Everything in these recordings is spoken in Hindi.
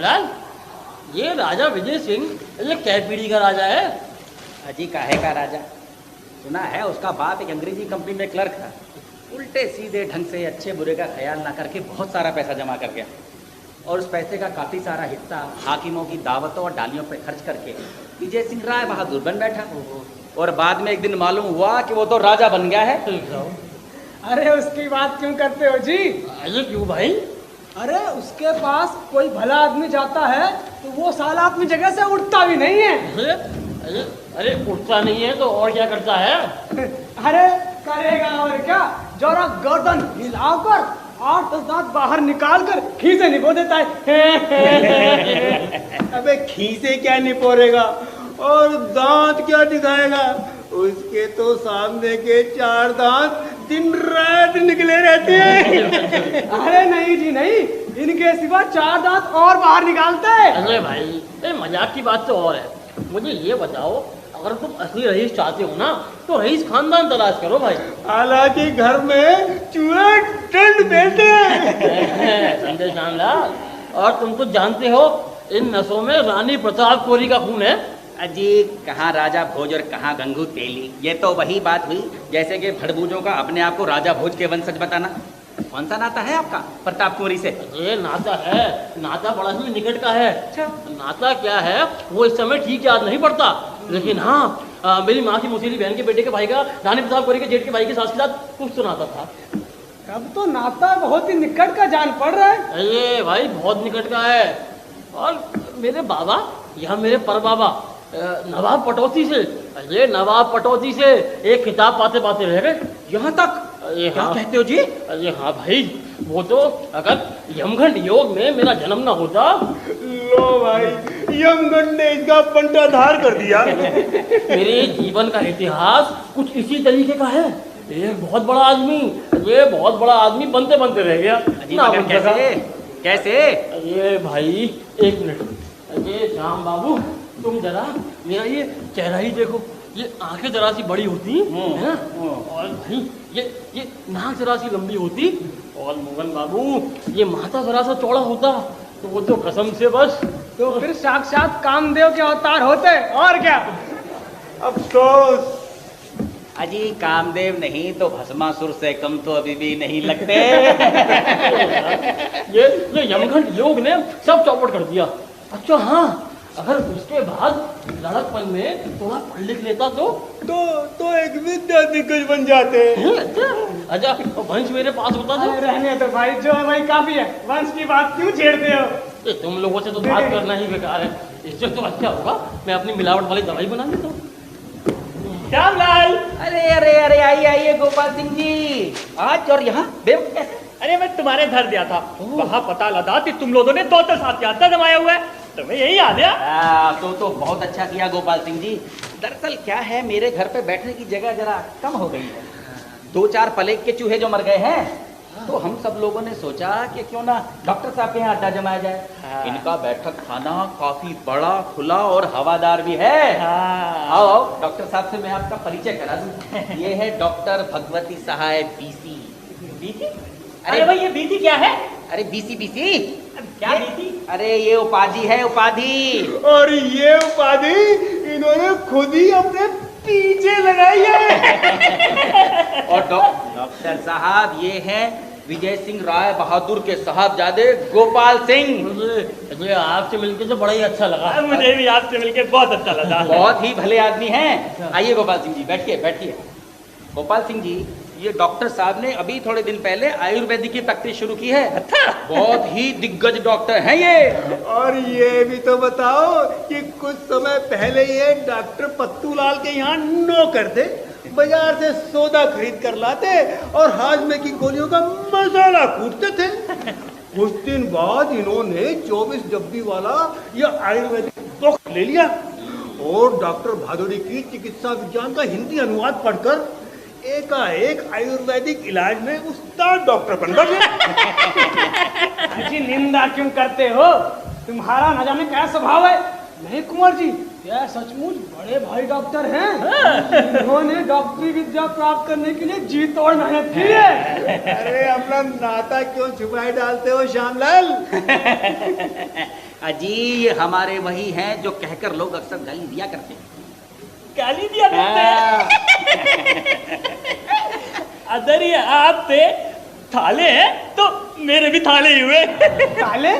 श्यामलाल, ये राजा विजय सिंह ये कै पीढ़ी का राजा है? अजी काहे का राजा? सुना है उसका बाप एक अंग्रेजी कंपनी में क्लर्क था। उल्टे सीधे ढंग से अच्छे बुरे का ख्याल ना करके बहुत सारा पैसा जमा कर गया, और उस पैसे का काफी सारा हिस्सा हाकिमों की दावतों और डालियों पे खर्च करके विजय सिंह राय बहादुर बन बैठा। और बाद में एक दिन मालूम हुआ कि वो तो राजा बन गया है। अरे उसकी बात क्यों करते हो जी? अरे क्यों भाई? अरे उसके पास कोई भला आदमी जाता है तो वो साला अपनी जगह से उठता भी नहीं है। अरे उठता नहीं है तो और क्या करता है? अरे करेगा और क्या, जरा गर्दन हिलाकर 8-10 दांत बाहर निकाल कर खीसे निपो देता है। अबे खीसे क्या निपोरेगा और दांत क्या दिखाएगा? उसके तो सामने के 4 दांत दिन रात निकले रहते हैं। अरे नहीं जी नहीं, इनके सिवा 4 दांत और बाहर निकालते हैं। अरे भाई, ये मजाक की बात तो और है। मुझे ये बताओ, अगर तुम असली रईस चाहते हो ना तो रईस खानदान तलाश करो भाई। हालांकि घर में चूहे टंड बेलते हैं। संजय श्यामलाल, और तुम तो जानते हो इन नसों में रानी प्रताप कोरी का खून है। अजी कहाँ राजा भोज और कहाँ गंगू तेली, ये तो वही बात हुई जैसे कि भड़बूजों का अपने आप को राजा भोज के वंशज बताना। कौन सा नाता है आपका प्रताप कोरी से? ये नाता है, नाता बड़ा ही निकट का है। नाता क्या है वो इस समय ठीक याद नहीं पड़ता, लेकिन हाँ मेरी माँ की मौसीली बहन के बेटे के भाई का रानी प्रताप कोरी के जेठ के भाई के साथ के साथ कुछ तो नाता था। अब तो नाता बहुत ही निकट का जान पड़ रहा है। ये भाई बहुत निकट का है। और मेरे बाबा, यहाँ मेरे पर बाबा नवाब पटौती से, ये नवाब पटौती से एक खिताब पाते पाते रह गए। यहाँ तक? क्या कहते हो जी? अरे हाँ भाई, वो तो अगर यमगंड योग में मेरा जन्म ना होता। लो भाई, यमगंड ने इसका पंटा धार कर दिया। मेरे जीवन का इतिहास कुछ इसी तरीके का है। एक बहुत बड़ा आदमी, ये बहुत बड़ा आदमी बनते बनते रह गया। कैसे कैसे? ये भाई एक मिनट, ये श्याम बाबू तुम जरा मेरा ये चेहरा ही देखो, ये आंखें जरा सी बड़ी होती है ना, और भाई ये नाक जरा सी लंबी होती, और मोहन बाबू ये माथा जरा सा चौड़ा होता, तो वो तो कसम से बस तो फिर साक्षात कामदेव के अवतार होते और क्या। अफसोस अजी कामदेव नहीं तो भस्मासुर से कम तो अभी भी नहीं लगते। ये यमगंड योग ने सब चौपट कर दिया। अच्छा हाँ, अगर उसके बाद लड़कपन में थोड़ा पढ़ लिख लेता तो एक विद्या दिग्गज बन जाते हैं। अच्छा वंश मेरे पास होता अरे रहने तो भाई, जो है वही काफी है, वंश की बात क्यों छेड़ते हो? तो तुम लोगों से तो बात करना ही बेकार है। इससे तो अच्छा होगा मैं अपनी मिलावट वाली दवाई बना लेता हूँ। श्यामलाल, अरे अरे अरे आइए आइए गोपाल सिंह जी, आज और यहाँ बेवकूफ कैसे? अरे मैं तुम्हारे घर गया था, वहाँ पता लगा कि तुम लोगों ने 2 साथ यात्रा जमाया हुआ है, तो मैं यही आ गया। तो बहुत अच्छा किया गोपाल सिंह जी। दरअसल क्या है, मेरे घर पे बैठने की जगह जरा कम हो गई है। 2-4 प्लेग के चूहे जो मर गए हैं, तो हम सब लोगों ने सोचा कि क्यों ना डॉक्टर साहब के यहाँ अड्डा जमाया जाए। इनका बैठक खाना काफी बड़ा, खुला और हवादार भी है। आओ आओ, डॉक्टर साहब से मैं आपका परिचय करा दूं। ये है डॉक्टर भगवती सहाय बीसी। बीसी? अरे भाई ये बीसी क्या है? अरे बीसी बीसी क्या बीसी? अरे ये उपाधि है, उपाधि। और ये उपाधि इन्होंने खुद ही अपने पीछे लगाई है। और डॉक्टर साहब ये हैं विजय सिंह राय बहादुर के साहबजादे गोपाल सिंह। मुझे आपसे मिलकर तो बड़ा ही अच्छा लगा। मुझे भी आपसे मिलकर बहुत अच्छा लगा। बहुत ही भले आदमी हैं। आइए गोपाल सिंह जी, बैठिए बैठिए। गोपाल सिंह जी, ये डॉक्टर साहब ने अभी थोड़े दिन पहले आयुर्वेदिक की प्रैक्टिस शुरू की है। बहुत ही दिग्गज डॉक्टर हैं ये। और ये भी तो बताओ कि कुछ समय पहले ये डॉक्टर पत्तूलाल के यहाँ नौकर थे, बाजार से सौदा खरीद कर लाते और हाजमे की गोलियों का मसाला कूटते थे। कुछ दिन बाद इन्होंने 24 डब्बी वाला यह आयुर्वेदिक बॉक्स ले लिया और डॉक्टर भादुड़ी की चिकित्सा विज्ञान का हिंदी अनुवाद पढ़कर एकाएक आयुर्वेदिक इलाज में उस्ताद डॉक्टर बन गए। जी निंदा क्यों करते हो? तुम्हारा न जाने क्या स्वभाव है। नहीं कुंवर जी, यह सचमुच बड़े भाई डॉक्टर हैं। इन्होंने डॉक्टरी विद्या प्राप्त करने के लिए जी तोड़ मेहनत की है। अरे अपना नाता क्यों छुपाए डालते हो श्यामलाल? अजी ये हमारे वही हैं जो कहकर लोग अक्सर गाली दिया करते हैं। गाली दिया करते हैं। अगर ये आप थे थाले हैं तो मेरे भी थाले ही हुए। ताले?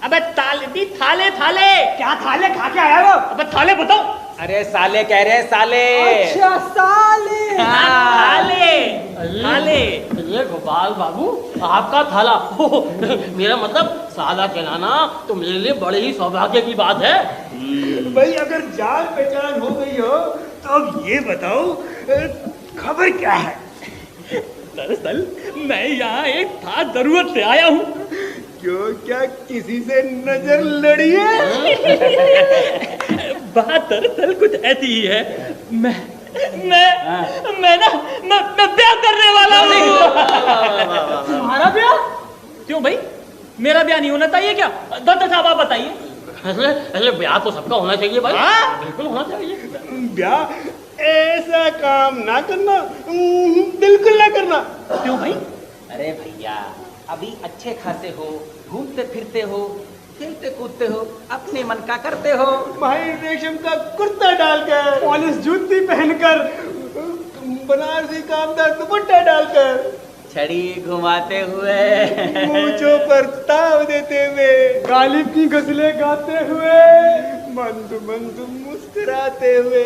अबे ताले भी थाले थाले। क्या थाले खा के आया वो? अबे थाले बताओ। अरे साले कह रहे हैं, साले। अच्छा साले। थाले थाले। ये गोपाल बाबू आपका थाला मेरा मतलब साला कहलाना तो मेरे लिए बड़े ही सौभाग्य की बात है। भाई अगर जान पहचान हो गई हो तो अब ये बताओ खबर क्या है? दरअसल मैं यहाँ एक खास जरूरत से आया हूँ। क्यों, क्या किसी से नजर लड़ी है? बात दरअसल कुछ ऐसी ही है। मैं ब्याह करने वाला हूँ। तुम्हारा ब्याह? क्यों भाई, मेरा ब्याह नहीं होना चाहिए क्या? दत्त साहब आप बताइए। ऐसे ब्याह तो सबका होना चाहिए भाई। हाँ? बिल्कुल होना चाहिए। ब्याह ऐसा काम ना करना, बिल्कुल ना करना। क्यों भाई? अरे भैया अभी अच्छे खासे हो, घूमते फिरते हो, खेलते कूदते हो, अपने मन का करते हो। भाई रेशम का कुर्ता डालकर, पॉलिश जूती पहनकर, बनारसी कामदार दुपट्टा डालकर, छड़ी घुमाते हुए, मूंछों पर ताव देते हुए, गालिब की गजलें गाते हुए, मंद मंद मुस्कुराते हुए।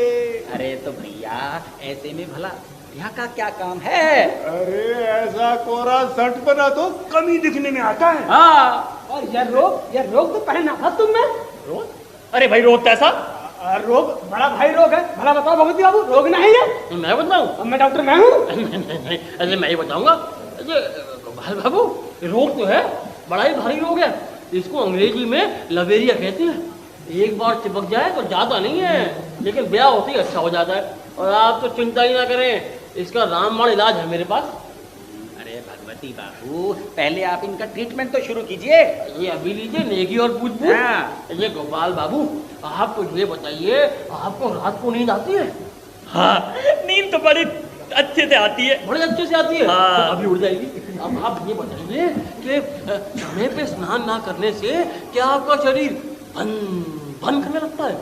अरे तो भैया ऐसे में भला यहाँ का क्या काम है? अरे ऐसा कोरा शर्ट बना तो कमी दिखने में आता है। हाँ। और यह रोग तो पहना था तुमने। रोग? अरे भाई रोग कैसा? रोग बड़ा भाई रोग है। भला बताओ भगवती बाबू, रोग नहीं है? मैं बताऊं? अब मैं डॉक्टर मैं हूँ। अरे मैं ही बताऊंगा। ये गोपाल बाबू रोग तो है, बड़ा ही भारी रोग है। इसको अंग्रेजी में लवेरिया कहते हैं। एक बार चिपक जाए तो जाता नहीं है, लेकिन ब्याह होते ही अच्छा हो जाता है। और आप तो चिंता ही ना करें, इसका रामबाण इलाज है मेरे पास। अरे भगवती बाबू पहले आप इनका ट्रीटमेंट तो शुरू कीजिए। ये अभी लीजिए नेगी और पूछ पूछ। ये गोपाल बाबू आप तो ये बताइए, आपको रात को नींद आती है? हाँ, नींद तो बड़ी अच्छे से आती है। बड़े अच्छे से आती है। हाँ। तो अभी उड़ जाएगी। अब आप ये बताइए कि समय पे स्नान ना करने से क्या आपका शरीर भन भन करने लगता है?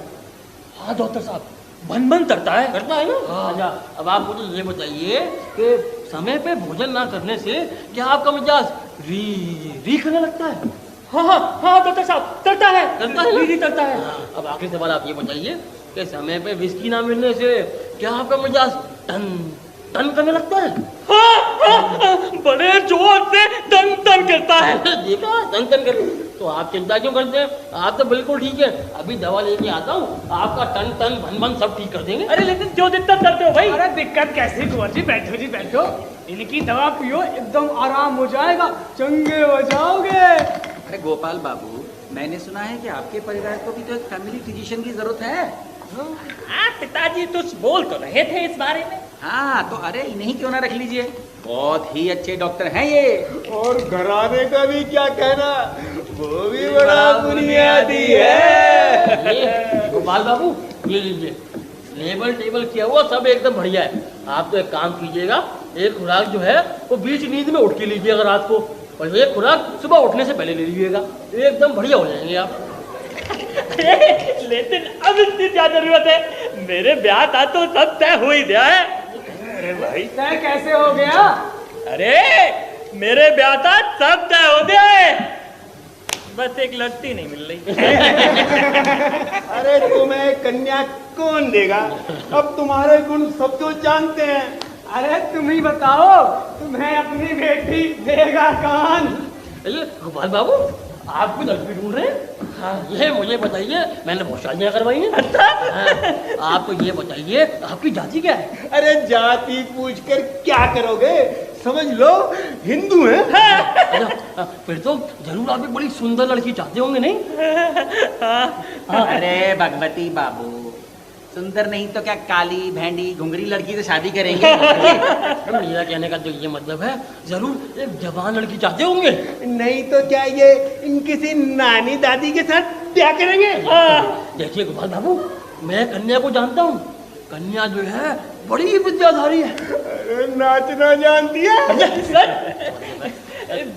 हाँ डॉक्टर साहब, भन भन करता है। करता है ना? अच्छा, अब आप मुझे ये बताइए कि समय पे भोजन ना करने से क्या आपका मिजाज री करने लगता है? हाँ हाँ हाँ डॉक्टर साहब, करता है। करता है ना? री करता है। हाँ, अब आखिरी सवाल आप ये बताइए कि समय पे विस्की ना मिलने से क्या आपका मिजाज टन टन करने लगता है? हाँ, हाँ, हाँ, बड़े जोर से टन टन करता है। देखा, टन टन कर। तो आप चिंता क्यों करते हैं? आप तो बिल्कुल ठीक है। अभी दवा लेके आता हूँ, आपका टन टन भन भन सब ठीक कर देंगे। अरे लेकिन क्यों दिक्कत करते हो भाई? अरे दिक्कत कैसी कुंवर जी, बैठो जी बैठो। इनकी दवा पियो, एकदम आराम हो जाएगा, चंगे हो जाओगे। अरे गोपाल बाबू मैंने सुना है कि आपके परिवार को भी तो एक फैमिली फिजिशियन की जरूरत है। हाँ पिताजी कुछ बोल तो रहे थे इस बारे में। हाँ तो अरे इन्हीं क्यों ना रख लीजिए, बहुत ही अच्छे डॉक्टर हैं ये। और घराने का भी क्या कहना, वो भी बड़ा बुनियादी है। ये गोपाल बाबू ये लीजिए, लेबल टेबल किया हुआ सब एकदम बढ़िया है। आप तो एक काम कीजिएगा, एक खुराक जो है वो बीच नींद में उठ के लीजिएगा रात को, और एक खुराक सुबह उठने से पहले ले लीजिएगा, एकदम बढ़िया हो जाएंगे आप। लेकिन अब इसकी क्या जरूरत है? मेरे ब्याह का तो सब तय हो ही गया है। अरे भाई तय कैसे हो गया? अरे मेरे ब्याह का सब तय हो गया है, बस एक लड़की नहीं मिल रही। अरे तुम्हें कन्या कौन देगा? अब तुम्हारे गुण सब तो जानते हैं। अरे तुम ही बताओ, तुम्हें अपनी बेटी देगा कौन? ये गोपाल बाबू आप भी लड़की ढूंढ रहे हैं? हाँ, ये मुझे बताइए, मैंने बहुत शादियाँ करवाई हैं। अच्छा हाँ, आप तो ये बताइए आपकी जाति क्या है? अरे जाति पूछकर क्या करोगे, समझ लो हिंदू हैं। अच्छा, फिर तो जरूर आप एक बड़ी सुंदर लड़की चाहते होंगे नहीं? अरे भगवती बाबू सुंदर नहीं तो क्या काली भेंडी घुंगरी लड़की से शादी करेंगे? मेरा कहने का तो ये मतलब है, जरूर एक जवान लड़की चाहते होंगे। नहीं तो क्या ये इन किसी नानी दादी के साथ ब्याह करेंगे? देखिए गोपाल बाबू, मैं कन्या को जानता हूँ। कन्या जो है बड़ी विद्याधारी है। अरे नाचना जानती है।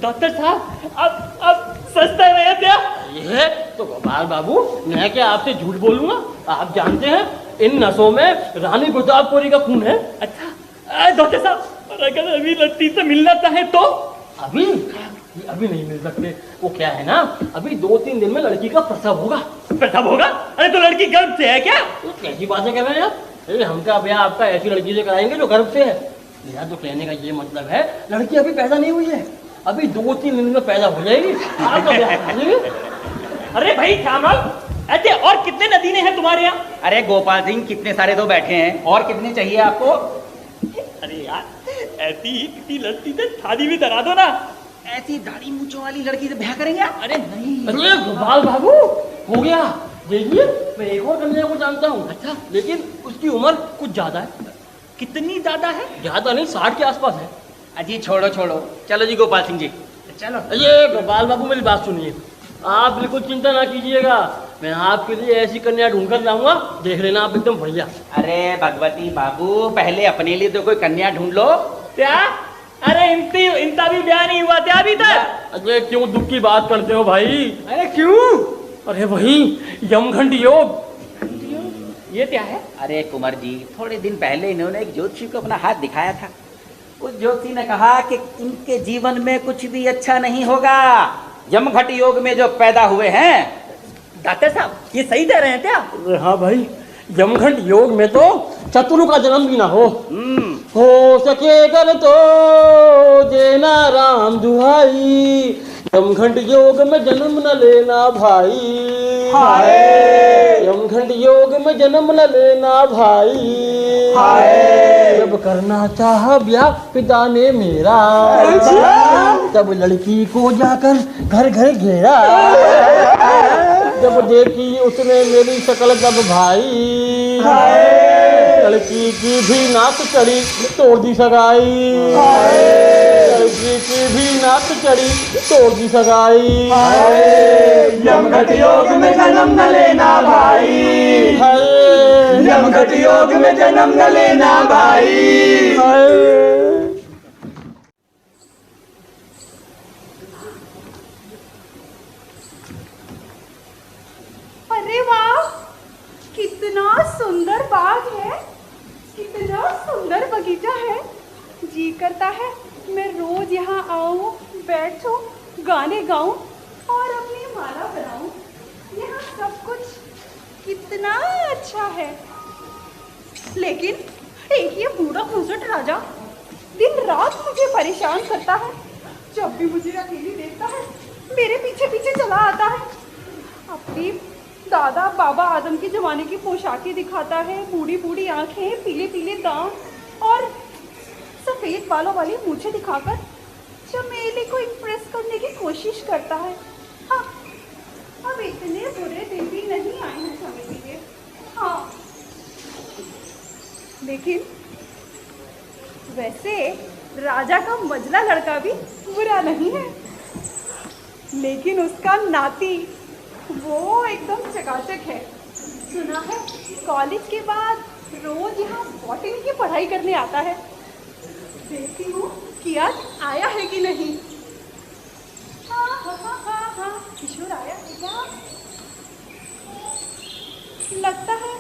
डॉक्टर साहब अब सस्ता रहे क्या? ये है तो गोपाल बाबू, मैं क्या आपसे झूठ बोलूंगा? आप जानते हैं इन नसों में रानी गुलजारपुरी का खून है। अच्छा डॉक्टर साहब, और अगर अभी लड़की से मिलना चाहे तो? अभी नहीं मिल सकते। वो क्या है ना, अभी 2-3 दिन में लड़की का प्रसव होगा। प्रसव होगा? अरे तो लड़की गर्भ से है क्या? तो कैसी बातें कर रहे हैं आप? अरे हमका ब्याह आपका ऐसी लड़की से कराएंगे जो गर्भ से है। मेरा तो कहने का ये मतलब है, लड़की अभी पैदा नहीं हुई है, अभी 2-3 दिन में पैदा हो जाएगी, आपका ब्याह करा देंगे। अरे भाई श्यामलाल, ऐसे और कितने नदीने हैं तुम्हारे यहाँ? अरे गोपाल सिंह, कितने सारे तो बैठे हैं, और कितने चाहिए आपको? अरे यार, ऐसी ही किसी लड़की से शादी भी करा दो ना। ऐसी दाढ़ी मूंछों वाली लड़की से ब्याह करेंगे आप? अरे नहीं। अरे गोपाल बाबू, हो गया। देखिए, मैं एक और कन्या को जानता हूँ। अच्छा, लेकिन उसकी उम्र कुछ ज्यादा है। कितनी ज्यादा है? ज्यादा नहीं, 60 के आसपास है। अजी छोड़ो छोड़ो, चलो जी गोपाल सिंह जी चलो। ये गोपाल बाबू, मेरी बात सुनिए, आप बिल्कुल चिंता ना कीजिएगा, मैं आपके लिए ऐसी कन्या ढूंढ कर लाऊंगा, देख लेना आप एकदम बढ़िया। अरे भगवती बाबू, पहले अपने लिए तो कोई कन्या ढूंढ लो। क्या? अरे इनका भी ब्याह नहीं हुआ क्या अभी तक? अरे क्यों दुख की बात करते हो भाई? अरे क्यों? अरे वही यमघंट योग। ये क्या है? अरे कुंवर जी, थोड़े दिन पहले इन्होंने एक ज्योतिषी को अपना हाथ दिखाया था। उस ज्योतिषी ने कहा कि इनके जीवन में कुछ भी अच्छा नहीं होगा। यमघट योग में जो पैदा हुए हैं। डॉक्टर साहब, ये सही कह रहे हैं क्या? अरे हाँ भाई, यमघंट योग में तो चतुर का जन्म भी ना हो सके कर तो देना राम दुहाई, यमघंट योग में जन्म न लेना भाई। यमघंट योग में जन्म न लेना भाई। जब करना चाहा ब्याह पिता ने मेरा, तब लड़की को जाकर घर घर घेरा, जब देखी उसने मेरी शक्ल तब भाई, लड़की की भी नाक चढ़ी तोड़ दी सगाई, लड़की की भी नाक चढ़ी तोड़ दी सगाई। यमघट योग में जन्म न लेना भाई, यमघट योग में जन्म न लेना भाई। अरे वाह, कितना सुंदर बाग है, कितना सुंदर बगीचा है। जी करता है मैं रोज यहाँ आऊं, बैठूं, गाने गाऊं और अपनी माला बनाऊं। यहाँ सब कुछ कितना अच्छा है, लेकिन एक ये बूढ़ा घूंसट राजा दिन रात मुझे परेशान करता है। जब भी मुझे अकेली देखता है, मेरे पीछे पीछे चला आता है। अपनी दादा बाबा आदम के जमाने की पोशाकें दिखाता है, बूढ़ी बूढ़ी आंखें, पीले पीले दांत और सफेद बालों वाली मूछें दिखाकर चमेली को इम्प्रेस करने की कोशिश करता है। हाँ, अब इतने बुरे दिन भी नहीं आए हैं चमेली के। हाँ, लेकिन वैसे राजा का मजला लड़का भी बुरा नहीं है, लेकिन उसका नाती वो एकदम चकाचक है। सुना है कॉलेज के बाद रोज यहाँ बॉटनी की पढ़ाई करने आता है। देखती हूँ कि आज आया है कि नहीं। हाँ, किशोर आया है क्या? लगता है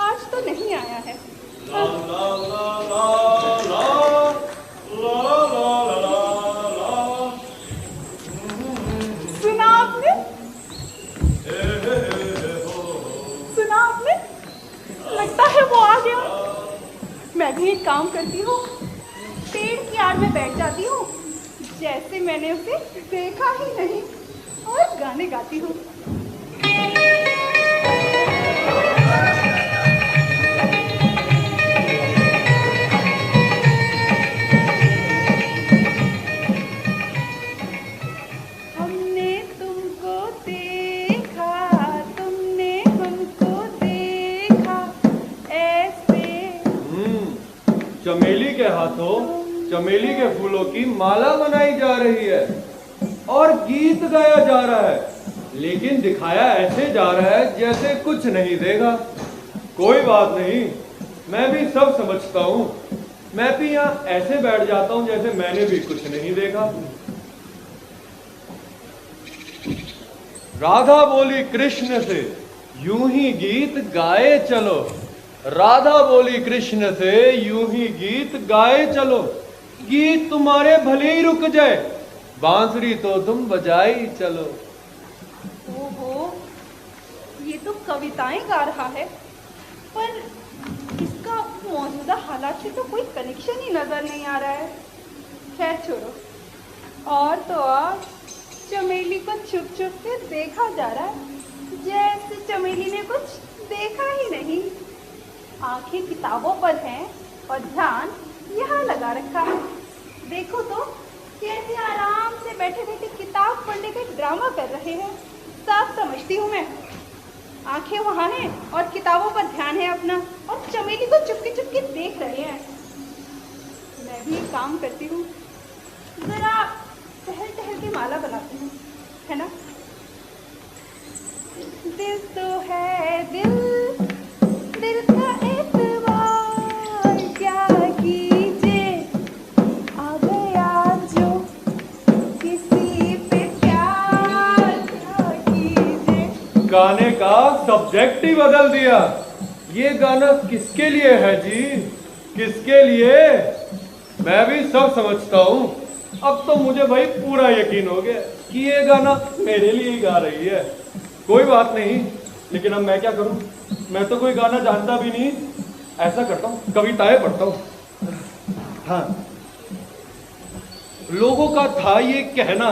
आज तो नहीं आया है। सुना आपने? लगता है वो आ गया। मैं भी एक काम करती हूँ, पेड़ की आड़ में बैठ जाती हूँ, जैसे मैंने उसे देखा ही नहीं, और गाने गाती हूँ। हमने तुमको देखा, तुमने हमको देखा ऐसे। चमेली के हाथों चमेली के फूलों की माला बनाई जा रही है और गीत गाया जा रहा है, लेकिन दिखाया ऐसे जा रहा है जैसे कुछ नहीं देगा। कोई बात नहीं, मैं भी सब समझता हूँ। मैं भी यहाँ ऐसे बैठ जाता हूँ जैसे मैंने भी कुछ नहीं देखा। राधा बोली कृष्ण से यूं ही गीत गाए चलो। राधा बोली कृष्ण से यूं ही गीत गाए चलो। गीत तुम्हारे भले ही रुक जाए, बांसुरी तो तुम बजाई चलो। ओहो, ये तो कविताएं गा रहा है, पर इसका मौजूदा हालात से तो कोई कनेक्शन ही नजर नहीं आ रहा है। खैर छोड़ो। और तो और चमेली को छुप छुप के देखा जा रहा है, जैसे चमेली ने कुछ देखा ही नहीं। आंखें किताबों पर हैं और ध्यान यहाँ लगा रखा है। देखो तो कैसे आराम से बैठे बैठे किताब पढ़ने का ड्रामा कर रहे हैं। साफ समझती हूँ मैं। आंखें वहाँ हैं और किताबों पर ध्यान है अपना, और चमेली को चुपके चुपके देख रहे हैं। मैं भी एक काम करती हूँ, जरा टहल टहल के माला बनाती हूँ, है ना। दिल तो है दिल, दिल का एतबार क्या कीजिए, आ गया जो किसी पे प्यार क्या कीजिए। गाने का सब्जेक्ट ही बदल दिया। ये गाना किसके लिए है जी, किसके लिए? मैं भी सब समझता हूँ। अब तो मुझे भाई पूरा यकीन हो गया कि ये गाना मेरे लिए ही गा रही है। कोई बात नहीं, लेकिन अब मैं क्या करूं? मैं तो कोई गाना जानता भी नहीं। ऐसा करता हूं, कविताएं पढ़ता हूं। हाँ, लोगों का था ये कहना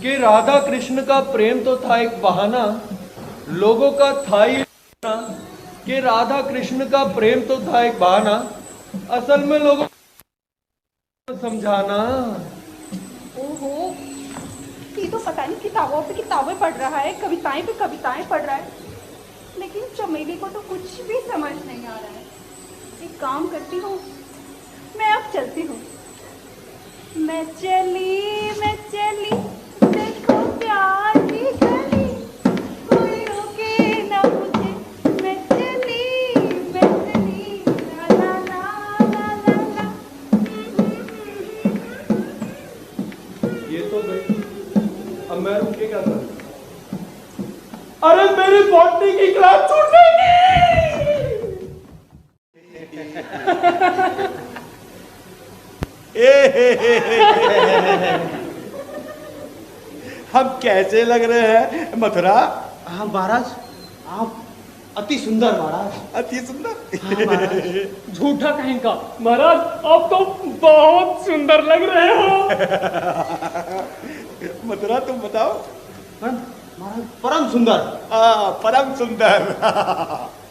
कि राधा कृष्ण का प्रेम तो था एक बहाना। लोगों का था ये कहना कि राधा कृष्ण का प्रेम तो था एक बहाना। असल में लोगों को समझाना। ओहो, ये तो पता नहीं किताबों पे किताबें पढ़ रहा है, कविताएं पे कविताएं पढ़ रहा है, लेकिन चमेली को तो कुछ भी समझ नहीं आ रहा है। एक काम करती हूँ, मैं अब चलती हूँ। मैं चली देखो प्यार की गली, कोई रोके ना मुझे। मैं चली ला ला ला ला ला ला। ये तो गई, अब मैं रुके क्या करूं? अरे मेरी बॉटनी की क्लास छूट हम कैसे लग रहे हैं मथुरा? हाँ महाराज, आप अति सुंदर महाराज। अति सुंदर। हाँ महाराज। झूठा कहीं का महाराज, आप तो बहुत सुंदर लग रहे हो। मथुरा तुम बताओ। महाराज परम सुंदर। परम सुंदर।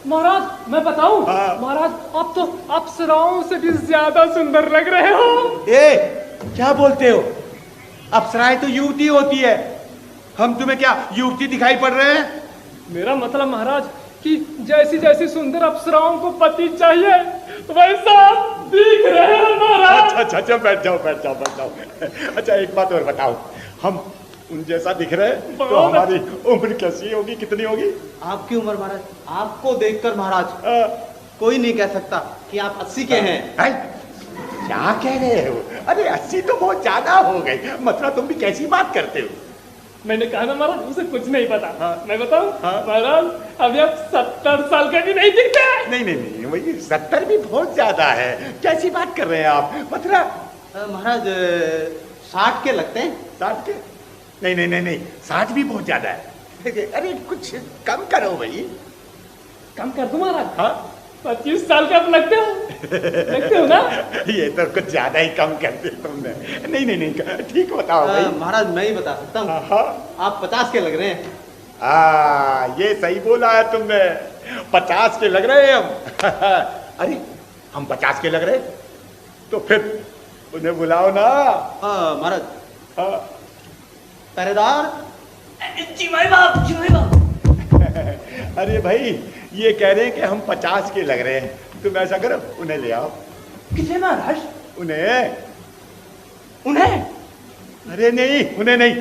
महाराज मैं बताऊं? हाँ। महाराज आप तो अप्सराओं से भी ज्यादा सुंदर लग रहे हो। ए, क्या बोलते हो? अप्सराएं तो युवती होती है, हम तुम्हें क्या युवती दिखाई पड़ रहे हैं? मेरा मतलब महाराज कि जैसी जैसी सुंदर अप्सराओं को पति चाहिए वैसा आप दिख रहे हैं महाराज। अच्छा, बैठ जाओ। अच्छा, एक बात और बताओ, हम उन जैसा दिख रहे हैं तो बहुत हमारी उम्र कैसी होगी, कितनी होगी? आपकी उम्र महाराज, आपको देखकर महाराज कोई नहीं कह सकता कि आप 80 के हैं। क्या कह रहे हो? अरे 80 तो बहुत ज्यादा हो गई। मतलब तुम भी कैसी बात करते हो? मैंने कहा ना महाराज, मुझे कुछ नहीं पता। हाँ। मैं बताऊं? हाँ। महाराज अभी आप 70 साल के भी नहीं दिखते। नहीं, वही 70 भी बहुत ज्यादा है। कैसी बात कर रहे हैं आप? मतलब महाराज 60 के लगते हैं। 60 के? नहीं, 60 भी बहुत ज्यादा है। अरे कुछ कम करो भाई। कम कर दो महाराज। हाँ, 25 साल का आप लगते हो ना? ये तो कुछ ज्यादा ही कम कर दिया तुमने। नहीं, ठीक बताओ भाई। महाराज मैं ही बता सकता हूँ। हाँ, आप 50 के लग रहे हैं। ये सही बोला है तुमने। 50 के लग रहे हैं हम। अरे हम 50 के लग रहे, तो फिर उन्हें बुलाओ ना। महाराज। हाँ। पहरेदार। जी भाई बाप। अरे भाई, ये कह रहे हैं कि हम 50 के लग रहे हैं, तुम ऐसा करो उन्हें ले आओ। किसे महाराज? उन्हें? अरे नहीं, उन्हें नहीं,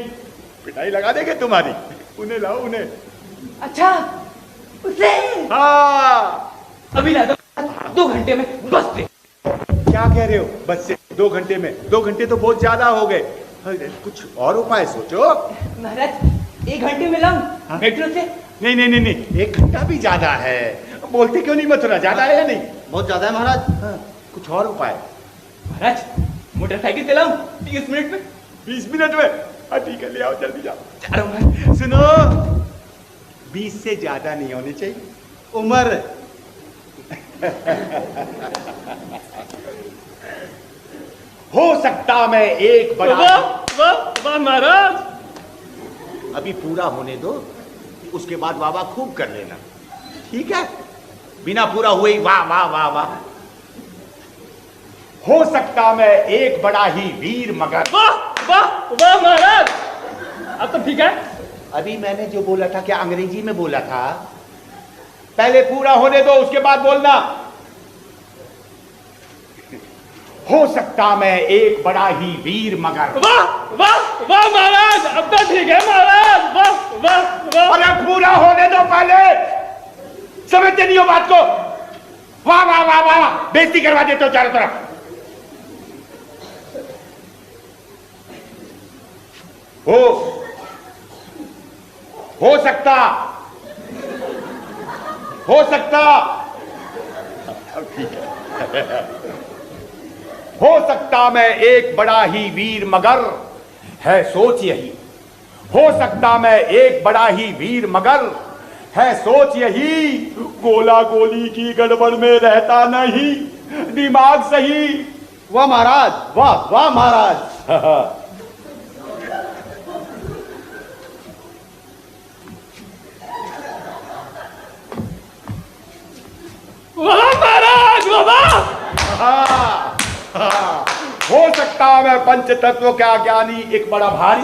पिटाई लगा देंगे तुम्हारी। उन्हें लाओ, उन्हें। अच्छा, उसे। हाँ, अभी ला दो, 2 घंटे में बस से। क्या कह रहे हो? बस से 2 घंटे में? 2 घंटे तो बहुत ज्यादा हो गए। कुछ और उपाय सोचो। महाराज 1 घंटे में लंग मेट्रो से। नहीं नहीं नहीं नहीं, 1 घंटा भी ज्यादा है। बोलते क्यों नहीं मथुरा, ज्यादा है या नहीं? बहुत ज्यादा है महाराज। कुछ और उपाय? महाराज मोटरसाइकिल चलाऊं 30 मिनट में। 20 मिनट में? हाँ ठीक है, ले आओ जल्दी जाओ। जा रहा हूं महाराज। सुनो, 20 से ज्यादा नहीं होनी चाहिए उम्र। हो सकता मैं एक बड़ा, वाह महाराज। अभी पूरा होने दो, उसके बाद वाह वाह खूब कर लेना, ठीक है? बिना पूरा हुए ही वाह वाह वाह वाह। हो सकता मैं एक बड़ा ही वीर मगर। वाह वाह वाह महाराज, अब तो ठीक है। अभी मैंने जो बोला था क्या अंग्रेजी में बोला था? पहले पूरा होने दो, उसके बाद बोलना। हो सकता मैं एक बड़ा ही वीर मगर। वाह वाह वाह महाराज, अब तो ठीक है महाराज। वाह वाह वाह। अरे पूरा होने दो पहले, समझते नहीं हो बात को? वाह वाह वाह वाह वाह, बेइज्जती करवा देते हो चारों तरफ। हो सकता ठीक है। हो सकता मैं एक बड़ा ही वीर मगर, है सोच यही। हो सकता मैं एक बड़ा ही वीर मगर, है सोच यही। गोला गोली की गड़बड़ में रहता नहीं, दिमाग सही। वाह महाराज, वाह वाह महाराज। वाह महाराज वाह। हो सकता मैं पंच तत्व का ज्ञानी एक बड़ा भारी,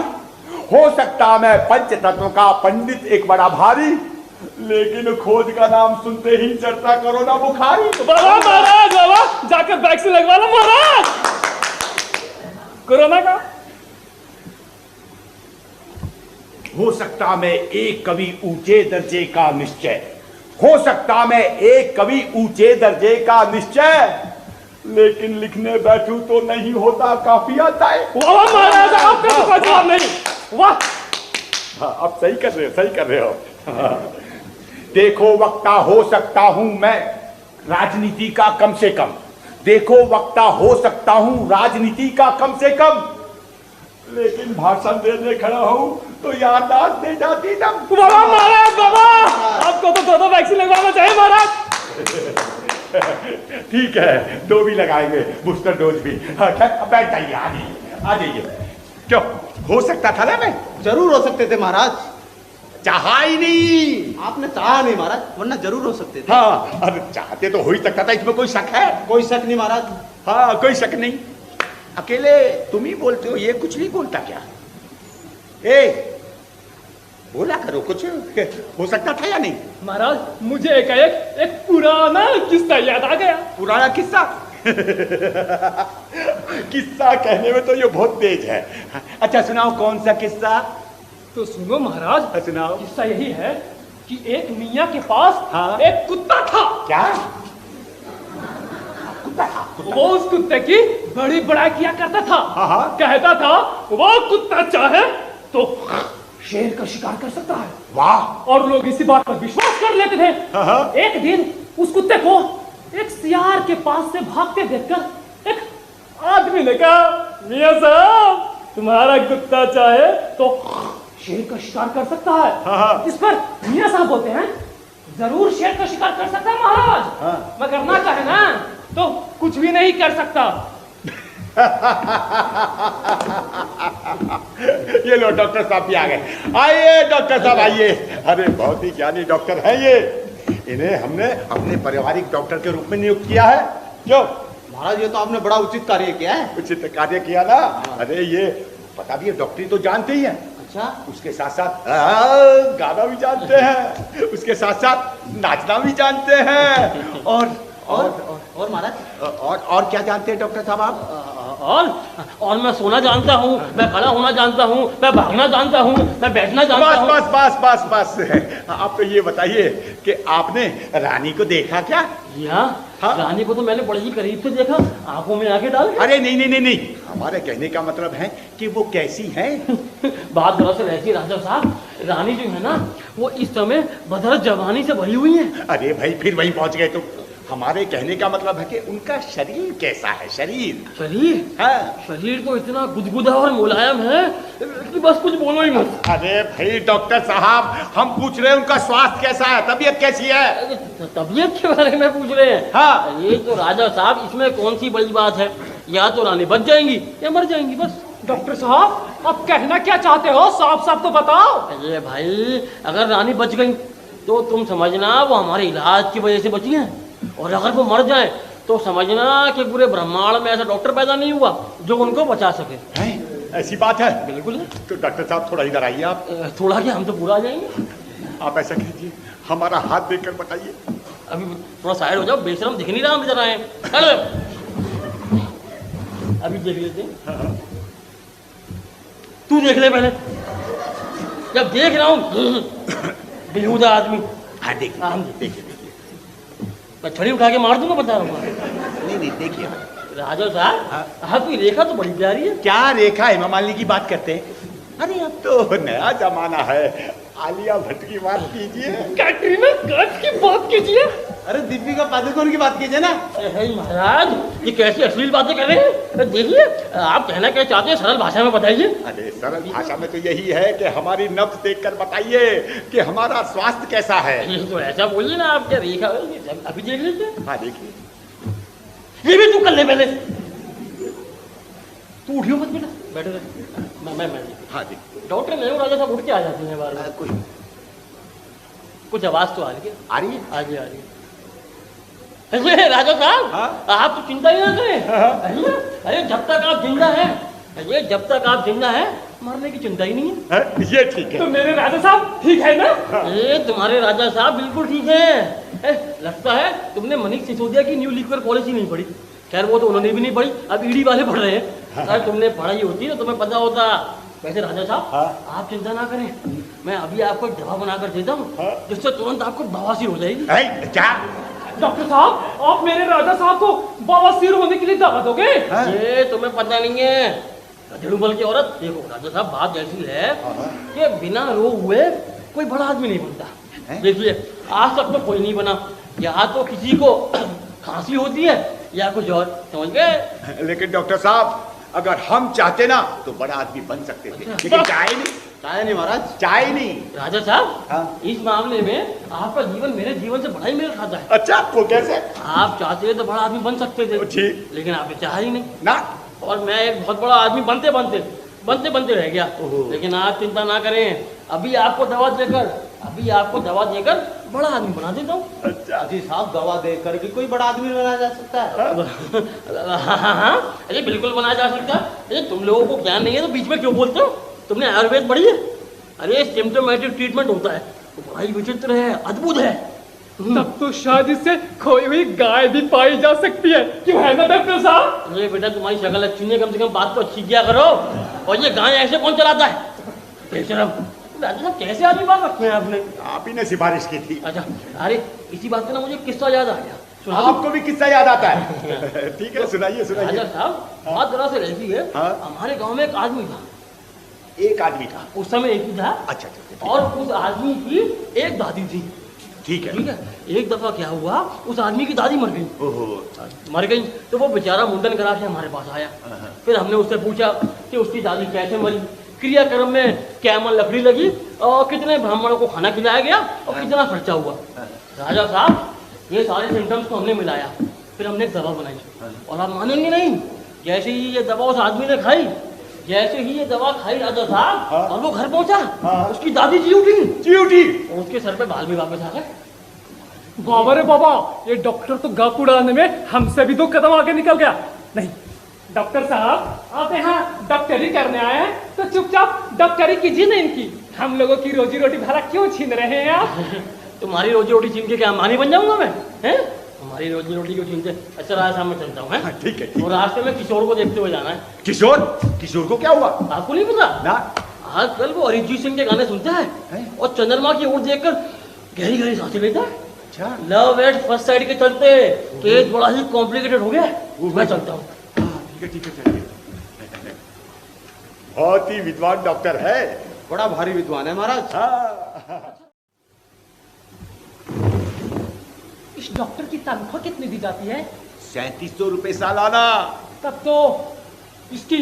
हो सकता मैं पंच तत्व का पंडित एक बड़ा भारी, लेकिन खोज का नाम सुनते ही चर्चा करो ना बुखारी। वाह महाराज वाह, जाकर वैक्सीन लगवा लो महाराज कोरोना का। हो सकता मैं एक कवि ऊंचे दर्जे का निश्चय, हो सकता मैं एक कवि ऊंचे दर्जे का निश्चय, लेकिन लिखने बैठूं तो नहीं होता काफिया तय। वाह महाराज, आपका तो कोई जवाब नहीं। वाह। हाँ, अब सही कर रहे हो। देखो वक्ता हो सकता हूं मैं राजनीति का कम से कम, देखो वक्ता हो सकता हूं राजनीति का कम से कम, लेकिन भाषण देने खड़ा हूं तो याददाश्त दे जाती दम। वाह महाराज वाह, आपको तो 2 वैक्सीन लगवाना चाहिए महाराज। ठीक है, 2 भी लगाएंगे, बूस्टर डोज भी। हाँ, बैठ जाइए, आ जाइए। क्यों, हो सकता था ना मैं? जरूर हो सकते थे महाराज, चाहा ही नहीं। आपने चाहा नहीं महाराज, वरना जरूर हो सकते थे। हाँ, अरे चाहते तो हो ही सकता था, इसमें कोई शक है? कोई शक नहीं महाराज। हाँ, कोई शक नहीं। अकेले तुम ही बोलते हो, ये कुछ नहीं बोलता क्या? बोला करो कुछ, हो सकता था या नहीं? महाराज मुझे एक पुराना किस्सा याद आ गया। पुराना किस्सा? किस्सा कहने में तो ये बहुत तेज है। अच्छा सुनाओ, कौन सा किस्सा? तो सुनो महाराज, सुनाओ। किस्सा यही है कि एक मियाँ के पास हाँ? एक कुत्ता था। क्या कुत्ता था? वो उस कुत्ते की बड़ी बड़ाई किया करता था। हाँ। कहता था वो कुत्ता चाहे तो शेर का शिकार कर सकता है। वाह। और लोग इसी बात पर विश्वास कर लेते थे। हाँ। एक दिन उस कुत्ते को एक सियार के पास से भागते देखकर एक आदमी ने कहा, मियां साहब तुम्हारा कुत्ता चाहे तो शेर का शिकार कर सकता है। हाँ। इस पर मियां साहब बोलते हैं, जरूर शेर का शिकार कर सकता है महाराज। हाँ। मगर ना चाहे ना तो कुछ भी नहीं कर सकता। ये लो डॉक्टर साहब भी आ गए। आइए डॉक्टर साहब आइए। अरे बहुत ही ज्ञानी डॉक्टर हैं ये, इन्हें हमने अपने पारिवारिक डॉक्टर के रूप में नियुक्त किया है। क्यों महाराज, ये तो आपने बड़ा उचित कार्य किया है। उचित कार्य किया ना। अरे ये पता भी है, डॉक्टरी तो जानते ही हैं। अच्छा, उसके साथ साथ गाना भी जानते हैं, उसके साथ साथ नाचना भी जानते हैं। और महाराज और क्या जानते हैं डॉक्टर साहब आप? और मैं सोना जानता हूँ, मैं खड़ा होना जानता हूँ, मैं भागना जानता हूँ, मैं बैठना जानता हूँ। बस बस बस बस बस। आप तो ये बताइए कि आपने रानी को देखा क्या? हाँ, रानी को तो मैंने बड़े ही करीब से देखा, आंखों में आंखें डाल। अरे नहीं नहीं नहीं नहीं, हमारे कहने का मतलब है कि वो कैसी है। बात दरअसल ऐसी राजा साहब, रानी जो है ना वो इस समय बदर जवानी से भरी हुई है। अरे भाई फिर वहीं पहुंच गए तुम। हमारे कहने का मतलब है कि उनका शरीर कैसा है? शरीर हाँ। शरीर तो इतना गुदगुदा और मुलायम है कि बस कुछ बोलो ही मत। अरे भाई डॉक्टर साहब, हम पूछ रहे हैं उनका स्वास्थ्य कैसा है, तबीयत कैसी है? तबीयत के बारे में पूछ रहे हैं? हाँ। ये तो राजा साहब इसमें कौन सी बड़ी बात है, या तो रानी बच जाएंगी या मर जाएंगी बस। डॉक्टर साहब आप कहना क्या चाहते हो, साफ साफ तो बताओ। अरे भाई अगर रानी बच गई तो तुम समझना वो हमारे इलाज की वजह से बची हैं, और अगर वो मर जाए तो समझना कि पूरे ब्रह्मांड में ऐसा डॉक्टर पैदा नहीं हुआ जो उनको बचा सके। ऐसी बात है? बिल्कुल है। तो डॉक्टर साहब थोड़ा इधर आइए आप। थोड़ा क्या, हम तो पूरा आ जाएंगे। आप ऐसा कीजिए, हमारा हाथ देखकर बताइए। अभी थोड़ा साइड हो जाओ, बेशरम दिख नहीं रहा हम इधर आए। हेलो, अभी देख लेते हैं। तू देख ले पहले। जब देख रहा हूँ बेहुदा आदमी। हाँ देखिए मैं छड़ी उठा के मार दूंगा, बता रहा हूँ। नहीं देखिए राजा साहब आपकी रेखा तो बड़ी प्यारी है। क्या रेखा? हेमा मालिनी की बात करते हैं? अरे अब तो नया जमाना है, आलिया भट्ट की बात कीजिए, कैटरीना कैफ की बात कीजिए, अरे दीपिका पादुकोण की बात कीजिए ना। महाराज ये कैसी अश्लील बातें कर रहे हैं? देखिए आप कहना क्या चाहते हैं, सरल भाषा में बताइए। अरे सरल भाषा में तो यही है कि हमारी नब्ज देखकर बताइए कि हमारा स्वास्थ्य कैसा है। तो ऐसा बोलिए ना, आप क्या रेखा अभी देख लीजिए। हाँ देखिए, ये भी तू कर ले पहले। तू उठियो मत बेटा, बैठे रहे। मैं हाँ देखिए। डॉक्टर नहीं हूँ, राजा साहब उठ के आ जाते हैं बार बार। कोई कुछ आवाज तो आ रही है। आ रही है? आ रही है। राजा साहब हाँ? आप तो चिंता ही ना करें। अरे जब तक आप जिंदा हैं, अरे जब तक आप जिंदा हैं मरने की चिंता ही नहीं है। ये ठीक है। तो मेरे राजा साहब ठीक है ना? ये तुम्हारे राजा साहब बिल्कुल ठीक है। लगता है तुमने मनीष सिसोदिया की न्यू लीकर पॉलिसी नहीं पढ़ी। खैर वो तो उन्होंने भी नहीं पढ़ी, अब ईडी वाले पढ़ रहे हैं। अगर तुमने पढ़ाई होती तो तुम्हें पता होता। वैसे राजा साहब आप चिंता ना करें, मैं अभी आपको एक दवा बनाकर देता हूँ जिससे तुरंत आपको बवासीर हो जाएगी। क्या? डॉक्टर साहब आप मेरे राजा साहब को बवासीर होने के लिए दवा दोगे? ये तुम्हें पता नहीं है धड़ुबल की औरत। देखो राजा साहब बात ऐसी है कि बिना रोग हुए कोई बड़ा आदमी नहीं बनता। देखिए आज तक तो कोई नहीं बना, या तो किसी को खांसी होती है या कुछ और, समझ गए? लेकिन डॉक्टर साहब अगर हम चाहते ना तो बड़ा आदमी बन सकते थे, लेकिन चाहे नहीं महाराज, चाहे नहीं। राजा साहब इस मामले में आपका जीवन मेरे जीवन से बड़ा ही मेल खाता है। अच्छा वो कैसे? आप चाहते तो बड़ा आदमी बन सकते थे, लेकिन आपने चाहा ही नहीं ना, और मैं एक बहुत बड़ा आदमी बनते बनते रह गया। लेकिन आप चिंता ना करें, अभी आपको दवा देकर बड़ा आदमी बना देता हूँ। अच्छा जी साहब, दवा देकर भी कोई बड़ा आदमी बना जा सकता है? हाँ, अरे बिल्कुल बनाया जा सकता है। अरे तुम लोगों को ज्ञान नहीं है तो बीच में क्यों बोलते हो? तुमने आयुर्वेद पढ़ी है? अरे सिम्टोमेटिक ट्रीटमेंट होता है, तो बड़ा ही विचित्र है, अद्भुत है। तब तो शायद इससे खोई हुई गाय भी पाई जा सकती है, क्यों है ना डॉक्टर साहब? अरे बेटा तुम्हारी शक्ल अच्छी नहीं है, कम से कम बात तो अच्छी किया करो। और ये गाय ऐसे कौन चलाता है? बेशरम। राजा साहब कैसे आदमी बात रखते हैं आपने? आप ही ने सिफारिश की थी। अच्छा, अरे इसी बात पे ना मुझे किस्सा याद आ गया। आपको भी किस्सा याद आता है? ठीक है सुनाइए राजा साहब बात दरअसल ऐसी है, हमारे गाँव में एक आदमी था। एक आदमी था? उस समय एक ही था। अच्छा, और उस आदमी की एक दादी थी। ठीक है। एक दफा क्या हुआ, उस आदमी की दादी मर गई। तो वो बेचारा मुंडन करा के हमारे पास आया। फिर हमने उससे पूछा कि उसकी दादी कैसे मरी, क्रियाक्रम में कैमल लकड़ी लगी, और कितने ब्राह्मणों को खाना खिलाया गया, और कितना खर्चा हुआ। राजा साहब ये सारे सिम्टम्स को हमने मिलाया, फिर हमने एक दवा बनाई। और आप मानेंगे नहीं, जैसे ही ये दवा उस आदमी ने खाई, राजा साहब, और वो घर पहुंचा, उसकी दादी जी उठी, और उसके सर पे बाल भी वापस आ गए। बाबा रे बाबा, ये डॉक्टर तो गा उड़ाने में हमसे भी 2 कदम आगे निकल गया। नहीं डॉक्टर साहब, आप यहाँ डॉक्टरी करने आए हैं तो चुपचाप डॉक्टरी कीजिए ना इनकी। हम लोगों की रोजी रोटी भला क्यों छीन रहे हैं आप? तुम्हारी रोजी रोटी छीन के क्या मानी बन जाऊंगा मैं? हैं? हमारी रोजी रोटी की चिंता। अच्छा राजा साहब मैं चलता हूँ। हाँ, ठीक है, ठीक और रास्ते में किशोर को देखते हुए जाना है। किशोर? किशोर को क्या हुआ? आपको नहीं पता ना। आजकल वो अरिजीत सिंह के गाने सुनता है और चंद्रमा की ओर देखकर गहरी गहरी सांसें लेता है। अच्छा। लव एट फर्स्ट साइड के चलते केस बड़ा ही कॉम्प्लिकेटेड हो गया। मैं चलता हूँ। ठीक है, ठीक है, चलिए। बहुत ही विद्वान डॉक्टर है। बड़ा भारी विद्वान है महाराज। हाँ। इस डॉक्टर की तनख्वाह कितनी दी जाती है? 3700 रुपए सालाना। तब तो इसकी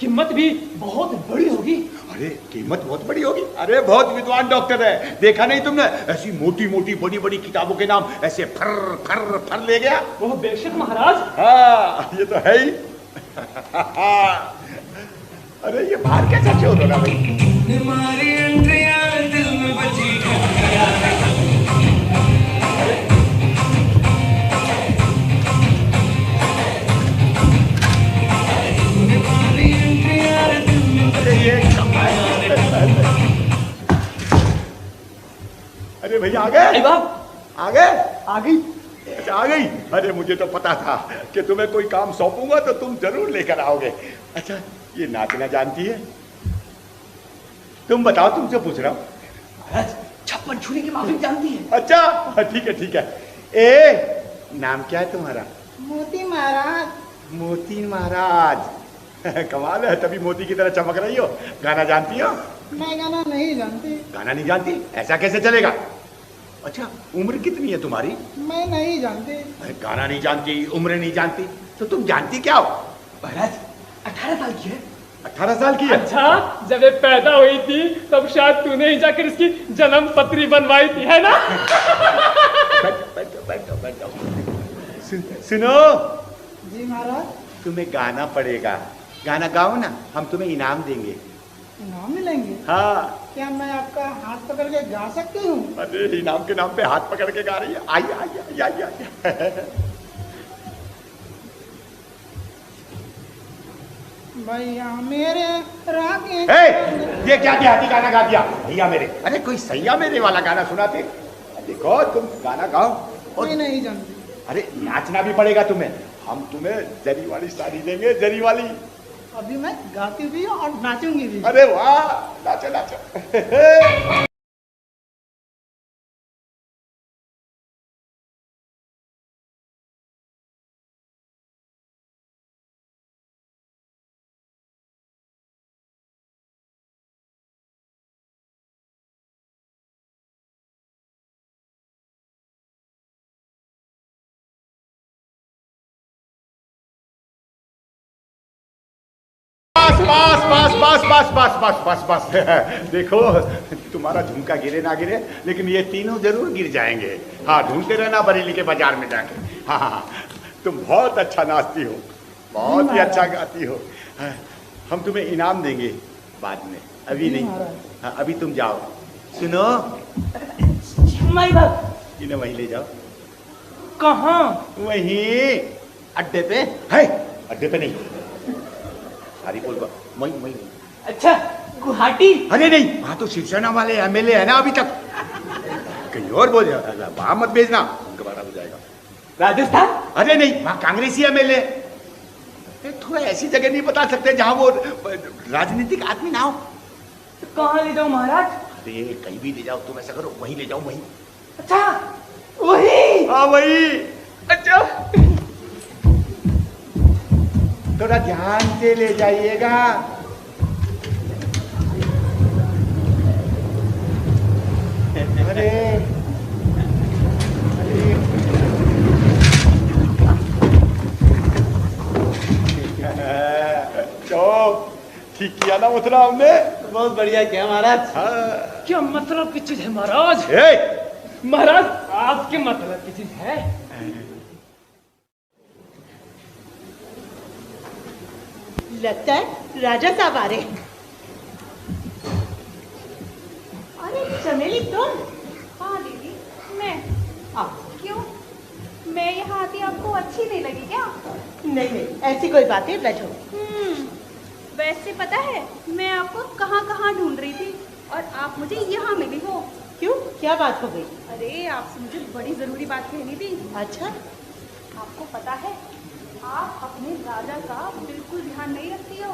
कीमत भी बहुत बड़ी होगी। अरे कीमत बहुत बड़ी होगी। अरे बहुत विद्वान डॉक्टर है, देखा नहीं तुमने? ऐसी मोटी मोटी बड़ी बड़ी किताबों के नाम ऐसे फर फर फर ले गया। वो बेशक महाराज। हाँ ये तो है ही। अरे ये बाहर कैसा चोर होगा भाई? अरे भैया आ गए? आ गए? आ गई। अच्छा आ गई। अरे मुझे तो पता था कि तुम्हें कोई काम सौंपूंगा तो तुम जरूर लेकर आओगे। अच्छा ये नाचना जानती है? तुम बताओ, तुमसे पूछ रहा हूँ। महाराज छप्पन छुरी की माफी जानती है। अच्छा ठीक है, ठीक है। ए नाम क्या है तुम्हारा? मोती महाराज। मोती महाराज। कमाल है, तभी मोती की तरह चमक रही हो। गाना जानती हो? मैं गाना नहीं जानती। गाना नहीं जानती? ऐसा कैसे चलेगा? अच्छा उम्र कितनी है तुम्हारी? मैं नहीं जानती। गाना नहीं जानती, उम्र नहीं जानती, तो तुम जानती क्या हो? महाराज 18 साल की है। 18 साल की है? अच्छा जब ये पैदा हुई थी तब शायद तूने ही जाकर इसकी जन्म पत्री बनवाई थी, है ना? बैठो बैठो बैठो। सुनो जी महाराज। तुम्हें गाना पड़ेगा। गाना गाओ ना, हम तुम्हें इनाम देंगे। इनाम मिलेंगे? हाँ। क्या मैं आपका हाथ पकड़ के गा सकती हूँ? अरे इनाम के नाम पे हाथ पकड़ के गा रही है। आइए आइए आइए आइए। भैया मेरे रागे। ये क्या देहाती गाना गा दिया? भैया मेरे? अरे कोई सैया मेरे वाला गाना सुनाते। देखो तुम गाना गाओ। मैं नहीं जानती। अरे नाचना भी पड़ेगा तुम्हें। हम तुम्हें जरी वाली साड़ी देंगे, जरी वाली। अभी मैं गाती भी हूँ और नाचूंगी भी। अरे वाह, नाचो नाचो। बस बस बस बस बस बस बस बस। देखो तुम्हारा झुमका गिरे ना गिरे, लेकिन ये तीनों जरूर गिर जाएंगे। हाँ ढूंढते रहना बरेली के बाजार में जाके। हाँ हाँ तुम बहुत अच्छा नाचती हो, बहुत ही अच्छा गाती हो। हम तुम्हें इनाम देंगे बाद में, अभी नहीं। हाँ अभी तुम जाओ। सुनो इन्हें वहीं ले जाओ। कहाँ? वहीं अड्डे पे है। अड्डे पे नहीं, सारी बोल वहीं। अच्छा गुवाहाटी? अरे नहीं, वहां तो शिवसेना वाले एमएलए है ना अभी तक। कहीं और बोल, वहां मत भेजना, गड़बड़ा हो जाएगा। राजस्थान? अरे नहीं, वहां कांग्रेसी एमएलए। थोड़ा ऐसी जगह नहीं बता सकते जहां वो राजनीतिक आदमी ना हो। तो कहाँ ले जाऊं महाराज? अरे कहीं भी ले जाओ, तुम ऐसा करो वहीं ले जाओ, वहीं। अच्छा वही? हाँ वही। अच्छा थोड़ा ध्यान से ले जाइएगा। अरे ठीक किया ना मथुरा हमने? बहुत बढ़िया किया महाराज। हाँ। क्या मतलब की चीज है महाराज? महाराज आपके मतलब की चीज है? लगता है राजा साहब आ रहे। अरे चमेली तुम? हाँ दीदी मैं। आओ। क्यों, मैं यहाँ आती आपको अच्छी नहीं लगी क्या? नहीं नहीं ऐसी कोई बात नहीं, बैठो। वैसे पता है मैं आपको कहाँ कहाँ ढूंढ रही थी और आप मुझे यहाँ मिली हो। क्यों, क्या बात हो गई? अरे आपसे मुझे बड़ी जरूरी बात कहनी थी। अच्छा, आपको पता है आप अपने राजा का बिल्कुल ध्यान नहीं रखती हो।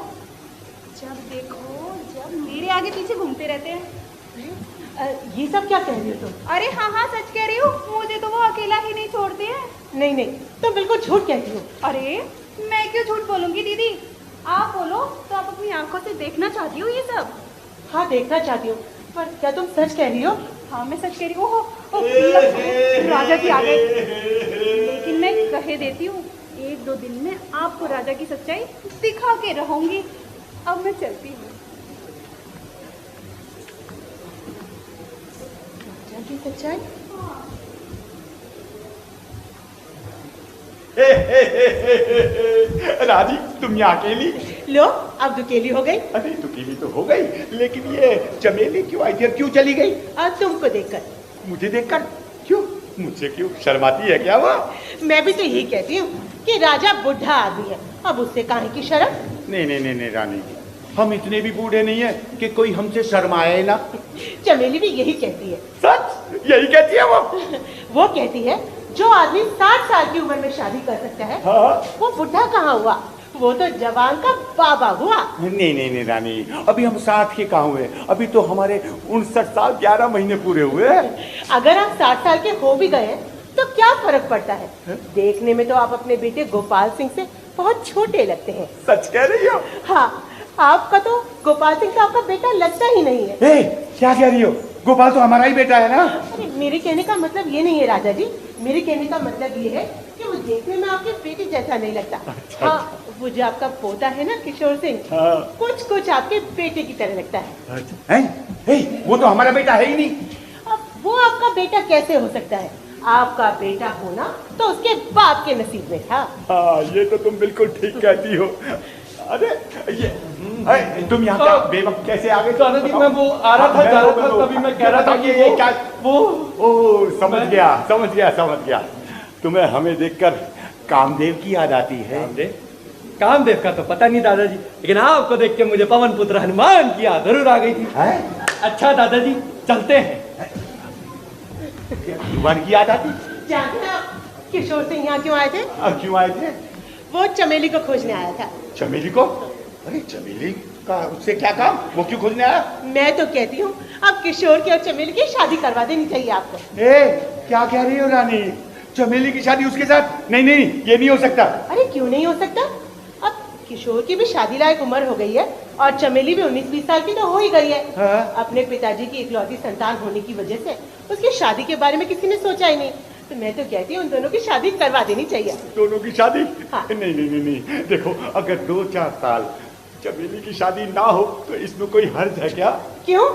जब देखो जब मेरे आगे पीछे घूमते रहते हैं। ये सब क्या कह रही हो तुम? अरे हाँ हाँ सच कह रही हूँ, मुझे तो वो अकेला ही नहीं छोड़ते हैं। नहीं नहीं, तुम बिल्कुल झूठ कहती हो। अरे मैं क्यों झूठ बोलूंगी दीदी, आप बोलो तो आप अपनी आंखों से देखना चाहती हो ये सब? हाँ देखना चाहती हूँ, पर क्या तुम सच कह रही हो? हाँ मैं सच कह रही हूँ। राजा जी आ गए। लेकिन मैं कह देती हूँ 1-2 दिन में आपको राजा की सच्चाई दिखा के रहूंगी। अब मैं चलती हूँ। राजा की सच्चाई? रानी तुम यहाँ अकेली? लो, अब दुकेली हो गई। अरे दुकेली तो हो गई, लेकिन ये चमेली क्यों आई थी और क्यों चली गई? अब तुमको देखकर। मुझे देखकर? क्यों, मुझसे क्यों शर्माती है क्या वो? मैं भी तो यही कहती हूँ कि राजा बुढ़ा आदमी है, अब उससे काहे की शर्म? नहीं नहीं नहीं नहीं रानी जी, हम इतने भी बूढ़े नहीं है कि कोई हमसे शर्माए ना। चमेली भी यही कहती है। सच? यही कहती है वो? वो कहती है जो आदमी 60 साल की उम्र में शादी कर सकता है, हाँ? वो बुढ़ा कहाँ हुआ, वो तो जवान का बाबा हुआ। नहीं नहीं नहीं रानी, अभी हम 60 के कहाँ हुए, अभी तो हमारे 59 साल 11 महीने पूरे हुए। अगर आप 60 साल के हो भी गए तो क्या फर्क पड़ता है? देखने में तो आप अपने बेटे गोपाल सिंह से बहुत छोटे लगते हैं। सच कह रही हो? हाँ, आपका तो गोपाल सिंह का आपका बेटा लगता ही नहीं है। ए, क्या कह रही हो? गोपाल तो हमारा ही बेटा है ना। अरे मेरे कहने का मतलब ये नहीं है राजा जी, मेरे कहने का मतलब ये है कि वो देखने में आपके बेटे जैसा नहीं लगता। अच्छा। हाँ, वो जो आपका पोता है ना किशोर सिंह, हाँ। कुछ कुछ आपके बेटे की तरह लगता है। अच्छा। है? वो तो हमारा बेटा है ही नहीं। अब वो आपका बेटा कैसे हो सकता है? आपका बेटा होना तो उसके बाप के नसीब में था। हाँ, ये तो तुम बिल्कुल ठीक कहती हो। अरे ये तुम यहाँ क्या बेवक्त कैसे आ गए? दादाजी मैं वो आ रहा था, जा रहा था, तभी मैं कह रहा था कि ये क्या वो ओ समझ गया। तुम्हें हमें देखकर कामदेव की याद आती है। कामदेव का तो पता नहीं दादाजी, लेकिन आपको देख के मुझे पवन पुत्र हनुमान की याद जरूर आ गई थी। अच्छा दादाजी चलते हैं। हनुमान की याद आती? जानते हैं आप किशोर सिंह यहाँ क्यों आए थे? क्यों आए थे? वो चमेली को खोजने आया था। चमेली को? अरे चमेली का उससे क्या काम? वो क्यों खोजने आया? मैं तो कहती हूँ अब किशोर की और चमेली की शादी करवा देनी चाहिए आपको। क्या कह रही हो रानी? चमेली की शादी उसके साथ? नहीं नहीं, ये नहीं हो सकता। अरे क्यों नहीं हो सकता? अब किशोर की भी शादी लायक उम्र हो गई है और चमेली भी 19-20 साल की तो हो ही गई है। हाँ? अपने पिताजी की इकलौती संतान होने की वजह से उसकी शादी के बारे में किसी ने सोचा ही नहीं। तो मैं तो कहती हूँ उन दोनों की शादी करवा देनी चाहिए। दोनों की शादी? हाँ। नहीं, देखो अगर 2-4 साल चमेली की शादी ना हो तो इसमें कोई हर्ज है क्या? क्यों?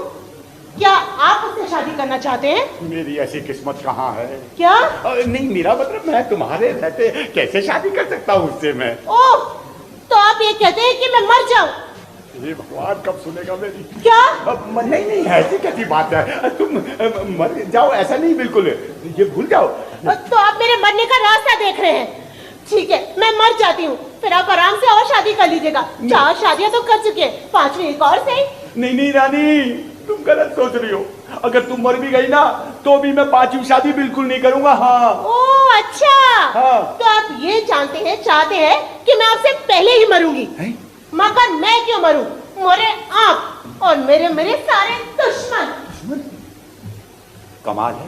क्या आप उससे शादी करना चाहते हैं? मेरी ऐसी किस्मत कहाँ है? क्या? नहीं, मेरा मतलब मैं तुम्हारे रहते कैसे शादी कर सकता हूँ उससे मैं? ओह, तो आप ये कहते हैं कि मैं मर जाऊं? ये भगवान कब सुनेगा मेरी? क्या? नहीं, ऐसी कैसी बात है? तुम मर जाओ ऐसा नहीं, बिल्कुल ये भूल जाओ। तो आप मेरे मरने का रास्ता देख रहे हैं। ठीक है, मैं मर जाती हूँ, फिर आप आराम से और शादी कर लीजिएगा। 4 शादियां तो कर चुके हैं, 5वीं एक और सही। नहीं रानी, तुम गलत सोच रही हो। अगर तुम मर भी गई ना तो भी मैं 5वीं शादी बिल्कुल नहीं करूंगा। हाँ। ओह अच्छा। हाँ। तो आप ये चाहते हैं कि मैं आपसे पहले ही मरूंगी? मगर मैं क्यों मरूं? मरे आप और मेरे सारे दुश्मन। कमाल है,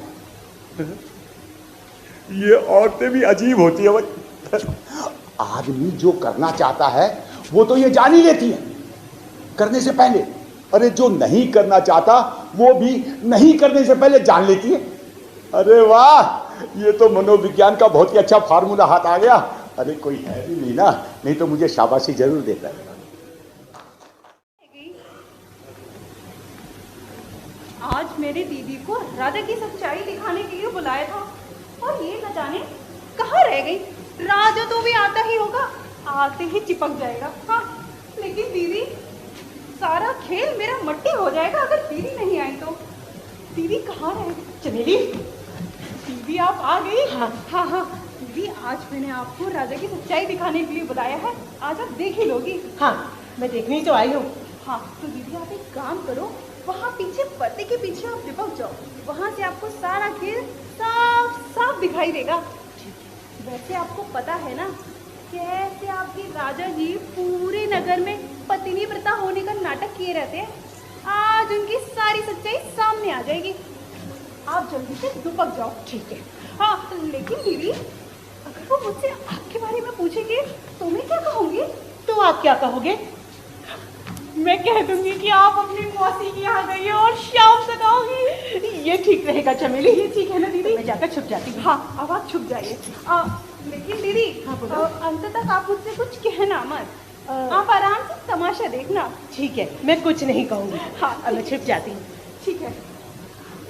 ये औरतें भी अजीब होती है भाई। आदमी जो करना चाहता है वो तो ये जान ही लेती है करने से पहले। अरे जो नहीं करना चाहता वो भी नहीं करने से पहले जान लेती है। अरे वाह, ये तो मनोविज्ञान का बहुत ही अच्छा फार्मूला हाथ आ गया। अरे कोई है भी नहीं ना, नहीं तो मुझे शाबाशी जरूर देता है। आज मेरी दीदी को राजा की सच्चाई दिखाने के लिए बुलाया था और ये न जाने कहाँ रह गई। राजा तो भी आता ही होगा, आते ही चिपक जाएगा। हाँ, लेकिन दीदी, सारा खेल मेरा मट्टी हो जाएगा अगर दीदी नहीं आई तो। दीदी कहाँ रह गई? चमेली, दीदी आप आ गई? हाँ। दीदी, आज मैंने आपको राजा की सच्चाई दिखाने के लिए बुलाया है, आज आप देख ही लोगी। हाँ, मैं देखने ही तो आई हूँ। हाँ, तो दीदी आप एक काम करो, वहाँ पीछे पर्दे के पीछे आप चिपक जाओ, वहाँ से आपको सारा खेल साफ साफ दिखाई देगा। वैसे आपको पता है ना कैसे आपके राजा जी पूरे नगर में पत्नी व्रता होने का नाटक किए रहते हैं। आज उनकी सारी सच्चाई सामने आ जाएगी। आप जल्दी से दुपक जाओ। ठीक है। हाँ, लेकिन दीदी अगर वो मुझसे आपके बारे में पूछेंगे तो मैं क्या कहूँगी? तो आप क्या कहोगे? मैं कह दूंगी कि आप अपनी मौसी के यहाँ गई और शाम तक आओगी। ये ठीक रहेगा चमेली? ये ठीक है ना दीदी? मैं जाकर छुप जाती हूँ। हाँ, अब आप छुप जाइए। लेकिन दीदी अंत तक आप मुझसे कुछ कहना मत। आप आराम से तमाशा देखना। ठीक है, मैं कुछ नहीं कहूँगी। हाँ, अब मैं छुप जाती हूँ। ठीक है।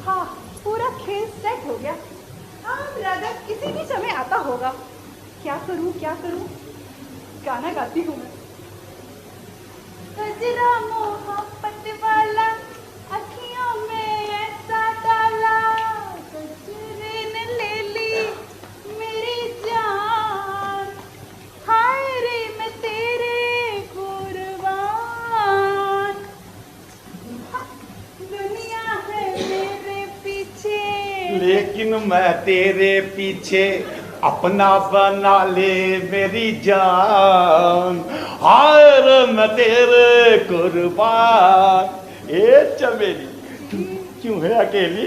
हाँ, पूरा खेल सेट हो गया। अब राजा किसी भी समय आता होगा। क्या करूँ क्या करूँ? गाना गाती हूँ मैं। गजरा मोहब्बत वाला अखियों में ऐसा डाला, गजरे ने ले ली मेरी जान, हाय रे मैं तेरे कुर्बान, दुनिया है मेरे पीछे लेकिन मैं तेरे पीछे, अपना बना ले मेरी जान, हाय रे मैं तेरे कुर्बान। ए चमेली, तुम क्यों है अकेली?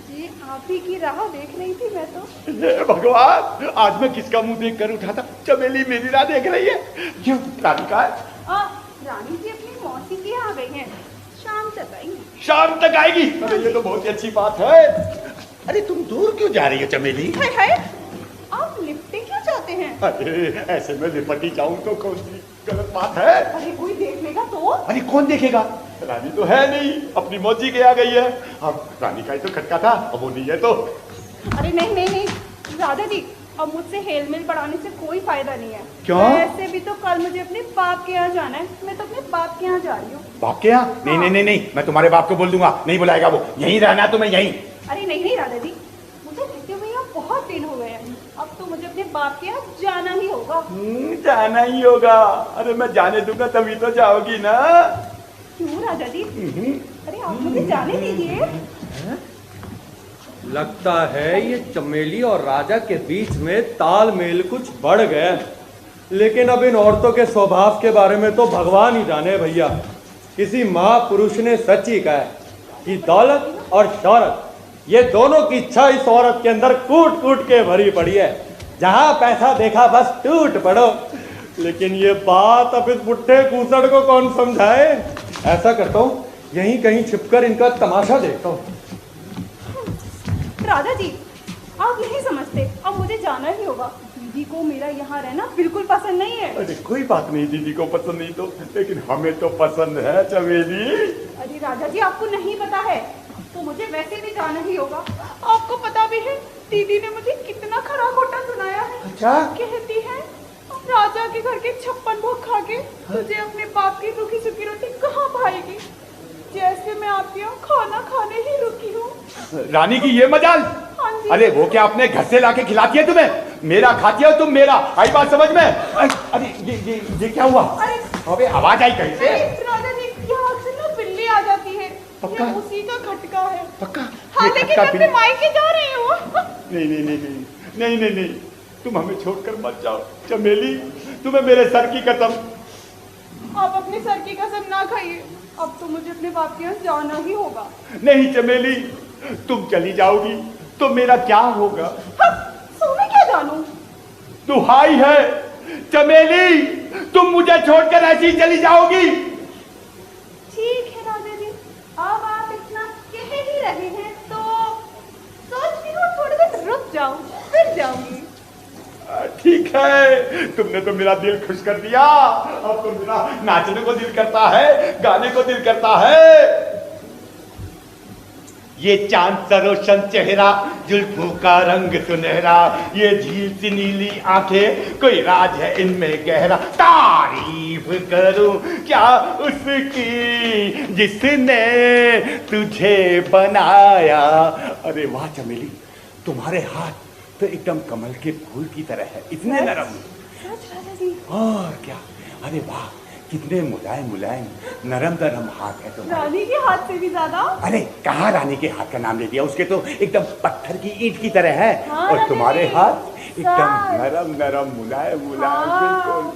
जी आप ही की राह देख रही थी मैं तो। हे भगवान, आज मैं किसका मुंह देख कर उठा था? चमेली मेरी राह देख रही है। क्यों, रानी कहाँ है? रानी जी अपनी मौसी के यहाँ गई हैं, शाम तक आएंगी। शाम तक आएगी? अरे ये तो बहुत ही अच्छी बात है। अरे तुम दूर क्यों जा रही हो चमेली? है आप लिपटे क्यों चाहते हैं? अरे ऐसे में लिपटी जाऊं तो कौन सी गलत बात है? अरे कोई देख लेगा तो? अरे कौन देखेगा? रानी तो है नहीं, अपनी मौजी के आ गई है। अब रानी का ही तो खटका था, अब वो नहीं है तो। अरे नहीं नहीं नहीं राधा जी, अब मुझसे हेल मेल बढ़ाने से कोई फायदा नहीं है। क्यों? वैसे भी तो कल मुझे अपने बाप के यहाँ जाना है। मैं तो अपने बाप के यहाँ जा रही हूँ। बाप के यहाँ? नहीं नहीं नहीं नहीं, मैं तुम्हारे बाप को बोल दूंगा, नहीं बुलाएगा वो। यहीं रहना है तुम्हें, यहीं। अरे नहीं नहीं राधा जी, मुझे रहते हुए यहाँ बहुत दिन हो गए हैं। अब तो मुझे अपने बाप के यहाँ जाना ही होगा। जाना ही होगा? अरे मैं जाने दूंगा तभी तो जाओगी ना। क्यों राजा जी? अरे आप मुझे जाने दीजिए। लगता है ये चमेली और राजा के बीच में तालमेल कुछ बढ़ गया, लेकिन अब इन औरतों के स्वभाव के बारे में तो भगवान ही जाने भैया। किसी महापुरुष ने सच ही कहा है कि दौलत और शौहरत, ये दोनों की इच्छा इस औरत के अंदर कूट कूट के भरी पड़ी है। जहां पैसा देखा बस टूट पड़ो। लेकिन ये बात अब इस बुढ़े कूसड़ को कौन समझाए? ऐसा करता हूँ, यहीं कहीं छिपकर इनका तमाशा देखता हूँ। राधा जी आप यही समझते, अब मुझे जाना ही होगा। दीदी को मेरा यहाँ रहना बिल्कुल पसंद नहीं है। अरे कोई बात नहीं, दीदी को पसंद नहीं तो, लेकिन हमें तो पसंद है चमेली। अरे राजा जी आपको नहीं पता है तो मुझे वैसे भी जाना ही होगा। आपको पता भी है दीदी ने मुझे कितना खरा खोटा सुनाया है। अच्छा? कहती है राजा के घर के 56 भोग खा के तुझे अपने बाप की रूखी सूखी रोटी कहाँ भाएगी, जैसे मैं आपके यहाँ खाना खाने ही रुकी हूँ। रानी की ये मजाल? हाँ जी। अरे वो क्या अपने घर से लाके खिलाती है तुम्हें? मेरा खाती हो तुम मेरा, आई बात समझ में? अरे ये क्या हुआ? अबे आवाज आई कहीं से? राजा जी यहाँ से ना बिल्ली आ जाती है। पक्का? ये उसी का खटका है। पक्का? हाँ ये लेकिन खटका मैं अपने मायके जा रही हूँ। नहीं नहीं नहीं नहीं नहीं नहीं नहीं, तुम हमें छोड़कर मत जाओ चमेली, तुम्हें मेरे सर की कसम। आप अपने सर की कसम ना खाइए, अब तो मुझे अपने बाप के यहाँ जाना ही होगा। नहीं चमेली, तुम चली जाओगी तो मेरा क्या होगा? सो मैं क्या जानूं? दुहाई है चमेली, तुम मुझे छोड़कर ऐसी ही चली जाओगी? ठीक है राजा जी, अब आप इतना कह ही रहे हैं तो सोच रही हूँ थोड़ी देर रुक जाऊं, फिर जाऊंगी। ठीक है, तुमने तो मेरा दिल खुश कर दिया। अब तो मेरा नाचने को दिल करता है, गाने को दिल करता है। ये चांद सा रोशन चेहरा, जुल्फों का रंग सुनहरा, ये झील सी नीली आंखें, कोई राज है इनमें गहरा। तारीफ करूं क्या उसकी जिसने तुझे बनाया। अरे वाह चमेली, तुम्हारे हाथ तो एकदम कमल के फूल की तरह है, इतने नरम। सच राजा जी? और क्या, अरे वाह कितने मुलायम मुलायम नरम नरम हाथ है तुम्हारे। रानी के हाथ से भी ज्यादा। अरे कहाँ रानी के हाथ का नाम ले दिया, उसके तो एकदम पत्थर की ईंट की तरह है। हाँ, और तुम्हारे रानी। हाथ एकदम साथ। नरम नरम मुलायम मुलायम हाँ।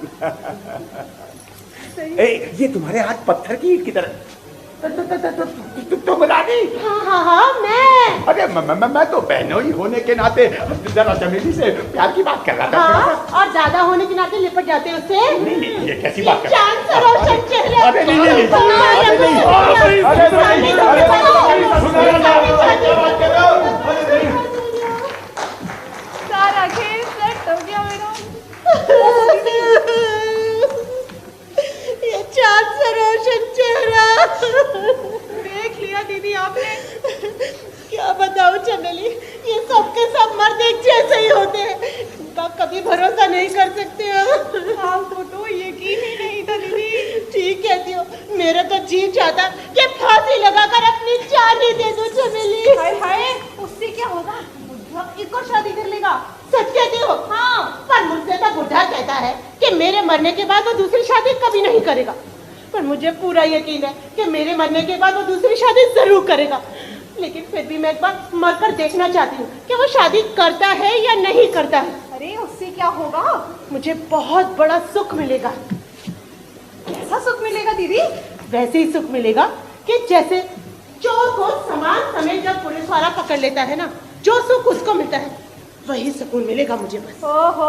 बिल्कुल। ये तुम्हारे हाथ पत्थर की ईंट की तरह। तुम रानी? हाँ मैं। अरे मैं तो बहनों ही होने के नाते जरा चमेली से प्यार की बात कर रहा था। हाँ, और ज्यादा होने के नाते लिपट जाते हैं उससे। नहीं, ये कैसी बात कर? चांद सा रोशन चेहरा। अरे नहीं, अरे नहीं, सारा खेल सेट हो गया मेरा। ये चांद सा रोशन चेहरा। देख लिया दीदी आपने। क्या बताऊं चमेली, ये सब के सब मर्द एक जैसे ही होते हैं, इनका कभी भरोसा नहीं कर सकते हम। आपको तो यकीन ही नहीं था दीदी। ठीक कहती हो, मेरा तो जी चाहता कि फांसी लगाकर अपनी जान ही दे दो चमेली। हाय हाय, उससे क्या होगा? बुढ़ा एक और शादी कर लेगा। सच कहती हो? हाँ, पर मुझसे तो बुढ़ा कहता है कि मेरे मरने के बाद वो दूसरी शादी कभी नहीं करेगा, पर मुझे पूरा यकीन है कि मेरे मरने के बाद वो दूसरी शादी जरूर करेगा। लेकिन फिर भी मैं एक बार मरकर देखना चाहती हूँ कि वो शादी करता है या नहीं करता है। अरे उससे क्या होगा? मुझे बहुत बड़ा सुख मिलेगा। कैसा सुख मिलेगा दीदी? वैसे ही सुख मिलेगा कि जैसे चोर को समान समय जब पुलिस वाला पकड़ लेता है ना, जो सुख उसको मिलता है वही सुकून मिलेगा मुझे बस। ओहो,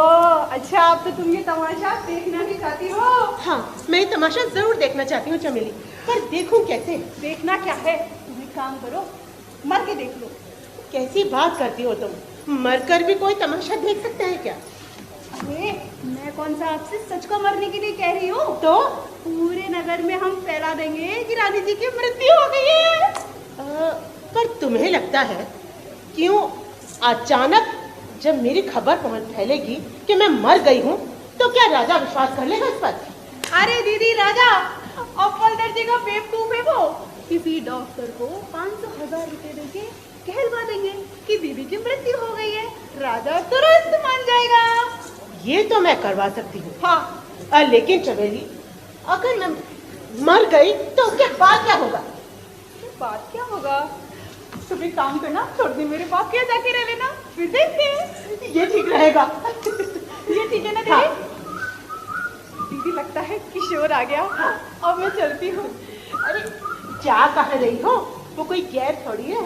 अच्छा अब तो तुम ये तमाशा देखना भी चाहती हो? हाँ, मैं ये तमाशा जरूर देखना चाहती हूँ चमेली, पर देखूं कैसे? देखना क्या है, तुम एक काम करो, मर के देख लो। कैसी बात करती हो तुम? मरकर भी कोई तमाशा देख सकता है क्या? अरे मैं कौन सा आपसे सच को मरने के लिए कह रही हूँ। तो पूरे नगर में हम फैला देंगे कि रानी जी की मृत्यु हो गई है। पर तुम्हें लगता है क्यों अचानक जब मेरी खबर फैलेगी कि मैं मर गई हूँ तो क्या राजा विश्वास कर लेगा इस पर? अरे दीदी, राजा अव्वल दर्जे का बेवकूफ है वो। किसी डॉक्टर को 500,000 रुपए देके कहलवा देंगे कि दीदी की मृत्यु हो गई है, राजा तुरंत मान जाएगा। ये तो मैं करवा सकती हूँ। हाँ, लेकिन चमेली, अगर मैं मर गई तो उसके बाद क्या होगा? बात क्या होगा? तुम एक काम करना, थोड़ी देर मेरे पास क्या जाके रह लेना, फिर देखते हैं। ये ठीक रहेगा। ये ठीक है ना दीदी? हाँ। दीदी लगता है किशोर आ गया। अब मैं चलती हूँ। अरे जा कहाँ रही हो? वो कोई गैर थोड़ी है।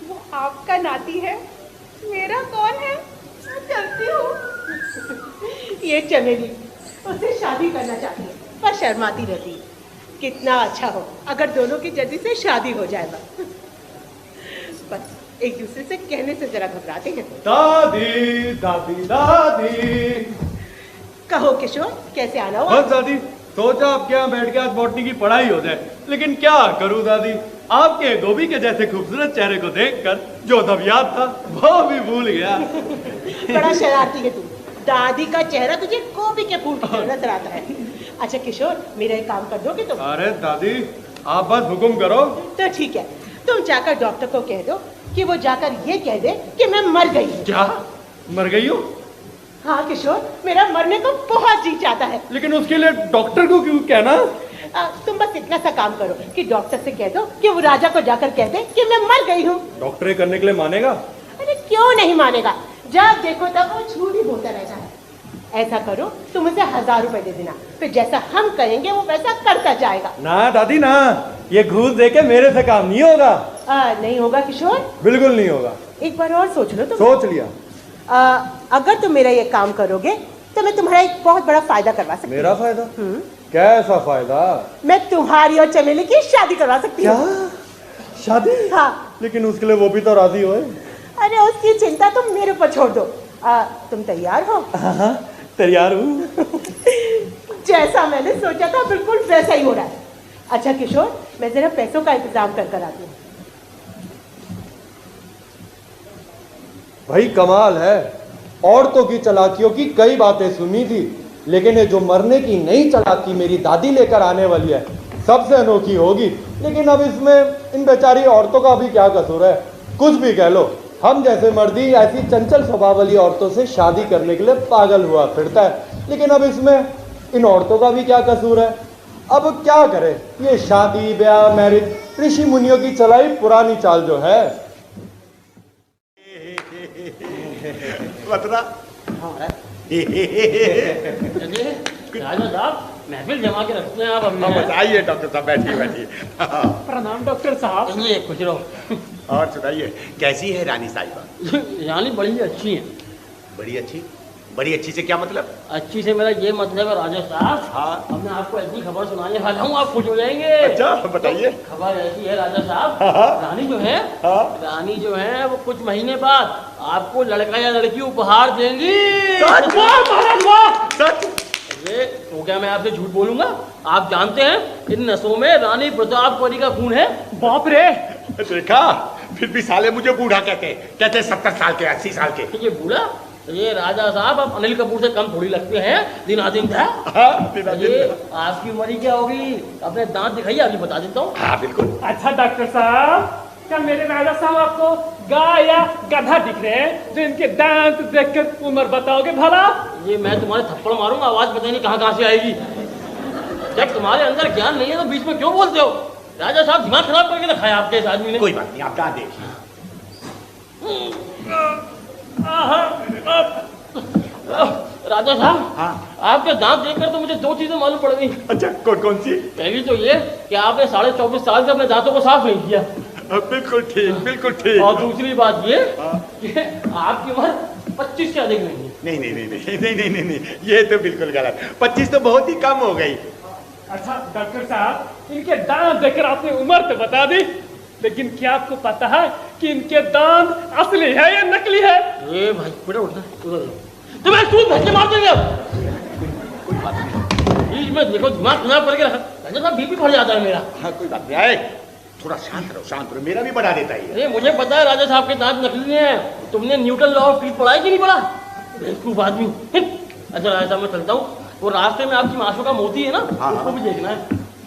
वो आपका नाती है, मेरा कौन है? मैं चलती हूँ। ये चमेली उससे शादी करना चाहती है पर शर्माती रहती है। कितना अच्छा हो अगर दोनों की जल्दी से शादी हो जाएगा। बस एक दूसरे से कहने से जरा घबराते हैं। दादी दादी दादी। कहो किशोर, कैसे आना हुआ? बस दादी, सोचा आपके यहाँ बैठ के आज बॉटनी की पढ़ाई हो जाए, लेकिन क्या करूँ दादी, आपके गोभी के जैसे खूबसूरत चेहरे को देखकर जो तब याद था वो भी भूल गया। बड़ा शरारती है तू। दादी का चेहरा तुझे गोभी के फूल की तरह नजर आता है। अच्छा किशोर, मेरा एक काम कर दोगे तुम? अरे दादी, आप बस हुक्म करो। तो ठीक है, तुम जाकर डॉक्टर को कह दो कि वो जाकर ये कह दे कि मैं मर गई हूँ। क्या मर गई हो? हाँ किशोर, मेरा मरने को बहुत जी चाहता है। लेकिन उसके लिए डॉक्टर को क्यों कहना? तुम बस इतना सा काम करो कि डॉक्टर से कह दो कि वो राजा को जाकर कह दे कि मैं मर गई हूँ। डॉक्टर करने के लिए मानेगा? अरे क्यों नहीं मानेगा, जब देखो तब वो झूठ ही बोलता रहता है। ऐसा करो, तुम उसे 1000 रुपए दे देना, फिर जैसा हम कहेंगे वो वैसा करता जाएगा। ना दादी ना, ये घूस दे के मेरे से काम नहीं होगा। नहीं होगा किशोर? बिल्कुल नहीं होगा। एक बार और सोच लो तुम। सोच लिया। अगर तुम मेरा ये काम करोगे तो मैं तुम्हारा एक बहुत बड़ा फायदा करवा सकती हूँ। मेरा फायदा? कैसा फायदा? मैं तुम्हारी और चमेली की शादी करवा सकती हूँ। क्या शादी? हाँ। लेकिन उसके लिए वो भी तो राजी होए। अरे उसकी चिंता तुम मेरे ऊपर छोड़ दो। तुम तैयार हो? हाँ, तैयार हूँ। जैसा मैंने सोचा था बिल्कुल वैसा ही हो रहा है। अच्छा किशोर, मैं जरा पैसों का इंतजाम कर आती हूँ। भाई कमाल है, औरतों की चालाकियों की कई बातें सुनी थी, लेकिन ये जो मरने की नई चालाकी मेरी दादी लेकर आने वाली है सबसे अनोखी होगी। लेकिन अब इसमें इन बेचारी औरतों का भी क्या कसूर है? कुछ भी कह लो, हम जैसे मर्दी ऐसी चंचल स्वभाव वाली औरतों से शादी करने के लिए पागल हुआ फिरता है। लेकिन अब इसमें इन औरतों का भी क्या कसूर है? अब क्या करे, ये शादी ब्याह मैरिज ऋषि मुनियों की चलाई पुरानी चाल जो है। बतरा राजा साहब महफिल जमा के रखते हैं आप हाँ, बताइए डॉक्टर साहब, बैठिए बैठिए। प्रणाम डॉक्टर साहब। ये खुश रहो। और सुनाइए, कैसी है रानी साहिबा? रानी बड़ी अच्छी है। बड़ी अच्छी? बड़ी अच्छी से क्या मतलब? अच्छी से मेरा ये मतलब है राजा साहब, हाँ। अब मैं आपको ऐसी खबर सुनाने वाला हूँ, आप खुश हो जाएंगे। अच्छा बताइए। खबर ऐसी है राजा साहब, हाँ। रानी जो है, हाँ। रानी जो है वो कुछ महीने बाद आपको लड़का या लड़की उपहार देंगी। सच? वाह महाराज वाह! सच? अरे तो क्या मैं आपसे झूठ बोलूंगा? आप जानते हैं इन नसों में रानी प्रतापवती का खून है। बाप रे! देखा, फिर भी साले मुझे बूढ़ा कहते 70 साल के, 80 साल के। ये बूढ़ा, ये राजा साहब आप अनिल कपूर से कम थोड़ी लगते हैं, दिनादिन था। हाँ, दिनादिन ये था। आपकी उम्र क्या होगी? अपने दांत दिखाइए, अभी बता देता हूँ। हाँ बिल्कुल। अच्छा डॉक्टर साहब, क्या मेरे राजा साहब आपको गाय या गधा दिख रहे हैं जो इनके दांत देखकर उम्र बताओगे भला? ये मैं तुम्हारे थप्पड़ मारूंगा, आवाज पता नहीं कहाँ से आएगी। जब तुम्हारे अंदर ज्ञान नहीं है तो बीच में क्यों बोलते हो? राजा साहब दिमाग खराब करके रखा है आपके इस आदमी ने। कोई बात नहीं, आप दांत देखिए। राजा साहब, हाँ। आपके दांत देखकर तो मुझे दो चीजें मालूम पड़ गई। अच्छा, कौन कौन सी? पहली तो ये कि आपने 24.5 साल से अपने दांतों को साफ नहीं किया, बिल्कुल ठीक, बिल्कुल ठीक। और दूसरी बात ये हाँ। कि आपकी उम्र 25 से अधिक नहीं है। नहीं नहीं नहीं नहीं नहीं नहीं नहीं नहीं, ये तो बिल्कुल गलत। 25 तो बहुत ही कम हो गई। अच्छा डॉक्टर साहब, इनके दांत देखकर आपने उम्र तो बता दी, लेकिन क्या आपको पता है कि इनके दांत असली है या नकली है? ये भाई बेटा उठना, उधर जाओ। तुम्हें सूद भर के मार देंगे अब। बीच में देखो दिमाग खराब करके रखा। राजा साहब बीपी बढ़ जाता है मेरा। हाँ कोई बात नहीं, आए थोड़ा शांत रहो, शांत रहो, मेरा भी बढ़ा देता है ये। अरे मुझे पता है राजा साहब के दांत नकली हैं। तुमने न्यूटन लॉ ऑफ ट्रूथ पढ़ा है कि नहीं पढ़ा? बेवकूफ आदमी। अच्छा राजा साहब मैं चलता हूँ, वो रास्ते में आपकी मासू का मोती है ना, हाँ, उसको भी देखना है।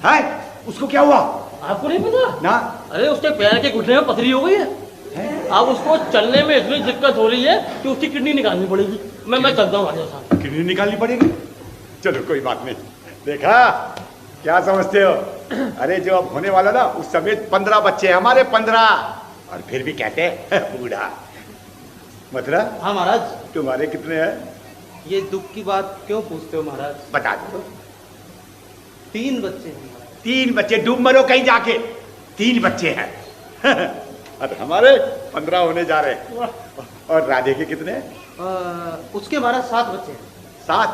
है? उसको क्या हुआ? आपको नहीं पता ना। अरे उसके पैर के घुटने में पथरी हो गई है। अब उसको चलने में इतनी दिक्कत हो रही है कि उसकी किडनी निकालनी पड़ेगी। मैं चलता हूँ राजा साहब। किडनी निकालनी पड़ेगी? चलो कोई बात नहीं। देखा, क्या समझते हो? अरे जो अब होने वाला ना, उस समेत 15 बच्चे हैं हमारे, 15, और फिर भी कहते हैं बूढ़ा। मतलब हाँ महाराज, तुम्हारे कितने हैं? ये दुख की बात क्यों पूछते हो महाराज? बता दो। 3 बच्चे हैं। 3 बच्चे? डूब मरो कहीं जाके, 3 बच्चे हैं। और हमारे 15 होने जा रहे हैं। और राधे के कितने? उसके महाराज 7 बच्चे हैं। 7?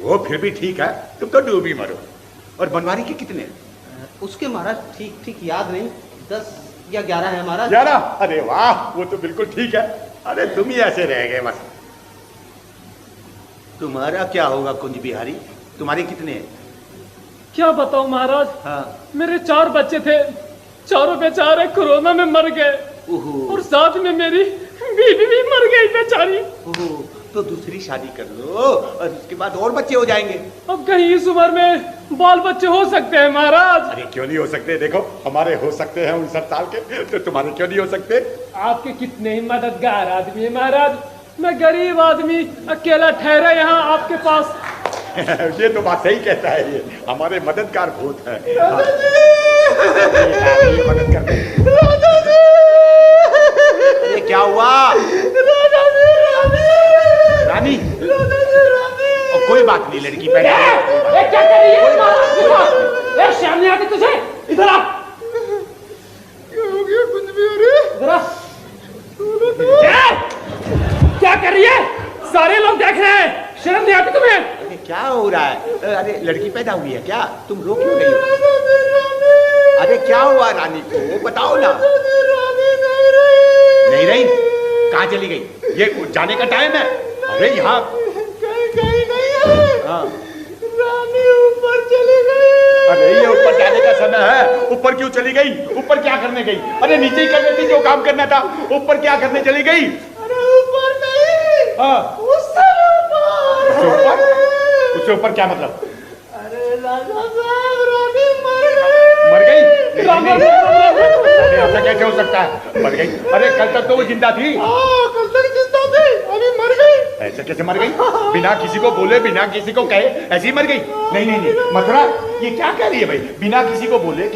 वो फिर भी ठीक है, तुम तो डूब ही मरो। और बनवारी के कितने? उसके महाराज ठीक ठीक याद नहीं, 10 या 11 है महाराज। 11? अरे वाह, वो तो बिल्कुल ठीक है। अरे तुम ही ऐसे रह गए बस। तुम्हारा क्या होगा कुंज बिहारी, तुम्हारे कितने हैं? क्या बताऊं महाराज, हाँ। मेरे 4 बच्चे थे, चारों बेचारे कोरोना में मर गए, और साथ में मेरी बीवी भी मर गई बेचारी। ओहो, तो दूसरी शादी कर लो और उसके बाद और बच्चे हो जाएंगे। अब कहीं इस उम्र में बाल बच्चे हो सकते हैं महाराज? अरे क्यों नहीं हो सकते? देखो हमारे हो सकते हैं 59 साल के, तो तुम्हारे क्यों नहीं हो सकते? आपके कितने ही मददगार आदमी है महाराज, मैं गरीब आदमी अकेला ठहरा यहाँ आपके पास। ये तो बात सही कहता है, ये हमारे मददगार भूत है। मदद करते हैं। ये क्या हुआ? रानी? और कोई बात नहीं, लड़की पैदा क्या कर रही है? शर्म नहीं आती तुझे? इधर आ। इधर आ। क्या कर रही है? सारे लोग देख रहे हैं, शर्म नहीं आती तुम्हें? अरे क्या हो रहा है? अरे लड़की पैदा हुई है क्या? तुम रो क्यों रही हो? अरे क्या हुआ रानी को, बताओ ना। नहीं रही? कहाँ चली गई? ये जाने का टाइम है। अरे यहाँ कहीं नहीं है। हाँ। रानी ऊपर चली गई। अरे ये ऊपर जाने का समय है, ऊपर क्यों चली गई? ऊपर क्या करने गई? अरे नीचे ही करने थी जो काम करना था, ऊपर क्या करने चली गई? अरे ऊपर नहीं, हाँ। उससे ऊपर। उससे ऊपर क्या मतलब? अरे राजा साहब, रानी मर गई। मर गई? अरे ऐसा कैसे हो सकता है? मर गई? अरे कल तक तो वो जिंदा थी। हाँ, कल तक जिंदा थी, अभी मर गई। ऐसे कैसे मर गई? बिना किसी को बोले, बिना किसी को कहे ऐसे ही मर गई? नहीं नहीं नहीं मथुरा, ये क्या कह रही है भाई? बिना किसी को बोले,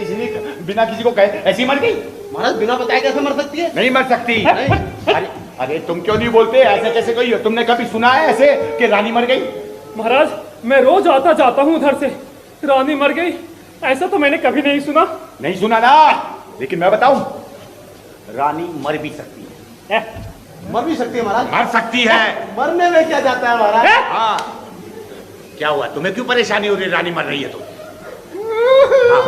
बिना किसी को कहे ऐसे ही मर गई? महाराज बिना बताए कैसे मर सकती है? नहीं मर सकती। अरे अरे तुम क्यों नहीं बोलते? ऐसे कैसे गई हो? तुमने कभी सुना है ऐसे कि रानी मर गई? महाराज मैं रोज आता जाता हूँ उधर से, रानी मर गई ऐसा तो मैंने कभी नहीं सुना। नहीं सुना ना, लेकिन मैं बताऊं, रानी मर भी सकती है। मर भी सकती है महाराज? मर सकती है। मरने में क्या जाता है महाराज? हाँ, क्या हुआ? तुम्हें क्यों परेशानी हो रही? रानी मर रही है तो? हाँ।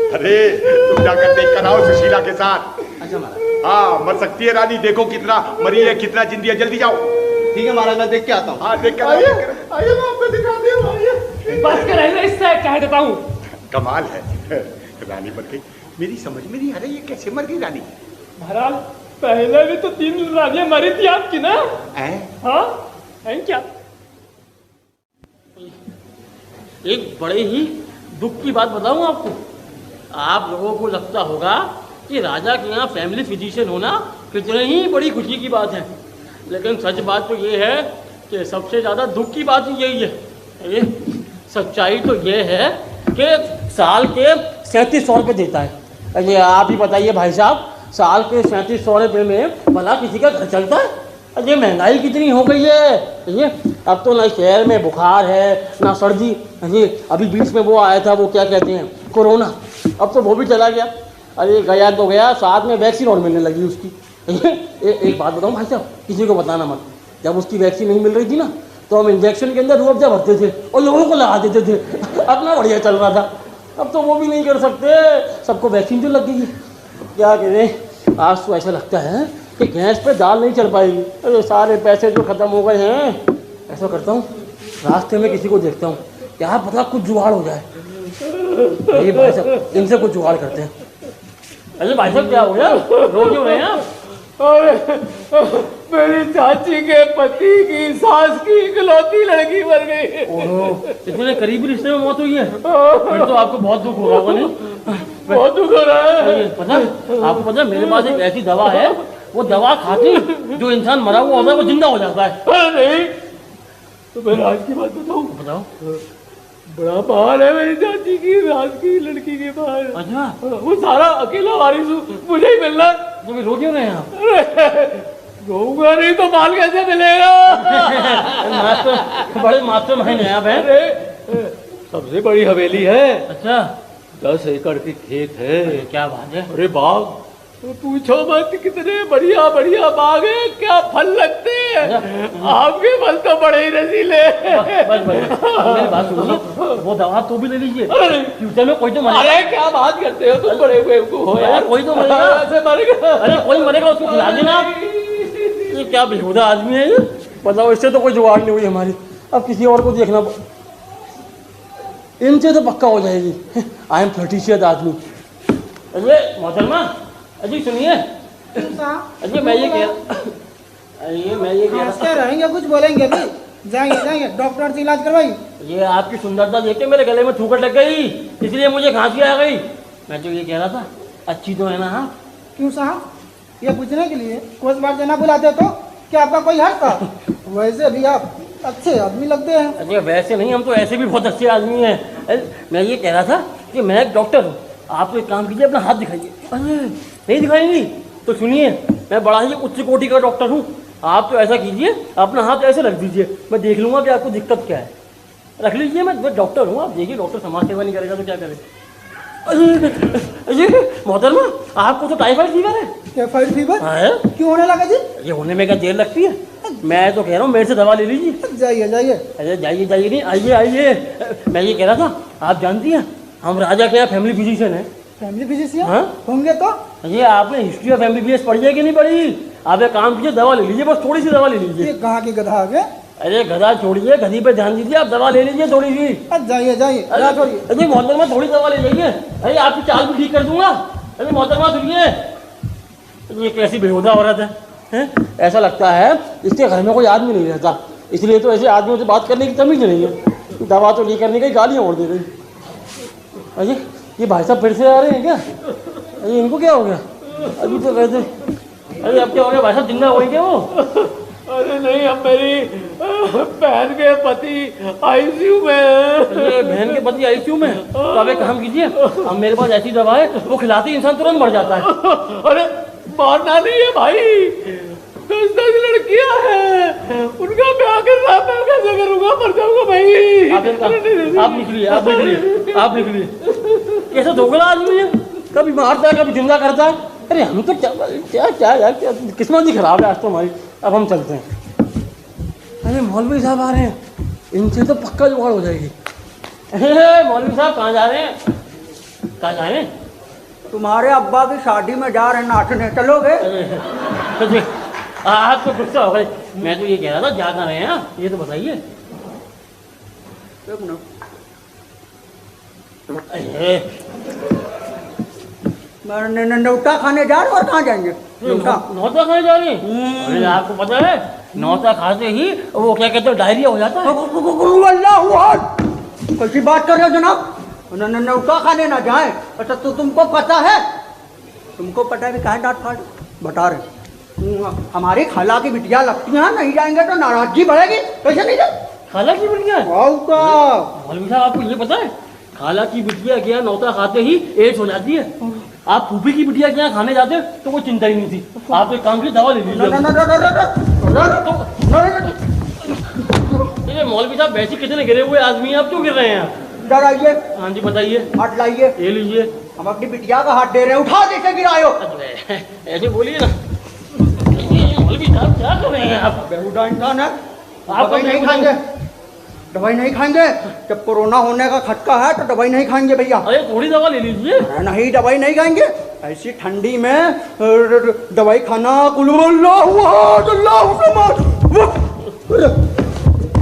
अरे तुम जाकर देख कर आओ सुशीला के साथ। अच्छा महाराज। हाँ मर सकती है रानी, देखो कितना मरी है, कितना जिंदी है, जल्दी जाओ। ठीक है महाराज, मैं देख के आता हूँ। हाँ देख कर आइए मैं आपको दिखाती हूँ, आइए। बस कर रहे इससे कह देता हूँ। कमाल है, रानी मर गई। मेरी समझ में नहीं आ रही, ये कैसे मर गई रानी? महाराज पहले भी तो 3 रानियां मरी थी आपकी ना? हाँ है क्या? एक बड़े ही दुख की बात बताऊं आपको। आप लोगों को लगता होगा कि राजा के यहाँ फैमिली फिजिशियन होना कितनी ही बड़ी खुशी की बात है, लेकिन सच बात तो ये है कि सबसे ज़्यादा दुख की बात ही यही है। ये सच्चाई तो ये है कि साल के 3700 रुपये देता है। ये आप ही बताइए भाई साहब, साल के 3700 रुपये में भला किसी का घर चलता है? ये महंगाई कितनी हो गई है। ये अब तो ना शहर में बुखार है ना सर्दी। ये अभी बीच में वो आया था, वो क्या कहते हैं, कोरोना, अब तो वो भी चला गया। अरे गया तो गया, साथ में वैक्सीन और मिलने लगी उसकी। एक बात बताऊँ भाई साहब, किसी को बताना मत, जब उसकी वैक्सीन नहीं मिल रही थी ना तो हम इंजेक्शन के अंदर रूअफ़ज़ा भरते थे और लोगों को लगा देते थे, अपना बढ़िया चल रहा था। अब तो वो भी नहीं कर सकते, सबको वैक्सीन तो लग गई है। क्या करें, आज तो ऐसा लगता है कि गैस पे दाल नहीं चल पाएगी। अरे सारे पैसे जो ख़त्म हो गए हैं। ऐसा करता हूँ, रास्ते में किसी को देखता हूँ, क्या पता कुछ जुगाड़ हो जाए। ये भाई साहब, इनसे कुछ जुगाड़ करते हैं। अरे भाई साहब क्या हो गया, रो क्यों रहे हैं आप? मेरी चाची के पति की सास की इकलौती लड़की मर गई। ओहो, इतने करीबी रिश्ते में मौत हुई है, फिर तो आपको बहुत दुख हो रहा होगा। नहीं बहुत दुख हो रहा है। पता आपको पता, मेरे पास एक ऐसी दवा है, वो दवा खाती जो इंसान मरा हुआ होता है वो जिंदा हो जाता है। नहीं तो मैं राज की बात बताऊँ? बताओ। बड़ा बाल है मेरी चाची की, राज की लड़की के बाल। अच्छा, वो सारा अकेला वारिस हूँ, मुझे ही मिलना। तो रो क्यों रहे हैं आप? रोऊंगा नहीं तो बाल कैसे मिलेगा? मास्टर, बड़े मास्टर माइंड हैं आप हैं। अरे सबसे बड़ी हवेली है। अच्छा, 10 एकड़ की खेत है। क्या बात है। अरे बाग तो पूछो मत, कितने बढ़िया बढ़िया बाग है, क्या फल लगते हैं। आपके फल तो बड़े ही रसीले। बस मेरी बात सुनिए, वो दवा तो भी ले लीजिए, फ्यूचर में कोई तो मरेगा। अरे क्या बात करते हो तुम, बड़े बेवकूफ हो यार। कोई तो मरेगा। ऐसे मरेगा? अरे कोई मरेगा, उसको खिला देना आप। ये क्या बेहुदा आदमी है ये, बताओ। इससे तो कोई जुगाड़ नहीं हुई हमारी, अब किसी और को देखना। इनसे तो पक्का हो जाएगी। आई एम 30 आदमी। अरे मोहतरमा, अजी सुनिए, अजी मैं ये कह रहेंगे, कुछ बोलेंगे अभी? जाएंगे डॉक्टर से इलाज करवाइए। ये आपकी सुंदरता देख के मेरे गले में थूकट लग गई, इसलिए मुझे खांसी आ गई। मैं तो ये कह रहा था, अच्छी तो है ना आप? क्यों साहब, ये पूछने के लिए कोई बार देना बुलाते तो क्या आपका कोई हक था? वैसे भी आप अच्छे आदमी लगते हैं। अरे वैसे नहीं, हम तो ऐसे भी बहुत अच्छे आदमी हैं। मैं ये कह रहा था कि मैं एक डॉक्टर हूँ, आप तो एक काम कीजिए, अपना हाथ दिखाइए। नहीं दिखाएंगी तो सुनिए, मैं बड़ा ही उच्च कोटि का डॉक्टर हूँ। आप तो ऐसा कीजिए, अपना हाथ ऐसे रख दीजिए, मैं देख लूँगा कि आपको दिक्कत क्या है। रख लीजिए, मैं डॉक्टर हूँ। आप देखिए, डॉक्टर समाज सेवा नहीं करेगा तो क्या करे। अरे मोहतरमा, आपको तो टाइफाइड फीवर है। Typhoid fever? हाँ, क्यों होने लगा जी? ये होने में क्या देर लगती है? मैं तो कह रहा हूँ मेरे से दवा ले लीजिए। जाइए अरे जाइए नहीं, आइए। मैं ये कह रहा था, आप जानती हैं हम राजा के यहाँ फैमिली फिजिशियन है। Family physician? हाँ होंगे तो। ये आपने हिस्ट्री ऑफ MBBS पढ़ी है कि नहीं पढ़ी? आप एक काम कीजिए, दवा ले लीजिए, बस थोड़ी सी दवा ले लीजिए। कहाँ की गधा आ गया? अरे गधा छोड़िए, गधी पे ध्यान दीजिए, आप दवा ले लीजिए थोड़ी सी। जाइए अरे मोहतरमा थोड़ी दवा ले जाइए। अरे आपकी चाल भी ठीक कर दूंगा। अरे मोहतरमा सुनिए, ये कैसी बेहुदा औरत है? ऐसा लगता है इसके घर में कोई आदमी नहीं रहता, इसलिए तो ऐसे आदमियों से बात करने की तमीज नहीं है। दवा तो नहीं करने की गालियाँ ओढ़ दे रही। अरे ये भाई साहब फिर से आ रहे हैं क्या? अरे इनको क्या हो गया? अभी तो कहते, अरे अब क्या हो गया भाई साहब, जिंदा हो गए क्या वो? अरे नहीं, अब मेरी बहन के पति आईसीयू में है। अरे बहन के पति आईसीयू में? तो अब एक काम कीजिए, अब मेरे पास ऐसी दवा है वो खिलाते ही इंसान तुरंत मर जाता है। अरे मारना नहीं है भाई, 10 लड़कियां हैं, उनका ब्याह करना मैं कैसे करूंगा, मर जाऊंगा भाई। आप निकलिए। कैसे दोगला आदमी है, कभी मारता है कभी जिंदा करता है। अरे हम तो क्या यार, किस्मत ही खराब है आज तो हमारी। अब हम चलते हैं। अरे मौलवी साहब आ रहे हैं, इनसे तो पक्का जुगाड़ हो जाएगी। मौलवी साहब कहाँ जा रहे हैं? तुम्हारे अब्बा की शादी में जा रहे नाचने, चलोगे? आपको गुस्सा हो गए। मैं तो ये कह रहा था जा कहाँ रहे हैं, ये तो बताइए। मैं नौता खाने जा रहे, और कहाँ जाएंगे? नौता खाने जा रहे हैं? अरे आपको पता है नौता खाते ही वो क्या कहते हैं, डायरिया हो जाता है। कैसी बात कर रहे हो जनाब? नौता खाने ना जाए? अच्छा तो तुमको पता है भी कहाँ डांट फाड़ बता रहे। हमारी खाला की बिटिया लगती है, नहीं जाएंगे तो नाराजगी बढ़ेगी। कैसे नहीं जाए? खाला की बिटिया? मौलवी साहब आपको ये पता है खाला की बिटिया क्या नौता खाते ही एड्स हो जाती है। आप फूफी की बिटिया क्या खाने जाते तो कोई चिंता ही नहीं थी। आप एक काम की दवा ले लीजिए। मौलवी साहब वैसे कितने गिरे हुए आदमी आप क्यों गिर रहे हैं? इधर आइए। हाँ जी बताइए। हाथ लाइए। ये लीजिए। हम अपनी बिटिया का हाथ दे रहे हैं, उठा देके गिरायो। ऐसे बोलिए ना। मौलवी साहब क्या कर रहे हैं आप? बेहुदा इंसान है। आप दवाई नहीं खाएंगे। जब कोरोना होने का खटका है तो दवाई नहीं खाएंगे भैया। अरे थोड़ी दवा ले लीजिए। नहीं, दवाई नहीं खाएंगे। ऐसी ठंडी में दवाई खाना।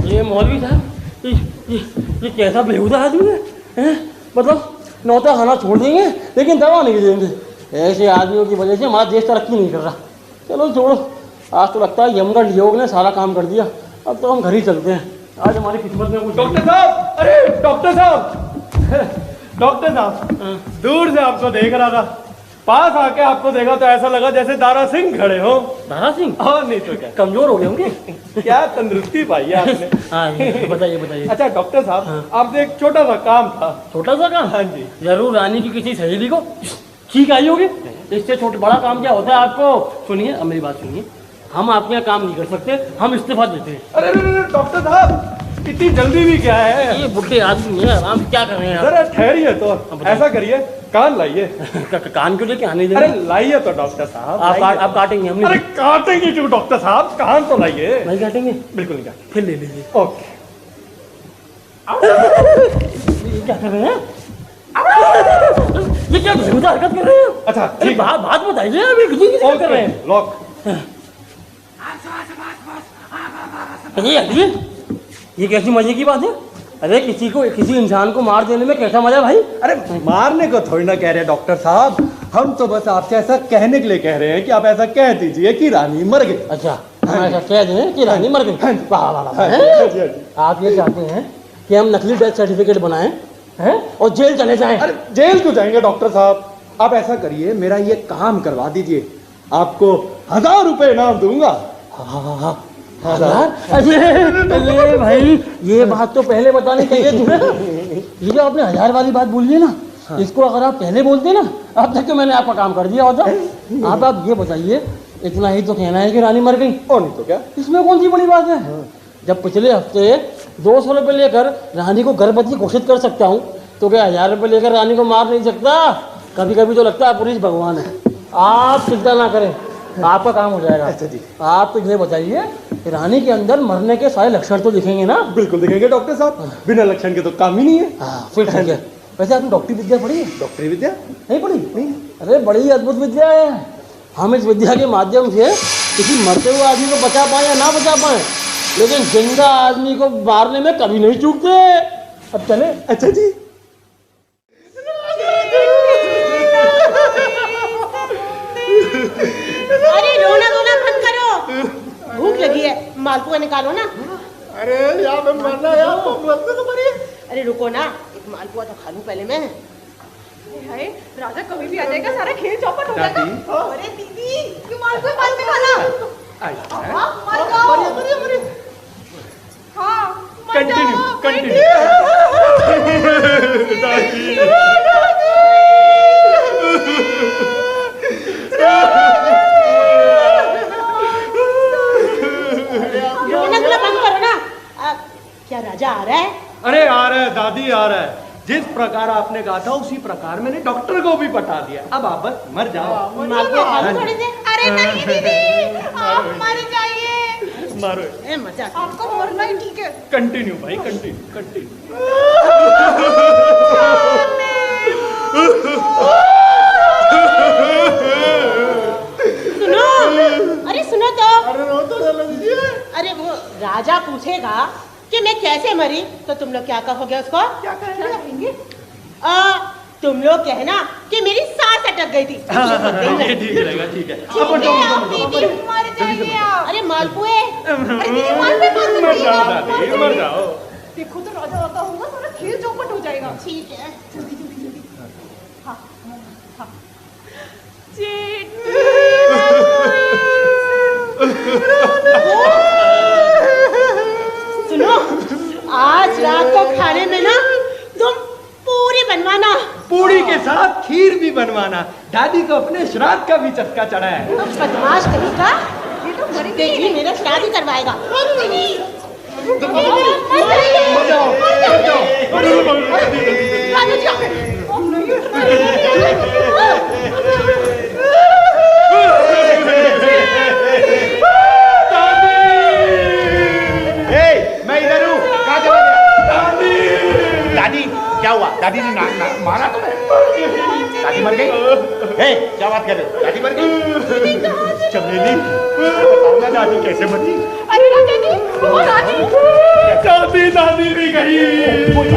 ये मौलवी साहब ये कैसा बेहुदा आदमी है? मतलब नौता खाना छोड़ देंगे लेकिन दवा नहीं देंगे। ऐसे आदमियों की वजह से हमारा देश तरक्की नहीं कर रहा। चलो छोड़ो, आज तो लगता है यमगढ़ योग ने सारा काम कर दिया। अब तो हम घर ही चलते हैं, आज हमारी किस्मत में कुछ। डॉक्टर साहब, अरे डॉक्टर साहब, दूर से आपको देख रहा था, पास आके आपको देखा तो ऐसा लगा जैसे दारा सिंह खड़े हो। दारा सिंह? हाँ नहीं तो क्या, कमजोर हो गए होंगे। क्या तंदुरुस्ती पाई है आपने। हाँ बताइए। अच्छा डॉक्टर साहब, आपसे एक छोटा सा काम था। छोटा सा काम? हाँ जी। जरूर रानी की किसी सहेली को ठीक आई होगी। इससे छोटा बड़ा काम क्या होता है आपको? सुनिए, अब मेरी बात सुनिए। हम आपके यहाँ काम नहीं कर सकते, हम इस्तीफा देते हैं। अरे डॉक्टर साहब, इतनी जल्दी भी क्या है? ये बुढ़े आदमी है, आराम क्या कर रहे हैं? जरा ठहरिए तो, ऐसा करिए कान लाइए। कान क्यों लेके आने देंगे? अरे लाइए तो डॉक्टर साहब। आप काटेंगे? हम अरे काटेंगे क्यों डॉक्टर साहब, कान तो लाइए। नहीं काटेंगे? बिल्कुल नहीं काटेंगे। फिर ले लीजिए। ओके। ये क्या कर रहे हैं? ये क्या बेहुदा हरकत कर रहे हैं? अच्छा ठीक, बात बताइए। अभी किसी कर रहे हैं लॉक। ये कैसी मजे की बात है? अरे किसी इंसान को मार देने में कैसा मजा भाई? अरे मारने को थोड़ी ना कह रहे डॉक्टर साहब, हम तो बस आपसे ऐसा कहने के लिए कह रहे हैं कि आप ऐसा कह दीजिए कि रानी मर गई। अच्छा, हम ऐसा कह दें कि रानी मर गई? आप ये चाहते हैं कि हम नकली डेथ सर्टिफिकेट बनाएं हैं और जेल चले जाएं? अरे जेल क्यों जाएंगे डॉक्टर साहब, आप ऐसा करिए, मेरा ये काम करवा दीजिए, आपको 1000 रुपए इनाम दूंगा। हाँ, अरे भाई ये बात तो पहले बतानी चाहिए तुम्हें। ये जो आपने 1000 वाली बात बोली है ना, इसको अगर आप पहले बोलते ना, अब तक तो मैंने आपका काम कर दिया होता। आप ये बताइए, इतना ही तो कहना है कि रानी मर गई, और नहीं तो क्या, इसमें कौन सी बड़ी बात है? जब पिछले हफ्ते 200 रुपये लेकर रानी को गर्भवती घोषित कर सकता हूँ, तो क्या 1000 रुपये लेकर रानी को मार नहीं सकता? कभी कभी तो लगता है पुलिस भगवान है। आप चिंता ना करें, आपका काम हो जाएगा। अच्छा जी। आप तो ये बताइए, रानी के अंदर मरने के सारे लक्षण तो दिखेंगे ना? बिल्कुल दिखेंगे डॉक्टर साहब, बिना लक्षण के तो काम ही नहीं है। हाँ फिर ठीक है। वैसे आपने डॉक्टरी विद्या पढ़ी है? डॉक्टरी विद्या नहीं पढ़ी? नहीं। अरे बड़ी अद्भुत विद्या है। हम इस विद्या के माध्यम से किसी मरते हुए आदमी को बचा पाए या ना बचा पाए, लेकिन जिंदा आदमी को मारने में कभी नहीं चूकते। अब चले? अच्छा जी। अरे रोना बंद करो, भूख लगी है, मालपुआ निकालो ना। अरे यहाँ पे मरना है, आपको मरने तो मरिए। अरे रुको ना, एक मालपुआ तो खा लूं पहले मैं। हाय, राजा कभी भी आ जाएगा, सारा खेल चौपट हो जाएगा। अरे दीदी, क्यों मालपुआ बाद में खाना? मर जाओ। हाँ, मर कंटिन्यू जाओ, कंटिन्यू। रोना बंद करो ना। क्या राजा आ रहा है? अरे आ रहा है दादी, आ रहा है। जिस प्रकार आपने कहा था उसी प्रकार मैंने डॉक्टर को भी पटा दिया। अब आप बस मर जाओ। मालपुआ खा लो थोड़े से। अरे नहीं दीदी, आप मर जाइए। मारो। ए, मजाक। आपको मरना ही ठीक है। कंटिन्यू भाई, कंटिन्यू कंटिन्यू। सुनो, अरे सुनो तो। अरे रो तो ना दीजिए। अरे वो राजा पूछेगा कि मैं कैसे मरी, तो तुम लोग क्या कहोगे उसको? क्या कहेंगे? तुम लोग कहना कि मेरी सांस अटक गई थी। ये ठीक रहेगा, ठीक है। दीदी मर जाइए आप। अरे मालपुए, अरे दीदी मर मर जाओ दादी, मर जाओ। देखो तो राजा आता होगा, सारा खेल चौपट हो जाएगा। ठीक है। जल्दी जल्दी जल्दी। हाँ हाँ। सुनो, आज रात को खाने में ना तुम पूरी बनवाना। पूरी के साथ खीर भी बनवाना। दादी को अपने श्राद्ध का भी चस्का चढ़ा है। बदमाश कहीं का ये तो मरेंगे। देखिए मेरा श्राद्ध ही करवाएगा। राजा जी आप नहीं उठ मैं इधर हूँ। कहाँ चला गया? दादी क्या हुआ? दादी ने मारा तुम्हें? दादी मर गई? हे, क्या बात कर रहे हो? दादी मर गई? चमेली, बताओ ना दादी कैसे मरी? अरे राजा जी, वो राजी। दादी भी गई। कोई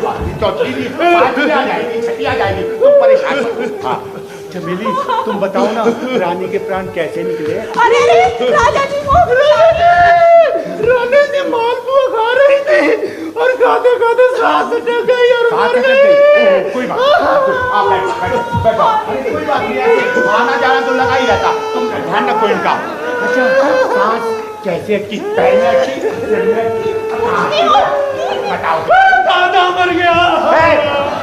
बात नहीं। चौथी भी बाद में आ जाएगी, छठी आ जाएगी। तुम परेशान मत। हाँ चमेली, तुम बताओ ना रानी के प्राण कैसे निकले? अरे राजा जी वो रानी ने मालपुआ खा रही थी और खाते खाते सांस अटक गई और मर गई। कोई बात नहीं, आप बैठो। अरे कोई बात नहीं, ऐसे आना जाना तो लगा ही रहता। तुम ध्यान रखो इनका। अच्छा, सांस कैसे अटकी? पैर में अटकी, सिर में अटकी? बताओ। दादा मर गया।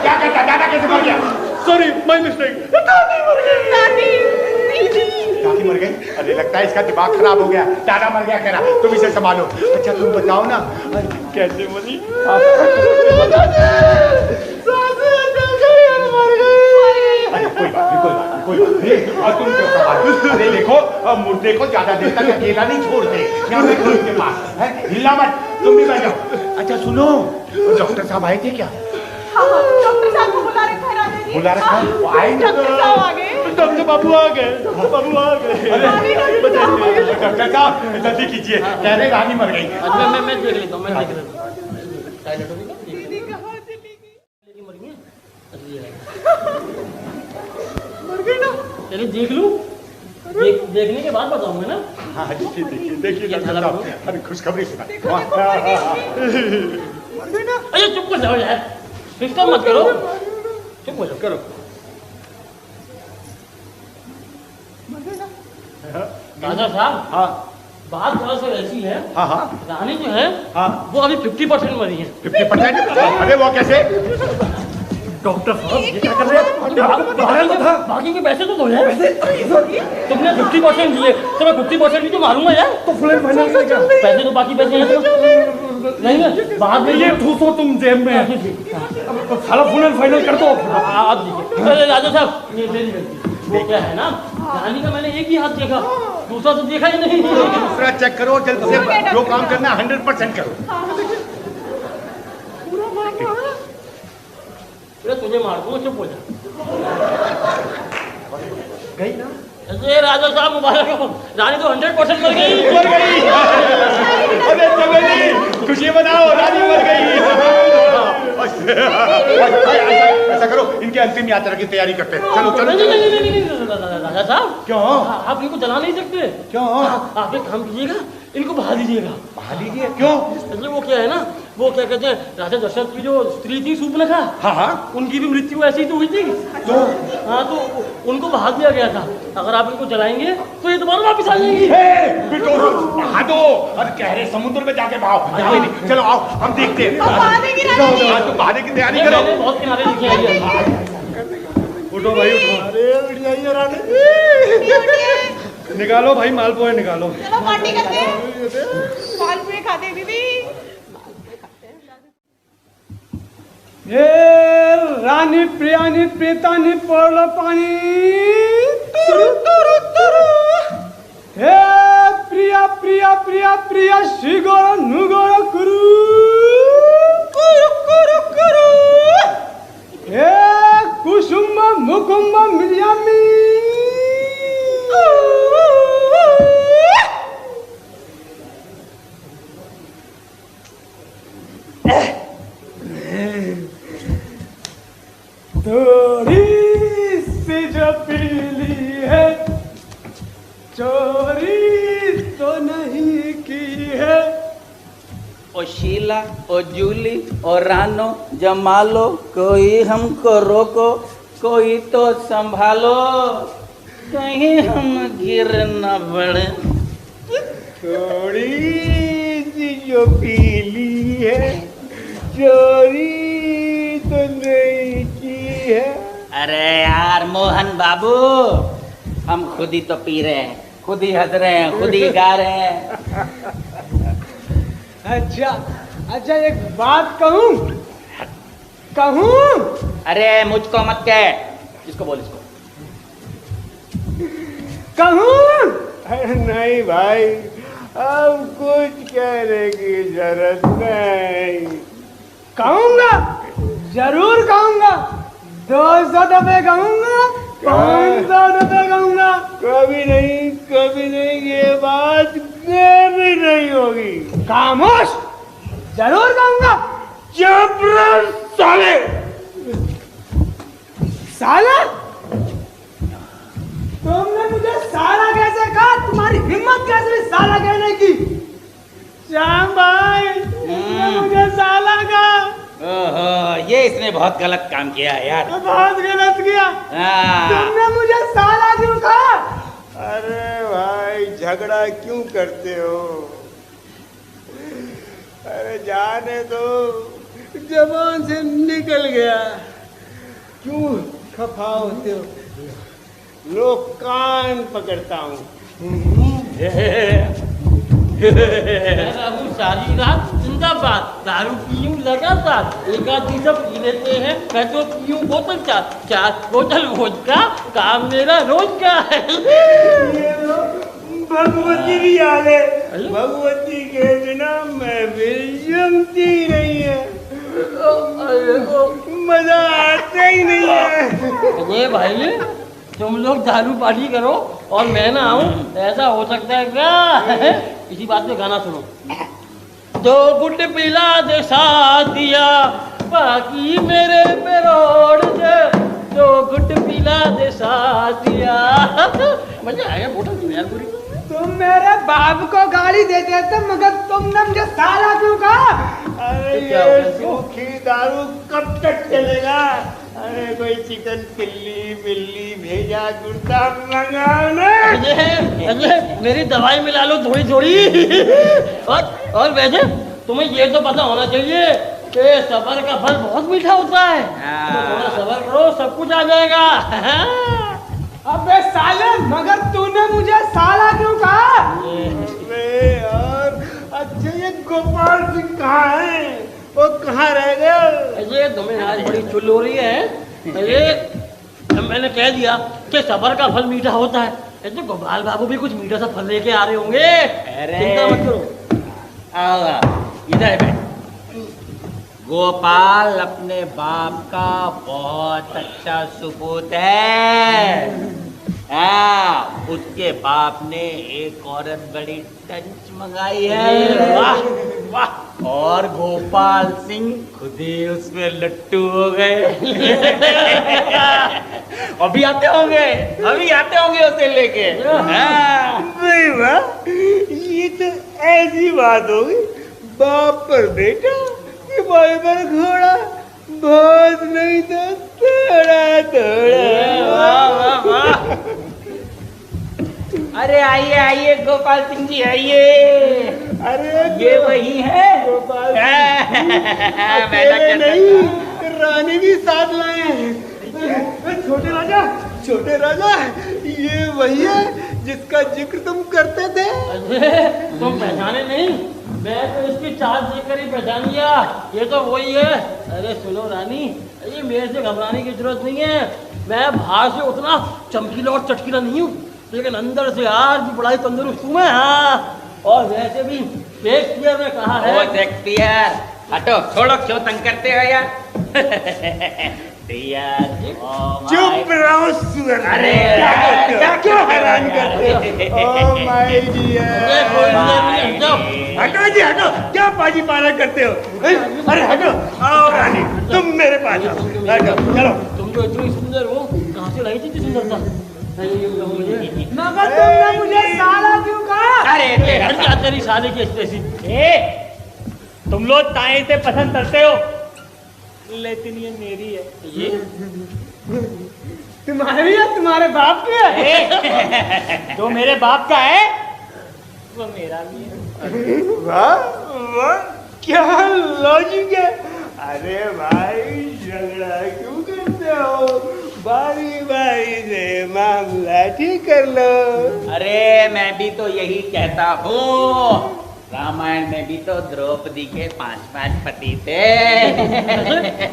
क्या कहता? दादा कैसे मर गया? Sorry, my mistake. दादी मर गई। दादी मर गई? अरे लगता है इसका दिमाग खराब हो गया। दादा मर गया कह रहा। तुम इसे संभालो। अच्छा तुम बताओ ना कैसे मरी? अरे कोई बात नहीं। और तुम क्यों संभालो? अरे देखो मुर्दे को ज्यादा देर तक अकेला नहीं छोड़ते। यहाँ बैठो इसके पास, है हिला मत। तुम भी बैठो। अच्छा सुनो, डॉक्टर साहब आए थे क्या? हाँ, डॉक्टर साहब को बुला रखा है राजा जी। बुला रखा? वो आए? डॉक्टर साहब आ गए। डॉक्टर बाबू आ गए। बाबू आ गए। डॉक्टर साहब जल्दी कीजिए, कह रहे रानी मर गई। मैं देख लेता हूँ, मैं देख लेता हूँ। दीदी कहाँ चली गई? मर गई? मर गई ना? चलिए देख लूँ। देखने के बाद बताऊंगा ना। हाँ देखिए डॉक्टर साहब, अरे खुशखबरी सुना। मर गई ना? अरे चुप कर जाओ यार, डिस्टर्ब मत करो। चुप हो जाओ, करो। राजा साहब, हाँ बात दरअसल ऐसी है। हाँ हाँ रानी जो है हाँ वो अभी 50% मरी है। 50%? अरे वो कैसे? डॉक्टर साहब ये क्या कर रहे हैं? बाकी के पैसे तो दो यार। तुमने 50% दिए तो मैं 50% भी तो मारूंगा यार। तो फुल एंड फाइनल में क्या? पैसे तो बाकी पैसे हैं तो नहीं है। बाद में ये ठूसो तुम जेब में। साला फुल एंड फाइनल कर दो। आप दीजिए। अरे राजा साहब, ये मेरी गलती। वो क्या है ना, रानी का मैंने एक ही हाथ देखा, दूसरा तो देखा ही नहीं। दूसरा चेक करो जल्द से, जो काम करना 100% करो। अरे तुझे मार दूंगा, चुप हो जा। गई ना? अरे राजा साहब मुबारक हो, रानी तो 100% मर गई। अरे चमेली खुशी मनाओ, रानी मर गई। ऐसा करो, इनके अंतिम यात्रा की तैयारी करते हैं। चलो चलो। नहीं राजा साहब, क्यों? आप इनको जला नहीं सकते। क्यों? आप एक काम कीजिएगा, इनको बहा दीजिएगा। बहा दीजिए? क्यों? अरे वो क्या है ना, वो क्या कहते हैं, राजा दशरथ की जो स्त्री थी सूर्पनखा, हाँ हाँ उनकी भी मृत्यु ऐसी ही तो हुई थी। तो हाँ, तो उनको इनको भाग दिया गया था। अगर आप इनको जलाएंगे तो ये दोबारा वापस आ जाएंगी। बहा दो, अरे गहरे समुद्र में जाके बहाओ। चलो आओ, हम देखते हैं। तुम बहाने की तैयारी करो। मैंने बहुत किनारे देखे हैं। उठो भाई उठो। अरे उठ जाइए रानी। निकालो भाई मालपुए निकालो। चलो पार्टी करते हैं, मालपुए खाते हैं दीदी। हे रानी प्रियानी प्रीतानी पोलो पानी तुरु तुरु तुरु। हे प्रिया प्रिया प्रिया प्रिया शिगोरो नुगोरो कुरु कुरु कुरु कुरु। हे कुसुम मुकुंब मिलियामी। थोड़ी सी जो पीली है चोरी तो नहीं की है। ओ शीला, ओ जूली, ओ रानो जमालो, कोई हमको रोको, कोई तो संभालो, कहीं हम गिर न पड़े। थोड़ी सी जो पीली है चोरी तो नहीं की है। अरे यार मोहन बाबू, हम खुद ही तो पी रहे हैं, खुद ही हंस रहे हैं, खुद ही गा रहे हैं। अच्छा अच्छा एक बात कहूँ कहूँ। अरे मुझको मत कह, इसको बोल इसको। कहूँ। अरे नहीं भाई, अब कुछ कहने की जरूरत नहीं। कहूँगा, जरूर कहूँगा। 200 दफे कहूँगा, 500 दफे कहूँगा। कभी नहीं ये बात कभी नहीं होगी। खामोश, जरूर कहूँगा। चुप रहो साले। साला? तुमने मुझे साला कैसे कहा? तुम्हारी हिम्मत कैसे हुई साला कहने की? श्याम भाई, तुमने मुझे साला कहा। ओहो, ये इसने बहुत गलत काम किया है यार। बहुत गलत किया। तुमने मुझे साला क्यों कहा? अरे भाई झगड़ा क्यों करते हो? अरे जाने दो, जबान से निकल गया। क्यों खफा होते हो? लोग कान पकड़ता हूँ। सारी रात जिंदाबाद, दारू पीऊं लगातार, एक आदमी सब पी लेते हैं, मैं तो पीऊं बोतल चार बोतल वोडका, काम मेरा रोज का है। भगवती भी याद है, भगवती के बिना मैं भी जमती नहीं है, मजा आता ही नहीं है। ये भाई तुम लोग दारू पार्टी करो और मैं ना आऊं, ऐसा हो सकता है क्या? इसी बात में गाना सुनो। दो गुट पिला दे साथिया, बाकी मेरे पे रोड दे, दो गुट पिला दे साथिया। मजा आएगा बोतल की यार पूरी। तुम मेरे बाप को गाली दे देते मगर तुमने मुझे साला क्यों कहा? अरे ये सूखी दारू कब तक चलेगा? अरे कोई चिकन चिल्ली बिल्ली भेजा कुर्ता मंगाओ ना। अजय मेरी दवाई मिला लो थोड़ी थोड़ी। और वैसे तुम्हें ये तो पता होना चाहिए कि सबर का फल बहुत मीठा होता है, तो थोड़ा सबर करो, सब कुछ आ जाएगा। अबे साले, मगर तूने मुझे साला क्यों कहा? अरे यार, अच्छा ये गोपाल सिंह कहाँ है? वो कहाँ रह गया? अजय तुम्हें आज बड़ी चुल हो रही है। अजय मैंने कह दिया कि सबर का फल मीठा होता है, ऐसे गोपाल बाबू भी कुछ मीठा सा फल लेके आ रहे होंगे। चिंता मत करो। आओ इधर बैठ। गोपाल अपने बाप का बहुत अच्छा सबूत है। उसके बाप ने एक औरत बड़ी टंच मंगाई है। वाह वाह। और गोपाल सिंह खुद ही उसमें लट्टू हो गए। अभी आते होंगे उसे लेके। भाई वाह, ये तो ऐसी बात होगी, बाप पर बेटा, भाई पर घोड़ा, बहुत नहीं तो थोड़ा थोड़ा। अरे आइए आइए गोपाल सिंह जी आइए। अरे ये वही है गोपाल मैडम अकेले नहीं, रानी भी साथ लाए हैं। छोटे राजा ये वही है जिसका जिक्र तुम करते थे। अरे तुम पहचाने नहीं? मैं तो इसकी चाल देखकर ही पहचान गया, ये तो वही है। अरे सुनो रानी, ये मेरे से घबराने की जरूरत नहीं है। मैं बाहर से उतना चमकीला और चटकीला नहीं हूँ, लेकिन अंदर से आज भी बड़ा ही तंदुरुस्त हूँ मैं। हाँ, और वैसे भी शेक्सपियर ने कहा है। ओ शेक्सपियर, हटो छोड़ो, क्यों तंग करते हो यार? चुप रहो सुअर। अरे क्यों हैरान करते हो? Oh my dear. हटो जी हटो, क्या पाजी पाला करते हो? अरे हटो, आओ रानी तुम मेरे पास आओ। हटो चलो। तुम जो इतनी सुंदर हो, कहाँ से लाई थी इतनी सुंदरता? मगर तुमने मुझे साला क्यों कहा? अरे क्या तेरी साले की स्टेसी? तुम लोग ताए से पसंद करते हो, लेकिन ये मेरी है। ये तुम्हारी है, तुम्हारे बाप की है। जो मेरे बाप का है वो मेरा भी है। वाह वाह, क्या लॉजिक है। अरे भाई झगड़ा क्यों करते हो? बारी बारी से मामला ठीक कर लो। अरे मैं भी तो यही कहता हूँ, रामायण में भी तो द्रौपदी के 5 पति थे।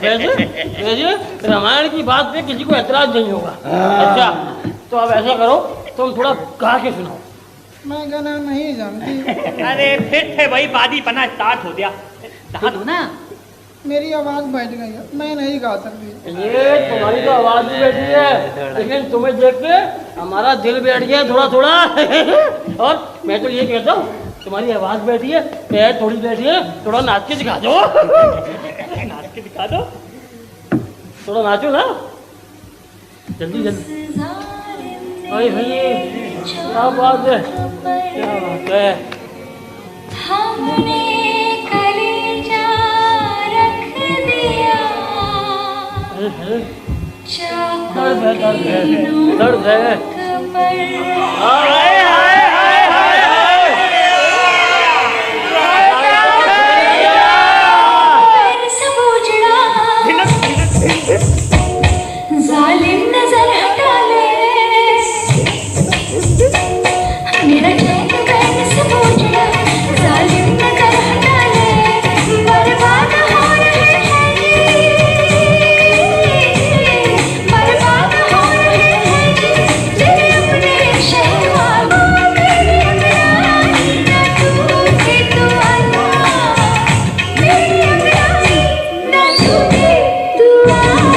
वैसे रामायण की बात पे किसी को ऐतराज नहीं होगा। अच्छा तो अब ऐसा करो, तुम थोड़ा गा के सुनाओ। मैं गाना नहीं जानती। अरे फिर से वही बादी पना स्टार्ट हो गया। गा दो ना। मेरी आवाज बैठ गई है, मैं नहीं गा सकती। ये तुम्हारी तो आवाज भी बैठी है, लेकिन तुम्हें देख के हमारा दिल बैठ गया थोड़ा थोड़ा। और मैं तो ये कहता हूँ, तुम्हारी आवाज बैठी है, पैर थोड़ी बैठी है, थोड़ा नाच के दिखा दो। नाच के दिखा दो, थोड़ा नाचो ना, जल्दी जल्दी। अरे भैया क्या बात है, क्या बात है। हमने कलेजा रख दिया, दर्द है दर्द है दर्द है। जालिम नजर हटा ले, मेरा चैन बैठ से पूछना। जालिम नजर हटा ले, बर्बाद हो रहे हैं जी, बर्बाद हो रहे हैं जी, तेरे अपने शहवालों, मेरी अंगड़ाई न टूटे तो आजा, मेरी अंगड़ाई न टूटे तू आजा।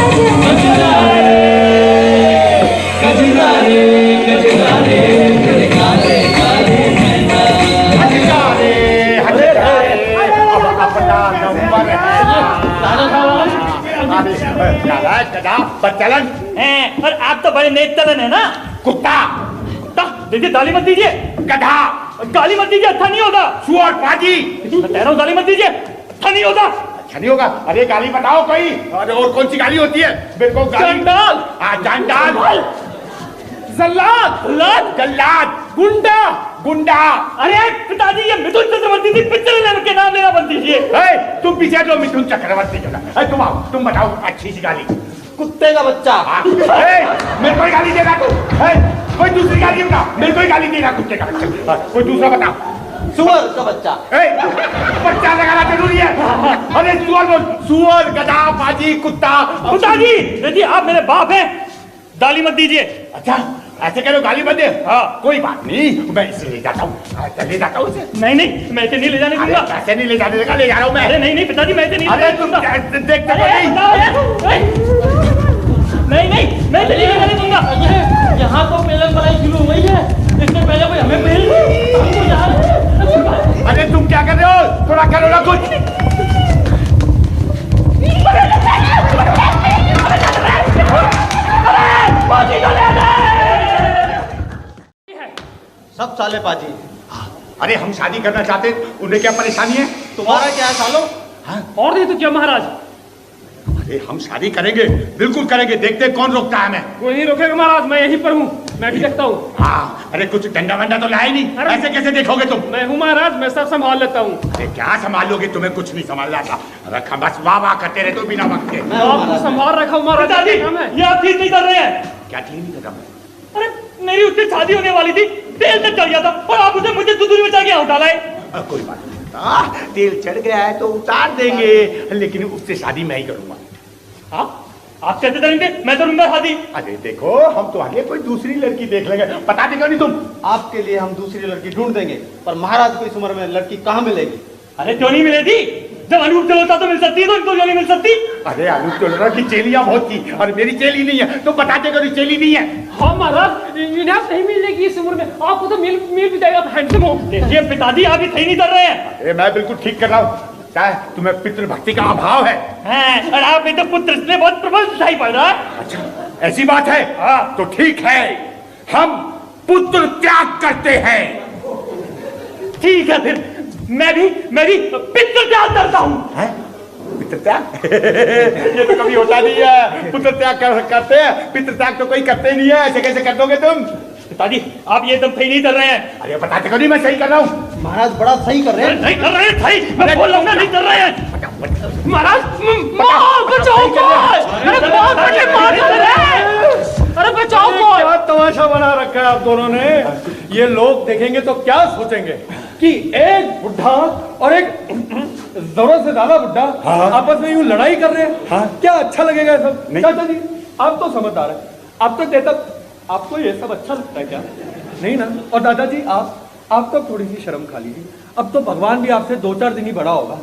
बच्चलन हैं, और आप तो बड़े नेतलन है ना। कुत्ता देखिए गाली मत दीजिए। गधा गाली मत दीजिए, अच्छा नहीं होगा। सुअर पाजी, मैं कह रहा हूँ गाली मत दीजिए, अच्छा नहीं होगा। अच्छा नहीं होगा। अरे गाली बताओ कोई, और कौन सी गाली होती है? मेरे को गाली। जंडाल, जंडाल, जल्लाद, जल्लाद, गुंडा, गुंडा। अरे पिताजी ये मिथुन चक्रवर्ती की पिक्चर के नाम लेना बंद कीजिए। तुम पीछे जो मिथुन चक्रवर्ती जो ना, तुम आओ, तुम बताओ अच्छी सी गाली। कुत्ते का बच्चा। मेरे को गाली देना तू? कोई दूसरी गाली बता, मेरे को गाली देना कुत्ते का बच्चा। कोई दूसरा बता। सुअर का बच्चा। बच्चा लगाना जरूरी है। अरे सुअर बोल, सुअर, गधा, पाजी, कुत्ता। पिताजी यदि आप मेरे बाप हैं, गाली मत दीजिए। अच्छा ऐसे कह लो, गाली मत दे। हाँ कोई बात नहीं, मैं इसे ले जाता हूँ। ले जाता हूँ इसे। नहीं नहीं, मैं इसे नहीं ले जाने दूंगा। ऐसे नहीं ले जाने देगा, ले जा रहा हूँ मैं। अरे नहीं नहीं पिताजी, मैं इसे नहीं। अरे तुम देखते तो नहीं नहीं, मैं इसे नहीं ले जाने दूंगा। यहाँ तो पेलन बनाई शुरू हो गई है, इससे पहले कोई हमें पेल। अरे तुम क्या कर रहे हो? थोड़ा करो ना कुछ। सब साले पाजी। अरे हम शादी करना चाहते, उन्हें क्या परेशानी है? तुम्हारा क्या है सालो? और नहीं तो क्या महाराज? अरे हम शादी करेंगे, बिल्कुल करेंगे, देखते कौन रोकता है हमें। कोई नहीं रोकेगा महाराज, मैं यहीं पर हूँ। मैं भी देखता हूँ। हाँ, अरे कुछ डंडा वंडा तो लाए नहीं, ऐसे कैसे देखोगे तुम? मैं हूँ महाराज, मैं सब संभाल लेता हूँ। अरे क्या संभाल लोगे, तुम्हें कुछ नहीं संभालना था। रखा बस वाह वाह करते रहते हो बिना वक्त के। आपको संभाल रखा हूँ महाराज। पिताजी, ये आप ठीक नहीं कर रहे हैं। क्या ठीक नहीं कर रहा मैं? अरे मेरी उससे शादी होने वाली थी, तेल तक चढ़ गया था और आप उसे मुझे दूर बचा के उठा लाए। कोई बात नहीं, तेल चढ़ गया है तो उतार देंगे, लेकिन उससे शादी मैं ही करूंगा। आप कैसे करेंगे? मैं तो लूंगा शादी। अरे देखो, हम तो आगे कोई दूसरी लड़की देख लेंगे, पता देगा नहीं तुम। आपके लिए हम दूसरी लड़की ढूंढ देंगे, पर महाराज को इस उम्र में लड़की कहाँ मिलेगी? अरे क्यों नहीं मिलेगी? जब अनूप चलोता तो मिल सकती है, तो इनको क्यों नहीं मिल सकती? अरे अनूप चलोता की चेलियां बहुत थी और मेरी चेली नहीं है, तो बता देगा चेली नहीं है। हाँ महाराज, इन्हें नहीं मिलेगी इस उम्र में, आपको तो मिल भी जाएगा, हैंडसम हो। देखिए पिताजी, आप ही सही नहीं कर रहे हैं। अरे मैं बिल्कुल ठीक कर रहा हूँ। क्या है, तुम्हें पितृभक्ति का अभाव है? और आप तो पुत्र से बहुत प्रबल दिखाई पड़ रहा है। अच्छा, ऐसी बात है? तो ठीक है, हम पुत्र त्याग करते हैं। ठीक है, फिर मैं भी पितृ त्याग करता हूँ। पितृ त्याग? ये तो कभी होता नहीं है। पुत्र त्याग करते हैं, पितृ त्याग तो कोई करते नहीं है। ऐसे कैसे कर दोगे तुम? पिताजी, आप ये एकदम सही नहीं कर रहे हैं। अरे बताते क्यों नहीं, मैं सही कर रहा हूँ। महाराज बड़ा सही कर रहे हैं। नहीं कर रहे हैं सही, मैं बोल रहा हूँ नहीं कर रहे हैं। महाराज बचाओ, अरे बचाओ। क्या तमाशा बना रखा है आप दोनों ने। ये लोग देखेंगे तो क्या सोचेंगे कि एक बुढ़ा और एक जरूरत से ज्यादा बुढ़ा आपस में यूं लड़ाई कर रहे हैं। क्या अच्छा लगेगा सब? चाचा जी, आप तो समझदार है, आप तो देता, आपको ये सब अच्छा लगता है क्या? नहीं ना? और दादाजी, आप तो थोड़ी सी शर्म खा लीजिए। अब तो भगवान भी आपसे 2-4 दिन ही बड़ा होगा।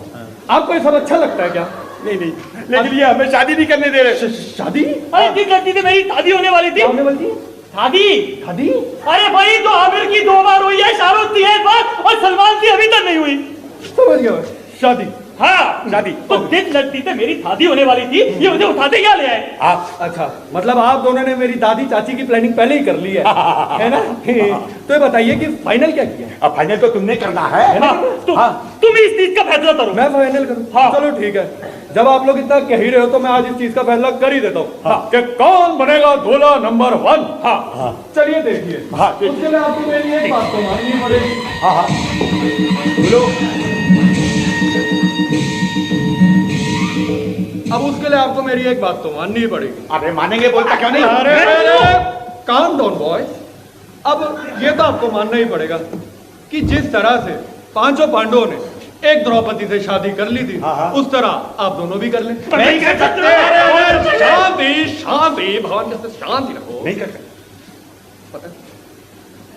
आपको ये सब अच्छा लगता है क्या? नहीं, लेकिन ये हमें शादी नहीं करने दे रहे। शादी? अरे ठीक लगती थी, मेरी शादी होने वाली थी। होने वाली थी? शादी? अरे भाई, तो आमिर की 2 बार हुई है, शाहरुख की 1 बार और सलमान की अभी तक नहीं हुई। समझ गया, शादी। हाँ शादी। तो जिस लड़की से मेरी शादी होने वाली थी, ये मुझे उठाते क्या ले आए? अच्छा, मतलब आप दोनों ने मेरी दादी चाची की प्लानिंग पहले ही कर ली है, है ना? तो ये बताइए कि फाइनल क्या किया है? अब फाइनल तो तुमने करना है। तुम इस चीज का फैसला करो। मैं फाइनल करूं? चलो ठीक है, जब आप लोग इतना कह ही रहे हो तो मैं आज इस चीज का फैसला कर ही देता हूँ कि कौन बनेगा दूल्हा नंबर 1। चलिए देखिए, उसके लिए आपको मेरी एक बात तो माननी पड़ेगी। बोलो। अब उसके लिए आपको मेरी एक बात तो माननी ही पड़ेगी। अरे मानेंगे, बोलता क्यों नहीं? अरे काम डाउन बॉय। अब ये तो आपको मानना ही पड़ेगा कि जिस तरह से 5 पांडवों ने एक द्रौपदी से शादी कर ली थी, उस तरह आप दोनों भी कर लें। नहीं कर सकते। शांति भवन जैसे शांति रखो। नहीं कर सकते। पता?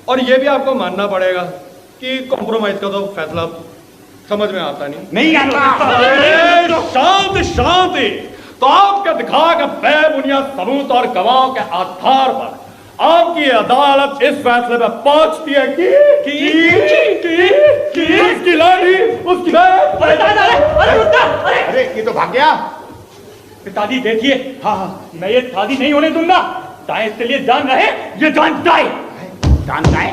और ये भी आपको मानना पड़ेगा कि कॉम्प्रोमाइज का तो फैसला समझ में आता नहीं आता। शांति। तो आपके दिखा के बेबुनियाद सबूत और गवाहों के आधार पर आपकी अदालत इस फैसले पे पहुंचती है कि उसकी लाड़ी उसकी। अरे ये तो भाग गया। पिताजी देखिए, मैं ये शादी नहीं होने दूंगा, चाहे इसके लिए जान रहे ये जान जाए। जान जाए?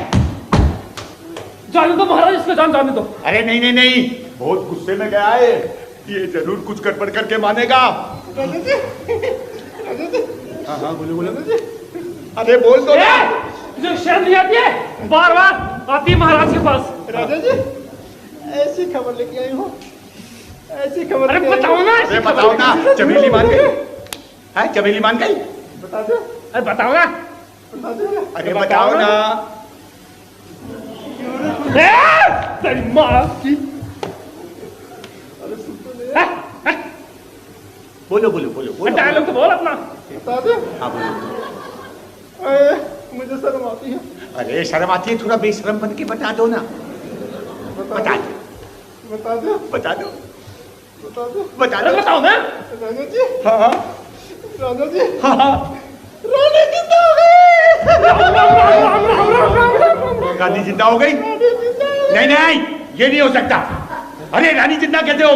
जाने दो महाराज, इसका जान जाने दो। अरे नहीं, बहुत गुस्से में गया है, ये जरूर कुछ गड़बड़ करके मानेगा। हाँ बोलो। अरे बोल दो ना। जो शर्म नहीं आती है, बार आती है महाराज के पास। राजा जी, ऐसी खबर लेके आई हूँ, ऐसी खबर। अरे बताओ ना। अरे बताओ ना, चमेली मान गई है? चमेली मान गई? बता दो। अरे बताओ ना। अरे बताओ ना। तेरी माँ की। बोलो। डायलॉग तो बोल अपना। बता दो। हाँ बोलो। मुझे शर्म आती है। अरे शर्म आती है, थोड़ा बेशर्म बन के बता दो ना। बता दो। बताओ ना। राजा जी। हाँ। राजा जी। हाँ। रानी जिंदा हो गई। रानी जिंदा हो गई? नहीं, ये नहीं हो सकता। अरे रानी जिंदा कैसे हो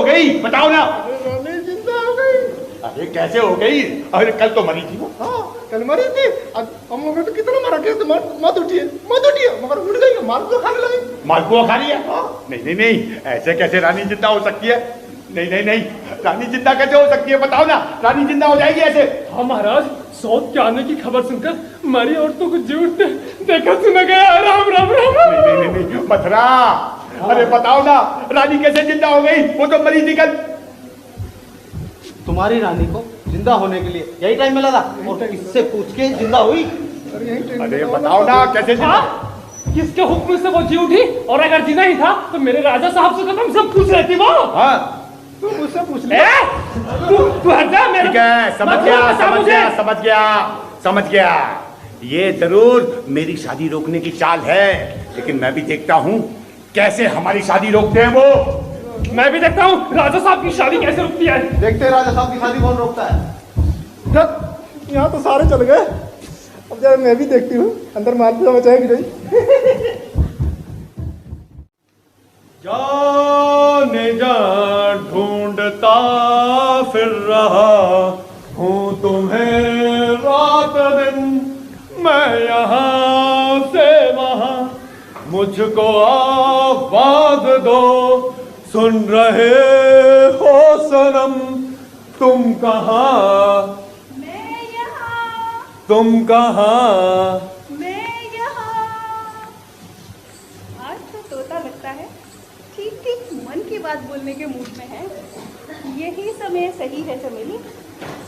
गई? बताओ ना। रानी जिंदा हो गई। अरे कैसे हो गई? अरे कल तो मरी थी वो। हाँ, कल मरी थी। हम लोगों ने तो कितना मारा गया, मत उठिए मगर उठ गई, मालपुआ खाने लगी। मालपुआ खा रही है? नहीं, ऐसे कैसे रानी जिंदा हो सकती है? नहीं, रानी जिंदा कैसे हो सकती है? बताओ ना, रानी जिंदा हो जाएगी ऐसे? हाँ महाराज, सौत के आने की खबर सुनकर मरी औरतों को जी उठते देखा सुना गया। राम राम राम राम। नहीं, मथुरा, अरे बताओ ना रानी कैसे जिंदा हो गई? वो तो मरी थी कल। तुम्हारी रानी को जिंदा होने के लिए यही टाइम मिला था और इससे पूछ के जिंदा हुई। अरे बताओ ना कैसे जिंदा? किसके हुक्म से वो जी उठी? और अगर जीना ही था तो मेरे राजा साहब से तो हम सब पूछ रहे थे वो। हाँ तू मुझसे पूछ ले। तू हट जा मेरे। ठीक है, समझ गया। ये जरूर मेरी शादी रोकने की चाल है, लेकिन मैं भी देखता हूँ कैसे हमारी शादी रोकते हैं वो। मैं भी देखता हूँ राजा साहब की शादी कैसे रुकती है। देखते हैं राजा साहब की शादी कौन रोकता है। यहाँ तो सारे चल गए, अब जरा मैं भी देखती हूँ अंदर मालपुआ बचाएगी नहीं। जाने जा ढूंढता फिर रहा हूँ तुम्हें रात दिन, मैं यहाँ से वहाँ, मुझको आवाज दो, सुन रहे हो सनम, तुम कहाँ, तुम कहाँ? मैं यहाँ। आज तो तोता लगता है ठीक ठीक मन की बात बोलने के मूड में है। यही समय सही है चमेली,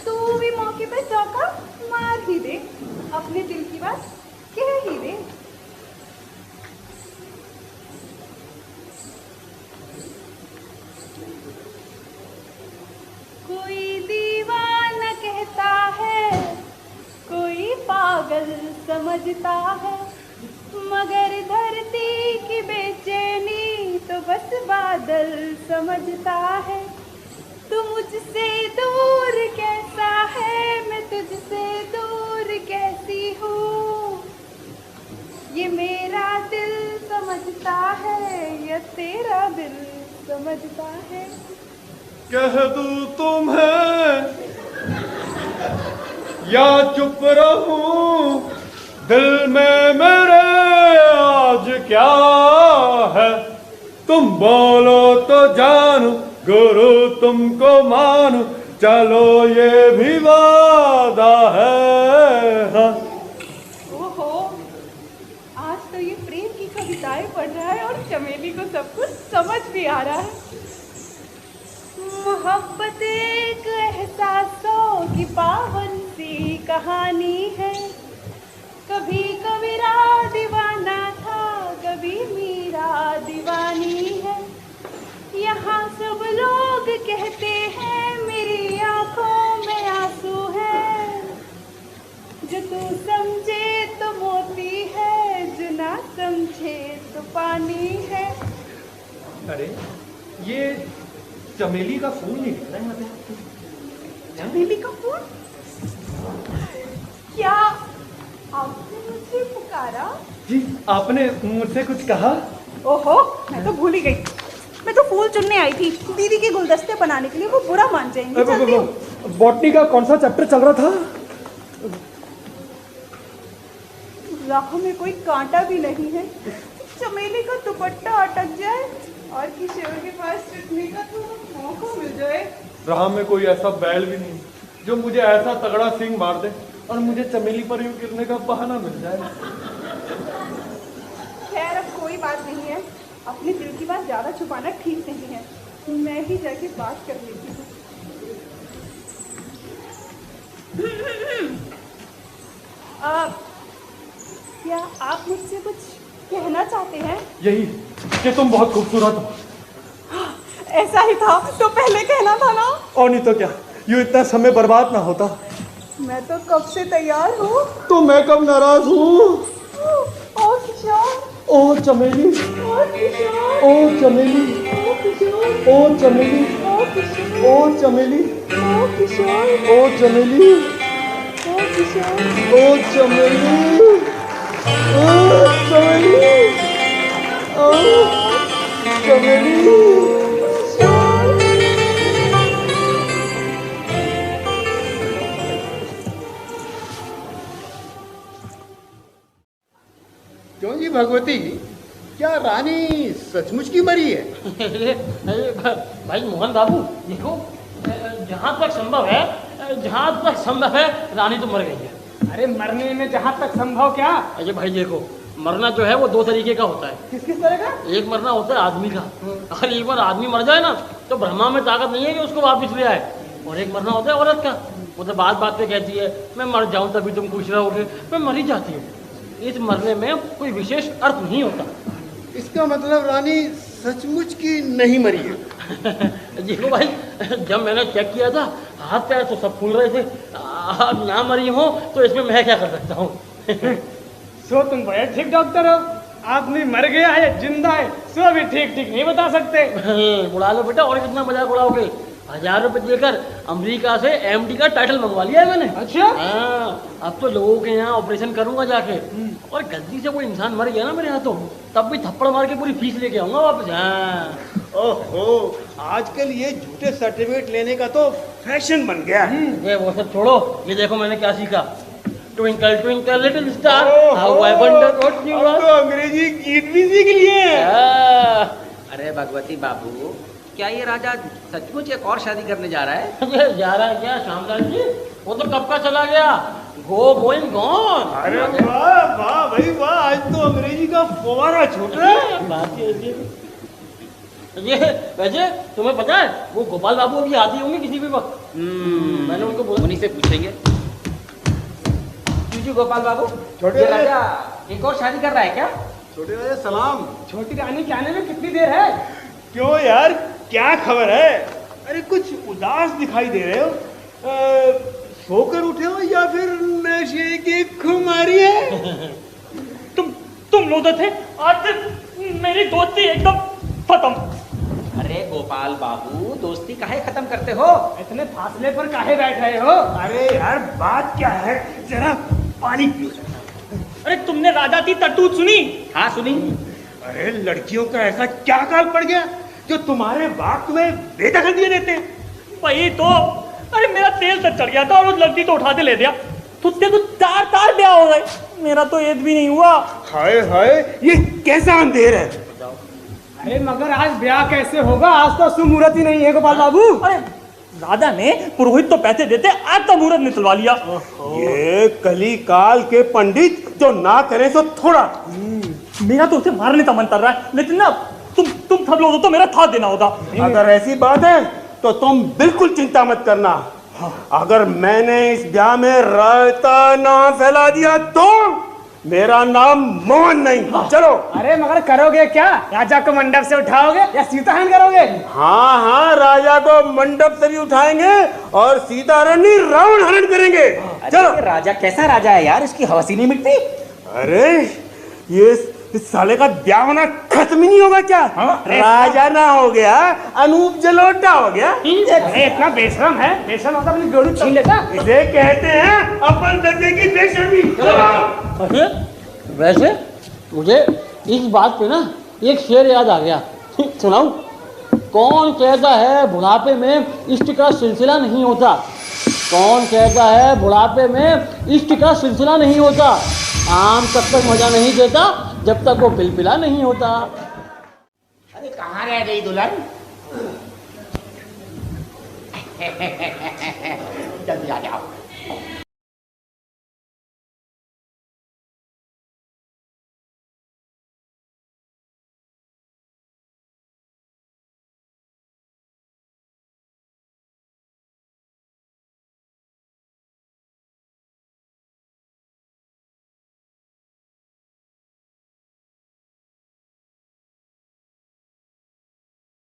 तू भी मौके पे चौका मार ही दे, अपने दिल की बात कह ही दे। कोई दीवाना कहता है, कोई पागल समझता है, मगर धरती की बेचैनी तो बस बादल समझता है। तू मुझसे दूर कैसा है, मैं तुझसे दूर कैसी हूँ, ये मेरा दिल समझता है या तेरा दिल समझता है। कह दूं तुम्हें या चुप रहूं, दिल में मेरे आज क्या है, तुम बोलो तो जानू, गुरु तुमको मानू, चलो ये भी वादा है। हाँ। ओहो, आज तो ये प्रेम की कविताएं पढ़ रहा है और चमेली को सब कुछ समझ भी आ रहा है। मोहब्बत एक एहसासों की पावन सी कहानी है, कभी कबीरा दीवाना था, कभी मीरा दीवानी है। यहाँ सब लोग कहते हैं मेरी आंखों में आंसू है, जो तू समझे तो मोती है, जो ना समझे तो पानी है। अरे ये चमेली का फूल नहीं दिख रहा है। चमेली का फूल? क्या आपने मुझे पुकारा? जी, आपने मुझसे कुछ कहा? ओहो, मैं तो भूल ही गई। मैं तो फूल चुनने आई थी दीदी के गुलदस्ते बनाने के लिए, वो बुरा मान जाएंगे। चलती हूँ। बॉटनी का कौन सा चैप्टर चल रहा था? राह में कोई कांटा भी नहीं है, चमेली का दुपट्टा अटक जाए और किशोर के पास चुटने का तो मौका मिल जाए। राह में कोई ऐसा बैल भी नहीं जो मुझे ऐसा तगड़ा सिंग मार दे और मुझे चमेली पर यूं गिरने का बहाना मिल जाए। खैर अब कोई बात नहीं है, अपने दिल की बात ज्यादा छुपाना ठीक नहीं है, मैं ही जाके बात कर लेती हूँ। क्या आप मुझसे कुछ कहना चाहते हैं? यही कि तुम बहुत खूबसूरत हो। ऐसा ही था तो पहले कहना था ना। और नहीं तो क्या, यूं इतना समय बर्बाद ना होता। मैं तो कब से तैयार हूँ। तो मैं कब नाराज हूँ। ओ किशोर, ओ चमेली, ओ किशोर, ओ चमेली, ओ किशोर, ओ चमेली, ओ किशोर, ओ चमेली, ओ किशोर, ओ चमेली, ओ किशोर, ओ चमेली, ओ चमेली, ओ चमेली। क्यों जी भगवती, क्या रानी सचमुच की मरी है? भाई मोहन बाबू देखो, जहाँ तक संभव है जहाँ तक संभव है रानी तो मर गई है। अरे मरने में जहाँ तक संभव क्या? अजय भाई देखो, मरना जो है वो दो तरीके का होता है। किस किस तरह का? एक मरना होता है आदमी का, अगर एक बार आदमी मर जाए ना तो ब्रह्मा में ताकत नहीं है कि उसको वापस ले आए। और एक मरना होता है औरत का, वो तो बात बात पे कहती है मैं मर जाऊं तभी तुम खुश रहोगे, मैं मरी जाती हूँ। इस मरने में कोई विशेष अर्थ नहीं होता। इसका मतलब रानी सचमुच की नहीं मरी है। देखो भाई, जब मैंने चेक किया था हाथ पैर तो सब फूल रहे थे, अब ना मरी हो तो इसमें मैं क्या कर सकता हूँ। सो तुम बड़े ठीक डॉक्टर हो, आदमी मर गया है या जिंदा है सो भी ठीक ठीक नहीं बता सकते। उड़ा लो बेटा, और कितना मजाक उड़ाओगे। 1000 रुपए देकर अमेरिका से एमडी का टाइटल मंगवा लिया है मैंने। अच्छा? हाँ, अब तो लोगों के यहाँ ऑपरेशन करूंगा जाके, और गलती से कोई इंसान मर गया ना मेरे हाथों, तब भी थप्पड़ मार के पूरी फीस लेके आऊंगा वापस। हाँ। ओहो, आजकल ये झूठे सर्टिफिकेट लेने का तो फैशन बन गया है। ये वो सब छोड़ो, ये देखो मैंने क्या सीखा। Twinkle twinkle little star how I wonder what you are. तो अंग्रेजी गीत भी सीख लिए। अरे भगवती बाबू, क्या ये राजा सचमुच एक और शादी करने जा रहा है? जा रहा है क्या श्यामलाल जी? वो तो कब का चला गया, गो गोइंग गॉन। अरे वाह वाह भाई वाह, आज तो अंग्रेजी का फव्वारा छूट रहा है। बात ये वैसे तुम्हें पता है वो गोपाल बाबू अभी आती होंगे किसी भी वक्त। मैंने उनको बोला, उन्हीं से पूछेंगे। जी गोपाल बाबू, छोटे राजा एक और शादी कर रहा है क्या? छोटे राजा सलाम। छोटी रानी के आने में कितनी देर है? क्यों यार, क्या खबर है? अरे कुछ उदास दिखाई दे रहे हो। सोकर उठे हो या फिर नशे की खुमारी है? तुम लोग थे आज मेरी दोस्ती एकदम खत्म। अरे गोपाल बाबू, दोस्ती काहे खत्म करते हो? इतने फासले पर काहे बैठ रहे हो? अरे यार बात क्या है, जरा पानी पियो। अरे तुमने राजा की करतूत सुनी? हाँ सुनी। अरे लड़कियों का ऐसा क्या काल पड़ गया जो तुम्हारे बाप तुम्हें बेदखल दिए देते? वही तो, अरे मेरा तेल तक चढ़ गया था और उस लड़की तो उठा के ले दिया। तुझसे तो 4 ब्याह हो गए, मेरा तो एज भी नहीं हुआ। हाय हाय, ये कैसा अंधेर है। अरे मगर आज ब्याह कैसे होगा? आज तो शुभ मुहूर्त ही नहीं है गोपाल बाबू। अरे राजा ने पुरोहित तो पैसे देते आज का मुहूर्त निकलवा लिया। ये कली काल के पंडित जो ना करे तो थोड़ा। मेरा तो उसे मारने का मन कर रहा है, लेकिन ना तुम सब लोग तो मेरा साथ देना होता। अगर ऐसी बात है तो तुम बिल्कुल चिंता मत करना। अगर मैंने इस ब्याह में रायता ना फैला दिया तो मेरा नाम मोहन नहीं। चलो। अरे मगर करोगे क्या? राजा को मंडप से उठाओगे या सीताहरण करोगे? हाँ हाँ, राजा को मंडप से भी उठाएंगे और सीता रानी रावण हरण करेंगे। चलो। राजा कैसा राजा है यार, इसकी हवस ही नहीं मिटती। अरे ये इस साले का ब्याह होना खत्म ही नहीं होगा क्या? राजा ना हो गया, अनूप जलोटा हो गया। अरे इतना बेशरम है, बेशरम होता अपनी गोली छीन लेता। इसे कहते हैं अपन दर्जे की बेशर्मी। वैसे मुझे इस बात पे ना एक शेर याद आ गया, सुनाऊं? कौन कहता है बुढ़ापे में इष्ट का सिलसिला नहीं होता? कौन कहता है बुढ़ापे में इष्ट का सिलसिला नहीं होता? आम तब तक मजा नहीं देता जब तक वो पिलपिला नहीं होता। अरे कहाँ रह गई दुल्हन? जल्दी आ जाओ।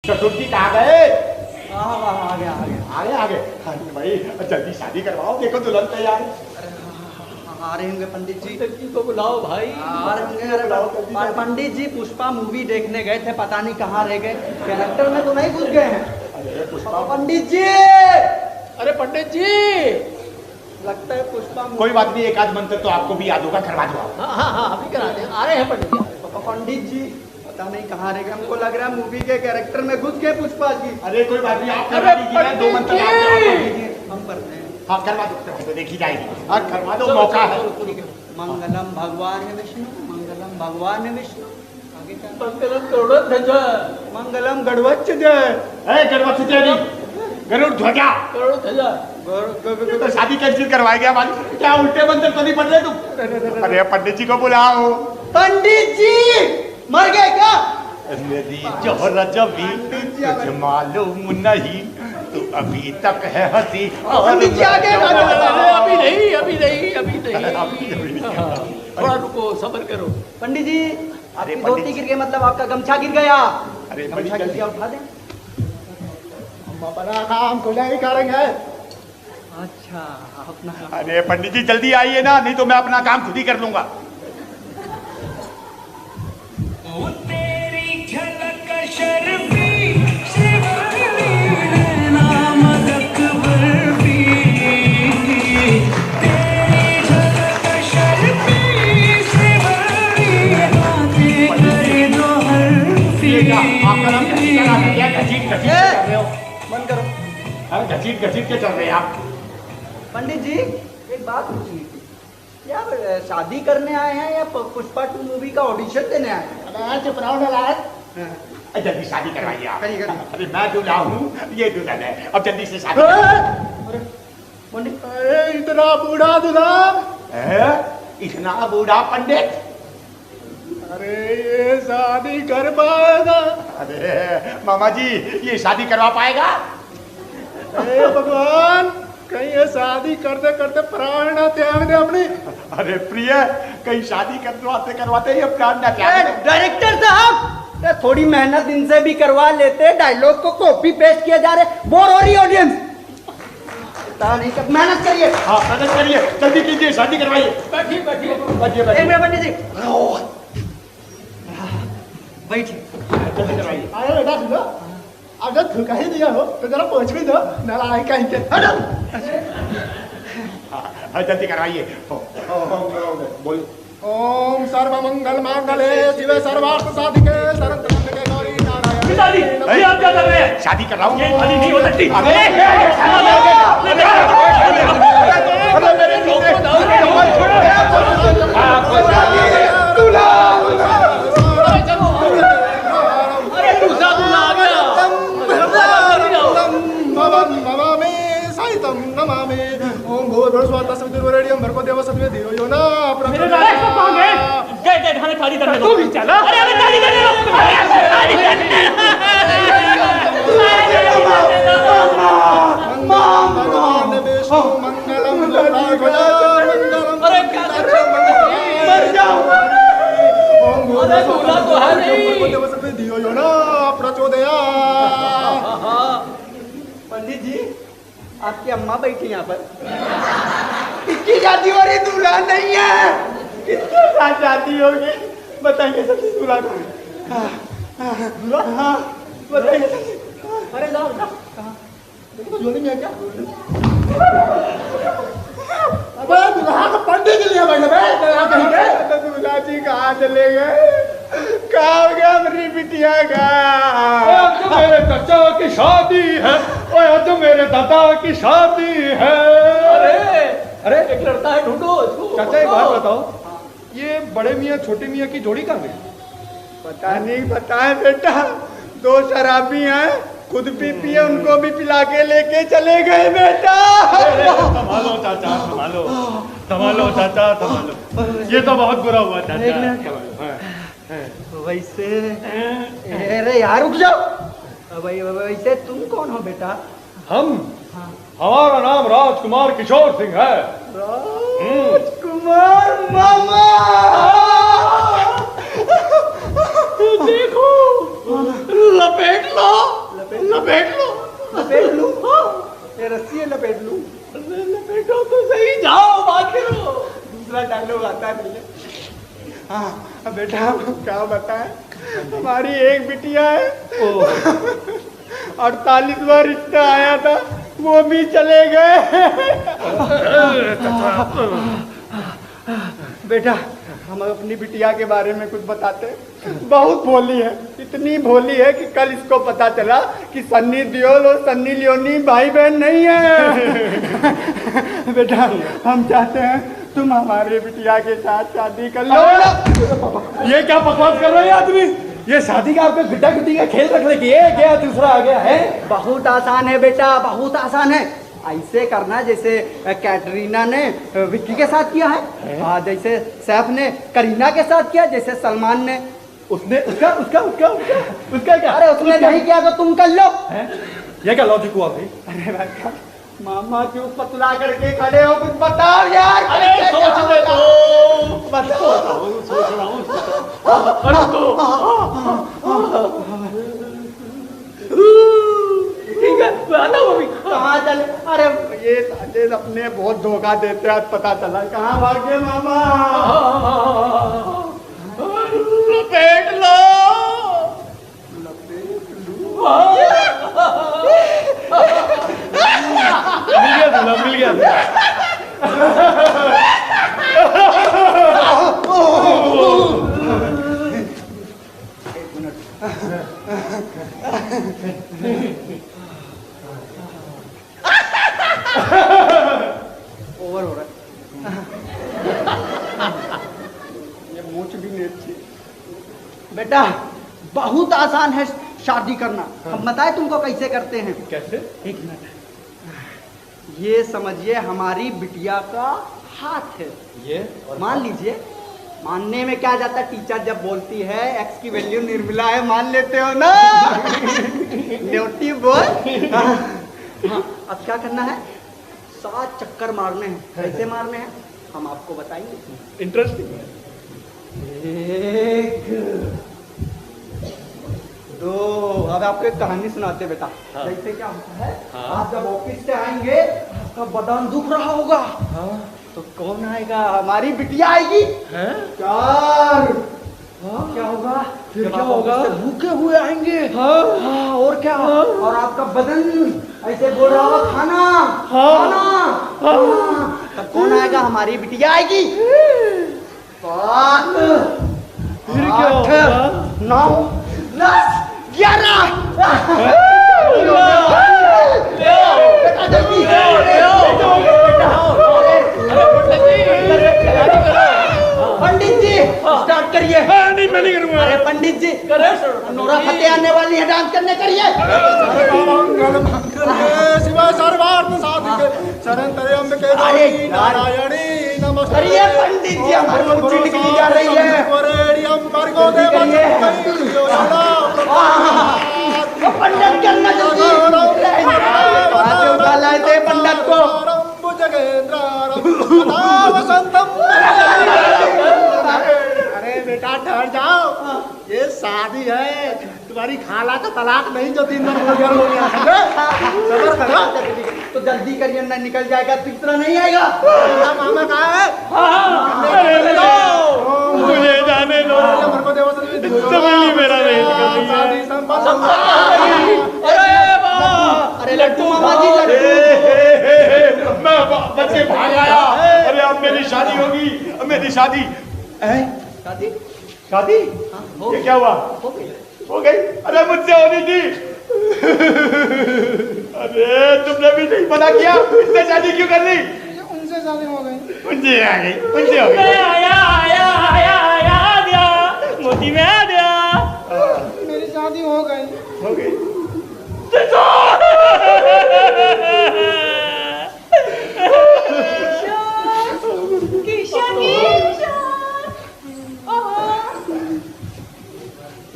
चतुर्थी कहाँ गए? आ गया। आगे अरे भाई जल्दी शादी करवाओ, देखो दुल्हन तैयार है। आ रहे होंगे पंडित जी। लड़की को बुलाओ भाई। आ रहे होंगे। अरे पंडित जी पुष्पा मूवी देखने गए थे, पता नहीं कहाँ रह गए, कैरेक्टर में तो नहीं घुस गए हैं। अरे पुष्पा पंडित जी, अरे पंडित जी, लगता है पुष्पा कोई बात नहीं, एक आध मंत्र तो आपको भी याद होगा, करवा दो आप। हाँ अभी करा दे, आ रहे हैं पंडित जी। पंडित जी पता नहीं कहाँ रह गए, हमको लग रहा है मूवी के कैरेक्टर में घुस गए पुष्पा जी। अरे कोई बात नहीं, आप करवा दीजिए, 2 मंत्र आप हम करते हैं। हाँ करवा दो, देखी जाएगी। हाँ करवा दो, मौका है। मंगलम भगवान विष्णु, मंगलम भगवान विष्णु, आगे क्या? मंगलम गरुड़ ध्वजा, मंगलम गढ़वच्च जय। गरुड़ ध्वजा, गरुड़ ध्वजा। तो शादी कैंसिल करवाएगा हमारी। क्या उल्टे मंत्र तो नहीं पढ़ रहे तुम? अरे पंडित जी को बुलाओ। पंडित जी मर गए क्या? मेरी जोहरा जबी तुझे मालूम नहीं, तू अभी तक है हंसी। पंडित जी आ गए। अभी नहीं। थोड़ा रुको, सब्र करो। पंडित जी आपकी धोती गिर गई, मतलब आपका गमछा गिर गया। अरे गमछा गिर गया, उठा दें। हम अपना काम को नहीं करेंगे। अच्छा अपना। अरे पंडित जी जल्दी आइए ना, नहीं तो मैं अपना काम खुद ही कर लूंगा। आपका नाम बंद करो। घसीट के चल रहे हैं आप। पंडित जी एक बात पूछनी थी, क्या आप शादी करने आए हैं या पुष्पा 2 मूवी का ऑडिशन देने आए हैं? चुप रहो नालायक। जल्दी शादी करवाइए आप। करिए। अरे मैं दूल्हा हूँ, ये दुल्हन है, अब जल्दी से शादी। पंडित इतना बूढ़ा दूल्हा। इतना बूढ़ा पंडित? अरे ये शादी कर पाएगा? अरे मामा जी ये शादी करवा पाएगा? हे भगवान, कहीं ये शादी करते करते प्राण ना त्याग दे अपनी। अरे प्रिय, कहीं शादी करवाते ये प्राण ना त्याग दे। डायरेक्टर साहब थोड़ी मेहनत इनसे भी करवा लेते, डायलॉग को कॉपी पेस्ट किया जा रहे, बोर हो रही ऑडियंस। नहीं कर, मेहनत करिए। हाँ मेहनत करिए, जल्दी कीजिए, शादी करवाइए। बैठिए। एक मिनट पंडित जी बैठिए। जल्दी करवाइए। अरे बेटा सुनो, अगर धोखा ही दिया हो तो जरा पहुंच भी दो, नालायक कहीं के। हाँ जल्दी करवाइए। बोलो। ओम सर्वमंगल मांगले शिवे सर्वार्थ साधिके शरण्ये गौरी नारायणी। शादी ये आप क्या कर रहे हैं? शादी कर रहा हूँ। ये शादी नहीं हो सकती। ओम भूर्भुवस्सुः तस्सवितुर्वरेण्यं भर्गो देवस्य धियो यो न मेरे नायक सब कहाँ गए? गए थाने शादी करने दो। चलो। अरे हमें शादी करने दो। भगवान विष्णु मंगलम मंगलम। अरे क्या कर रहे हो? मर जाओ। ओम भूर्भुवस्सुः देवस्य धियो यो न प्रचोदयात्। पंडित जी आपकी अम्मा बैठी यहाँ पर, इसकी शादी हो रही, दूल्हा नहीं है। किसके साथ शादी होगी बताइए सबसे? दूल्हा को हाँ बताइए। अरे जाओ कहाँ देखो जोड़ी में क्या? अबे दूल्हा को पंडित के लिए बैठे बे। दूल्हा जी कहाँ चले गए? कहाँ हो गया मेरी बिटिया का? आज मेरे चाचा की शादी है, आज मेरे दादा की शादी है। अरे एक लड़का है, ढूंढो इसको। चाचा एक बात बताओ, ये बड़े मियाँ छोटे मियाँ की जोड़ी कहाँ गई? पता नहीं पता है बेटा, 2 शराबी हैं, खुद भी पिए, उनको भी पिला के लेके चले गए बेटा। संभालो चाचा, संभालो चाचा, संभालो। ये तो बहुत बुरा हुआ चाचा। वैसे अरे यार रुक जाओ। वैसे तुम कौन हो बेटा? हमारा नाम राजकुमार किशोर सिंह है। राजकुमार मामा। देखो, लपेट लो। ये रस्सी है, लपेट लूं? लपेटो तो सही, जाओ बात करो। दूसरा डायलॉग आता है पहले। हाँ बेटा क्या बताएं, हमारी एक बिटिया है, 48वां रिश्ता आया था, वो भी चले गए। बेटा हम अपनी बिटिया के बारे में कुछ बताते हैं। बहुत भोली है, इतनी भोली है कि कल इसको पता चला कि सन्नी देओल और सन्नी लियोनी भाई बहन नहीं है। बेटा हम चाहते हैं तुम हमारे बिटिया के साथ शादी कर लो। ये क्या बकवास कर रहे हैं आदमी? ये शादी का आपको गुड्डा गुड्डी का खेल रखने की है क्या? दूसरा आ गया है। बहुत आसान है बेटा, बहुत आसान है। ऐसे करना जैसे कैटरीना ने विक्की के साथ किया है, हाँ जैसे सैफ ने करीना के साथ किया, जैसे सलमान ने उसने उसका उसका उसका उसका उसका क्या? अरे उसने नहीं किया तो तुम कर लो। ये क्या लॉजिक हुआ भाई? अरे बेटा मामा क्यों पतला करके खड़े हो, कुछ बताओ यार। अरे सोचने दो, बताओ। सोच रहा हूँ। अरे ठीक है आता हूँ अभी। कहाँ चले? अरे ये साले अपने बहुत धोखा देते हैं, आज पता चला कहाँ भाग गए मामा। लपेट लो। मिल गया ओवर हो रहा है। ये मूंछ भी नहीं अच्छी। बेटा बहुत आसान है शादी करना। हम बताए तुमको कैसे करते हैं। कैसे? एक मिनट, ये समझिए हमारी बिटिया का हाथ है ये, मान लीजिए। मानने में क्या जाता है, टीचर जब बोलती है एक्स की वैल्यू निर्मला है, मान लेते हो ना। न्योटी बोल। हाँ, अब क्या करना है, 7 चक्कर मारने हैं। कैसे मारने हैं हम आपको बताएंगे। इंटरेस्टिंग है। 1 2, अब आपको एक कहानी सुनाते बेटा। हाँ। जैसे क्या होता है, हाँ। आप जब ऑफिस से आएंगे आपका बदन दुख रहा होगा, हाँ। तो कौन आएगा, हमारी बिटिया आएगी। हैं? 4 क्या होगा, फिर जब क्या आप होगा? ऑफिस से भूखे हुए आएंगे। हाँ। हाँ, और क्या, और आपका बदन ऐसे बोल रहा होगा खाना हाँ। खाना खाना, तब कौन आएगा, हमारी बिटिया आएगी। 7 फिर क्या होगा? 9 10 11 बेटा जल्दी पंडित जी स्टार्ट करिए। नहीं मैं नहीं करूंगा। अरे पंडित जी नोरा फतेह आने वाली है, डांस करने करिए। शिवाय सर्वार्थ साधिके शरण त्र्यंबके गौरी नारायणी नमस्ते। करिए पंडित जी, हमारी मुट्ठी निकली जा रही है। वरेण्यं भर्गो देवस्य पंडित करना जल्दी, उठा लाए थे पंडित को। अरे बेटा ठहर जाओ, ये शादी है, तुम्हारी खाला का तलाक नहीं जो 3 दिन हो गया। सबर करो तो जल्दी करिए, ना निकल जाएगा तो इतना नहीं आएगा। मामा कहाँ है? मुझे जाने दो, चमेली मेरा नहीं शादी संपन्न। अरे लड्डू मामा जी, लड्डू। मैं बच के भाग आया। अरे अब मेरी शादी होगी, अब मेरी शादी। शादी शादी? हो ये क्या हुआ? हो गई। हो गई? अरे मुझसे होनी थी। अरे तुमने भी नहीं मना किया, इससे शादी क्यों कर ली? उनसे शादी हो गई। उनसे आ गई, उनसे हो गई। आया आया आया आया आ गया, मोती में आ गया। मेरी शादी हो गई। हो गई।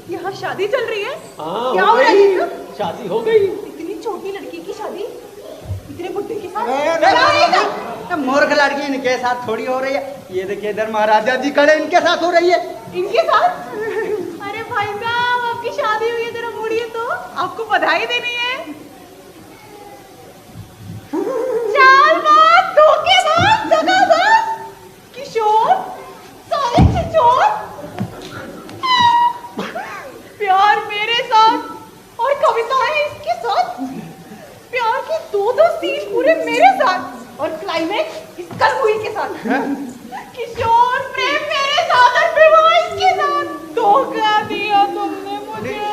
यहाँ शादी चल रही है। हाँ, क्या हो हो रहा गई। है? शादी हो गई। इतनी छोटी लड़की की शादी इतने बुड्ढे के साथ मूर्ख लड़की इनके साथ थोड़ी हो रही है। ये देखिए इधर महाराजा जी खड़े, इनके साथ हो रही है। इनके साथ? अरे भाई साहब, आपकी शादी हुई है, जरा मुड़िए तो, आपको बधाई देनी है। चालबाज, धोखेबाज, दगाबाज, किशोर, साले छिछोर। प्यार मेरे साथ और कविताएं इसके साथ, प्यार के 2-2 सीन पूरे मेरे साथ और क्लाइमेक्स इस कलमुई के साथ। किशोर प्रेम मेरे साथ और विवाह इसके साथ। धोखा दिया तुमने मुझे,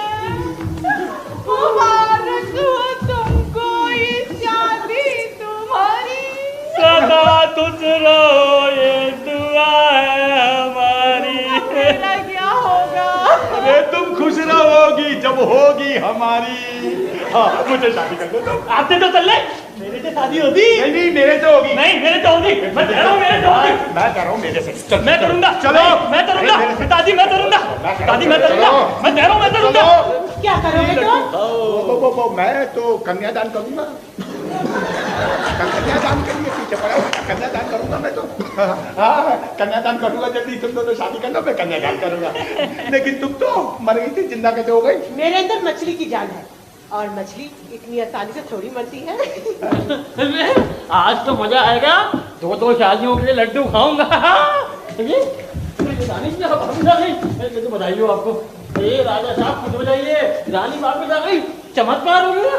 मुबारक हो तुमको इस शादी तुम्हारी। सदा तुझ रहो ये दुआ है हमारी। मेरा क्या होगा? अरे तुम खुश रहोगी जब होगी हमारी। हाँ, मुझे शादी कर दो तो। आपसे तो चल ले, मेरे से शादी होती। नहीं मेरे से होगी। नहीं मेरे से होगी, मैं कह रहा हूँ मेरे से होगी। मैं कह रहा हूँ मेरे से। मैं करूंगा, चलो मैं करूंगा, पिताजी मैं करूंगा, पिताजी मैं करूंगा, मैं कह रहा हूँ मैं करूंगा। क्या करोगे तुम? मैं तो कन्यादान करूंगा। कन्यादान के लिए पीछे पड़ा हूँ, कन्यादान करूंगा मैं तो। हाँ कन्यादान करूंगा, जल्दी तुम दोनों शादी करना, मैं कन्यादान करूंगा। लेकिन तुम तो मर गई थी, जिंदा कैसे हो गई? मेरे अंदर मछली की जान है और मछली इतनी आसानी से थोड़ी मरती है। आज तो मजा आएगा, दो शादियों के लिए लड्डू खाऊंगा। तो बधाई हो आपको। राजा साहब खुद बजाइए, रानी वापस आ गई, चमत्कार हो गया।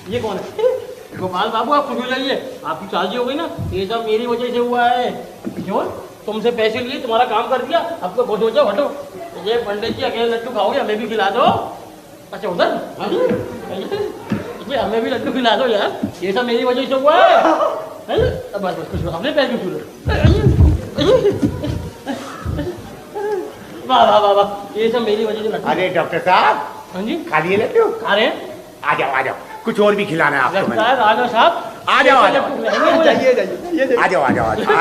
ये कौन है? गोपाल बाबू आप खुद बजाइए, आपकी शादी हो गई ना, ये सब मेरी वजह से हुआ है। क्यों? तुमसे पैसे लिए, तुम्हारा काम कर दिया, अब तो खुश हो जाओ, हटो। ये पंडित जी अकेले लड्डू खाओगे, हमें भी खिला दो। अच्छा उधर हमें भी लड्डू खिला दो यार, ये सब मेरी वजह से हुआ है। बस बस कुछ अपने पैर क्यों छू। वाह वाह वाह वाह, ये सब मेरी वजह से लड्डू। अरे डॉक्टर साहब, हाँ जी खा लिए लड्डू? खा रहे हैं। आ जाओ, कुछ और भी खिलाना है आपको। लगता है राजा साहब, आ जाओ जाइए जाइए आ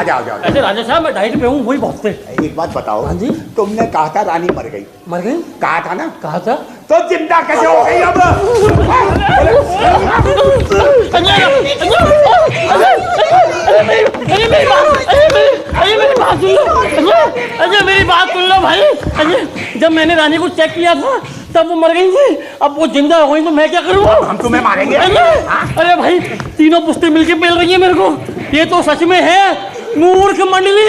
जाओ। ऐसे राजा साहब मैं डाइट पे हूँ, वही बहुत थे। एक बात बताओ। हाँ जी। तुमने कहा था रानी मर गई, मर गई? कहा था ना? कहा था। तो जिंदा कैसे हो गई अब? मेरी बात सुन लो भाई। जब मैंने रानी को चेक किया था तब वो मर गई थी, अब वो जिंदा हो गई तो मैं क्या करूँगा? हम तुम्हें मारेंगे। अरे भाई तीनों पुश्ते मिलके पेल रही है मेरे को, ये तो सच में है मूर्ख मंडली।